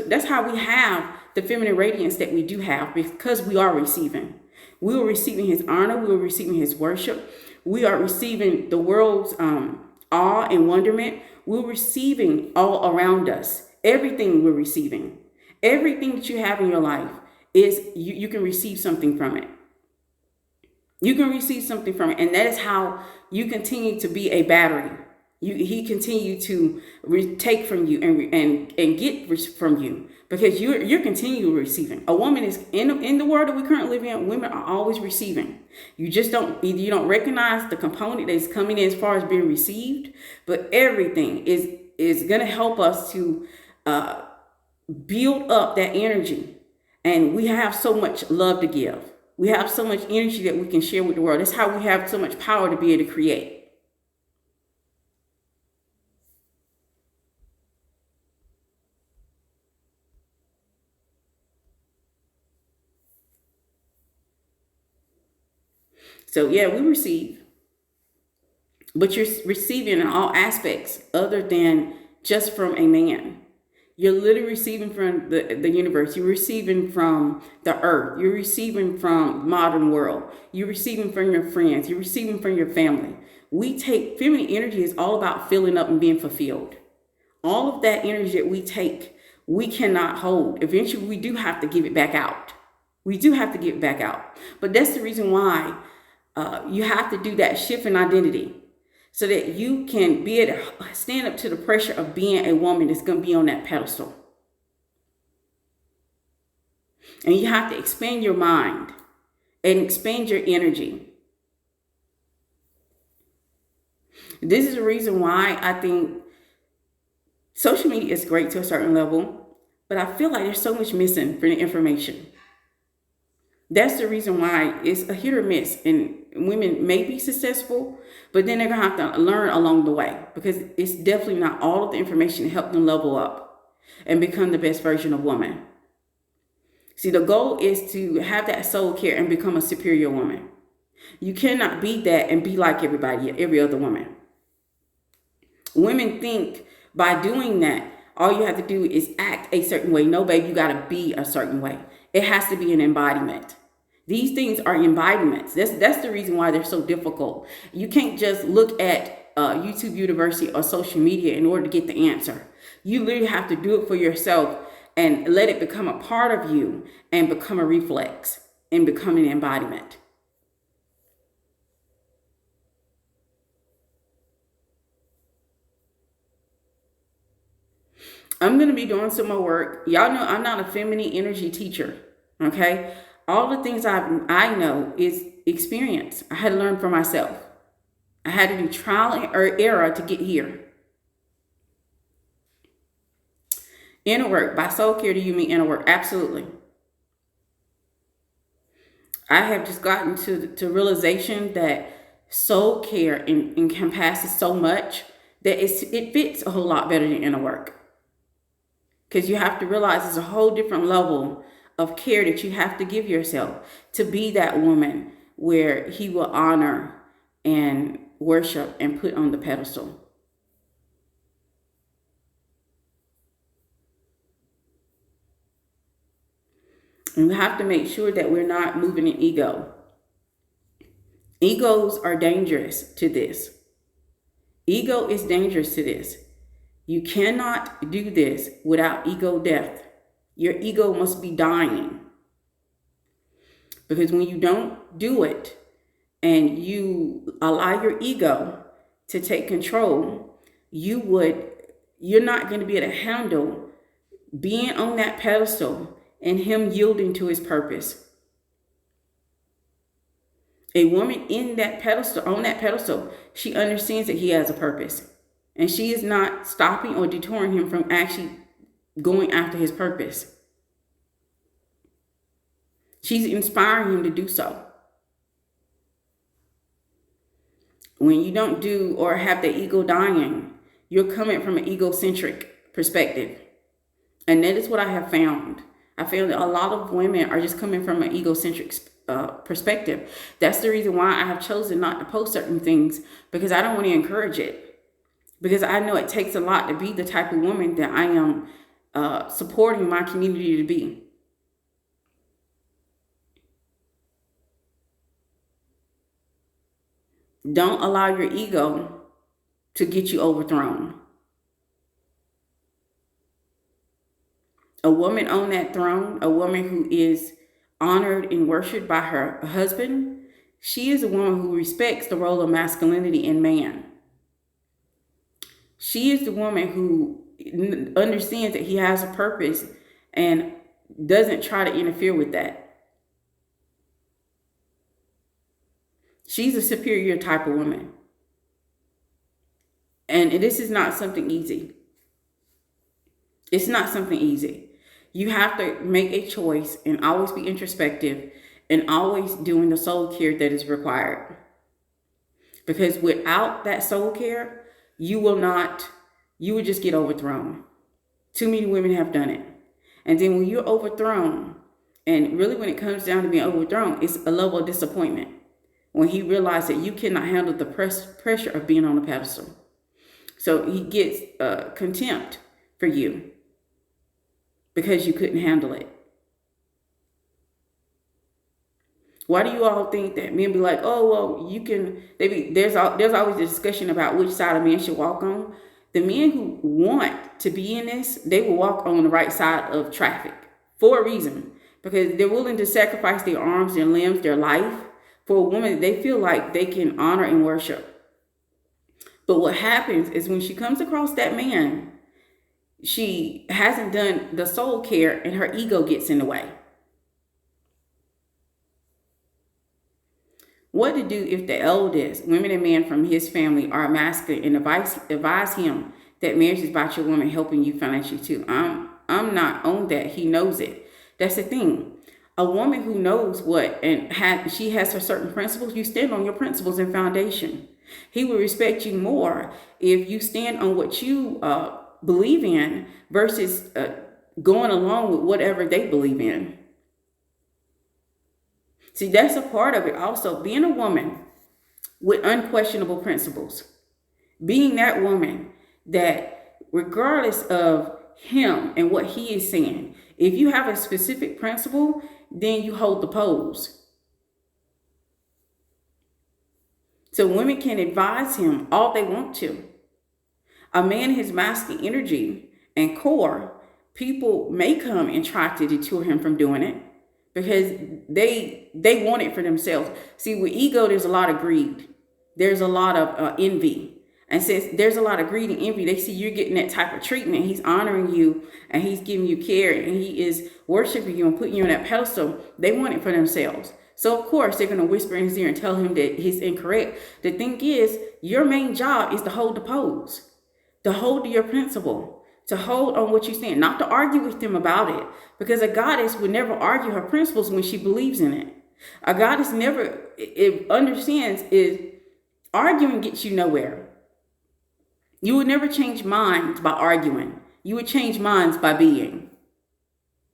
that's how we have the feminine radiance that we do have, because we are receiving. We are receiving his honor. We are receiving his worship. We are receiving the world's awe and wonderment. We're receiving all around us. Everything we're receiving. Everything that you have in your life is you can receive something from it. You can receive something from it. And that is how you continue to be a battery. He continue to take from you and get from you because you're continually receiving. A woman is in the world that we currently live in. Women are always receiving. You just don't recognize the component that's coming in as far as being received, but everything is going to help us to build up that energy. And we have so much love to give. We have so much energy that we can share with the world. That's how we have so much power to be able to create. So yeah, we receive, but you're receiving in all aspects other than just from a man. You're literally receiving from the universe. You're receiving from the earth. You're receiving from modern world. You're receiving from your friends. You're receiving from your family. Feminine energy is all about filling up and being fulfilled. All of that energy that we take, we cannot hold. Eventually, we do have to give it back out. We do have to give it back out. But that's the reason why you have to do that shift in identity so that you can be able to stand up to the pressure of being a woman that's going to be on that pedestal. And you have to expand your mind and expand your energy. This is the reason why I think social media is great to a certain level, but I feel like there's so much missing for the information. That's the reason why it's a hit or miss, and women may be successful, but then they're gonna have to learn along the way, because it's definitely not all of the information to help them level up and become the best version of woman. See, the goal is to have that soul care and become a superior woman. You cannot be that and be like every other woman. Women think by doing that, all you have to do is act a certain way. No, babe, you got to be a certain way. It has to be an embodiment. These things are embodiments. That's the reason why they're so difficult. You can't just look at YouTube University or social media in order to get the answer. You literally have to do it for yourself and let it become a part of you and become a reflex and become an embodiment. I'm going to be doing some more work. Y'all know I'm not a feminine energy teacher, okay? All the things I know is experience. I had to learn for myself. I had to do trial and error to get here. Inner work. By soul care, do you mean inner work? Absolutely. I have just gotten to realization that soul care encompasses so much that it fits a whole lot better than inner work. Because you have to realize it's a whole different level of care that you have to give yourself to be that woman where he will honor and worship and put on the pedestal. And we have to make sure that we're not moving in ego. Egos are dangerous to this. Ego is dangerous to this. You cannot do this without ego death. Your ego must be dying. Because when you don't do it and you allow your ego to take control, you're not going to be able to handle being on that pedestal and him yielding to his purpose. A woman on that pedestal, she understands that he has a purpose. And she is not stopping or detouring him from actually going after his purpose. She's inspiring him to do so. When you don't do or have the ego dying, you're coming from an egocentric perspective. And that is what I have found. I feel that a lot of women are just coming from an egocentric perspective. That's the reason why I have chosen not to post certain things, because I don't want to encourage it. Because I know it takes a lot to be the type of woman that I am supporting my community to be. Don't allow your ego to get you overthrown. A woman on that throne, a woman who is honored and worshipped by her husband, she is a woman who respects the role of masculinity in man. She is the woman who understands that he has a purpose and doesn't try to interfere with that. She's a superior type of woman. And this is not something easy. It's not something easy. You have to make a choice and always be introspective and always doing the soul care that is required. Because without that soul care, you will just get overthrown. Too many women have done it. And then when you're overthrown, and really when it comes down to being overthrown, it's a level of disappointment. When he realized that you cannot handle the pressure of being on a pedestal. So he gets contempt for you because you couldn't handle it. Why do you all think that men be like, oh, well, you can, there's always a discussion about which side a man should walk on. The men who want to be in this, they will walk on the right side of traffic for a reason, because they're willing to sacrifice their arms, their limbs, their life for a woman that they feel like they can honor and worship. But what happens is when she comes across that man, she hasn't done the soul care and her ego gets in the way. What to do if the eldest women and men from his family are masculine and advise him that marriage is about your woman helping you financially too. I'm not on that. He knows it. That's the thing. A woman who knows what and she has her certain principles, you stand on your principles and foundation. He will respect you more if you stand on what you believe in versus going along with whatever they believe in. See, that's a part of it also. Being a woman with unquestionable principles. Being that woman that regardless of him and what he is saying, if you have a specific principle, then you hold the pose. So women can advise him all they want to. A man has masculine energy and core. People may come and try to deter him from doing it because they want it for themselves. See, with ego, there's a lot of greed. There's a lot of envy. And since there's a lot of greed and envy, they see you're getting that type of treatment. He's honoring you and he's giving you care and he is worshiping you and putting you on that pedestal. They want it for themselves. So, of course, they're going to whisper in his ear and tell him that he's incorrect. The thing is, your main job is to hold the pose, to hold to your principle, to hold on what you stand, not to argue with them about it. Because a goddess would never argue her principles when she believes in it. A goddess never understands is arguing gets you nowhere. You would never change minds by arguing. You would change minds by being.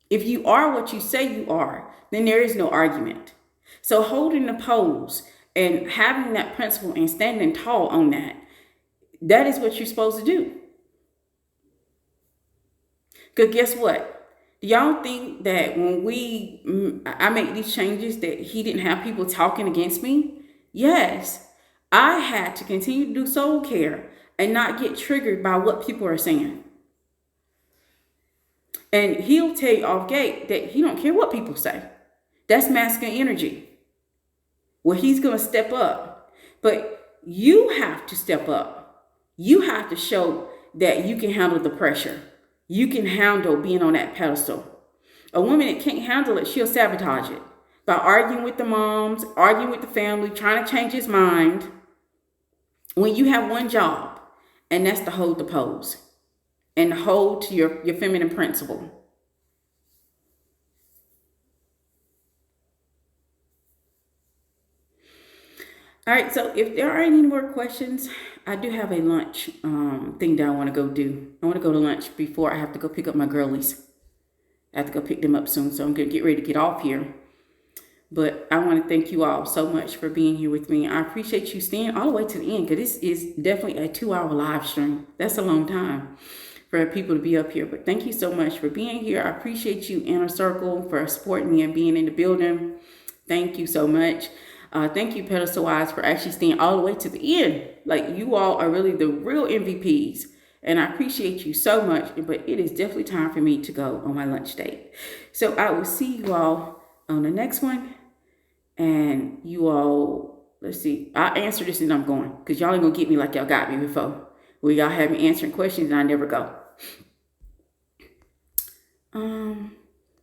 If you are what you say you are, then there is no argument. So holding the pose and having that principle and standing tall on that, that is what you're supposed to do. Because guess what? Do y'all think that when I make these changes that he didn't have people talking against me? Yes. I had to continue to do soul care and not get triggered by what people are saying. And he'll tell you off gate that he don't care what people say. That's masculine energy. Well, he's going to step up. But you have to step up. You have to show that you can handle the pressure. You can handle being on that pedestal. A woman that can't handle it, she'll sabotage it by arguing with the moms, arguing with the family, trying to change his mind. When you have one job, and that's to hold the pose and hold to your feminine principle. All right, so if there are any more questions, I do have a lunch thing that I want to go do. I want to go to lunch before I have to go pick up my girlies. I have to go pick them up soon, so I'm going to get ready to get off here. But I want to thank you all so much for being here with me. I appreciate you staying all the way to the end, because this is definitely a 2-hour live stream. That's a long time for people to be up here. But thank you so much for being here. I appreciate you, Inner Circle, for supporting me and being in the building. Thank you so much. Thank you, Pedestal Wise, for actually staying all the way to the end. Like, you all are really the real MVPs. And I appreciate you so much. But it is definitely time for me to go on my lunch date. So I will see you all on the next one. And you all, let's see, I'll answer this and I'm going. Because y'all ain't going to get me like y'all got me before. Where y'all have me answering questions and I never go.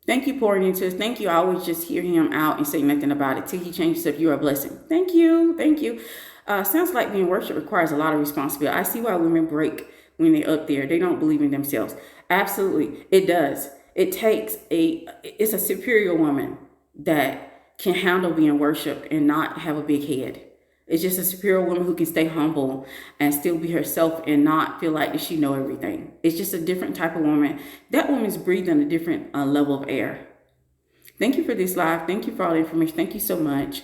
Thank you, pouring into us. Thank you. I always just hear him out and say nothing about it till he changes up. You are a blessing. Thank you. Thank you. Sounds like being worship requires a lot of responsibility. I see why women break when they're up there. They don't believe in themselves. Absolutely. It does. It takes it's a superior woman that can handle being worshiped and not have a big head. It's just a superior woman who can stay humble and still be herself and not feel like she know everything. It's just a different type of woman. That woman's breathing a different level of air. Thank you for this live. Thank you for all the information. Thank you so much.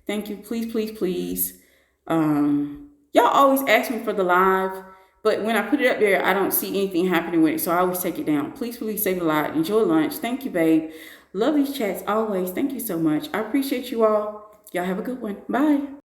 Thank you. Please, please, please. Y'all always ask me for the live, but when I put it up there, I don't see anything happening with it. So I always take it down. Please, please save the live. Enjoy lunch. Thank you, babe. Love these chats always. Thank you so much. I appreciate you all. Y'all have a good one. Bye.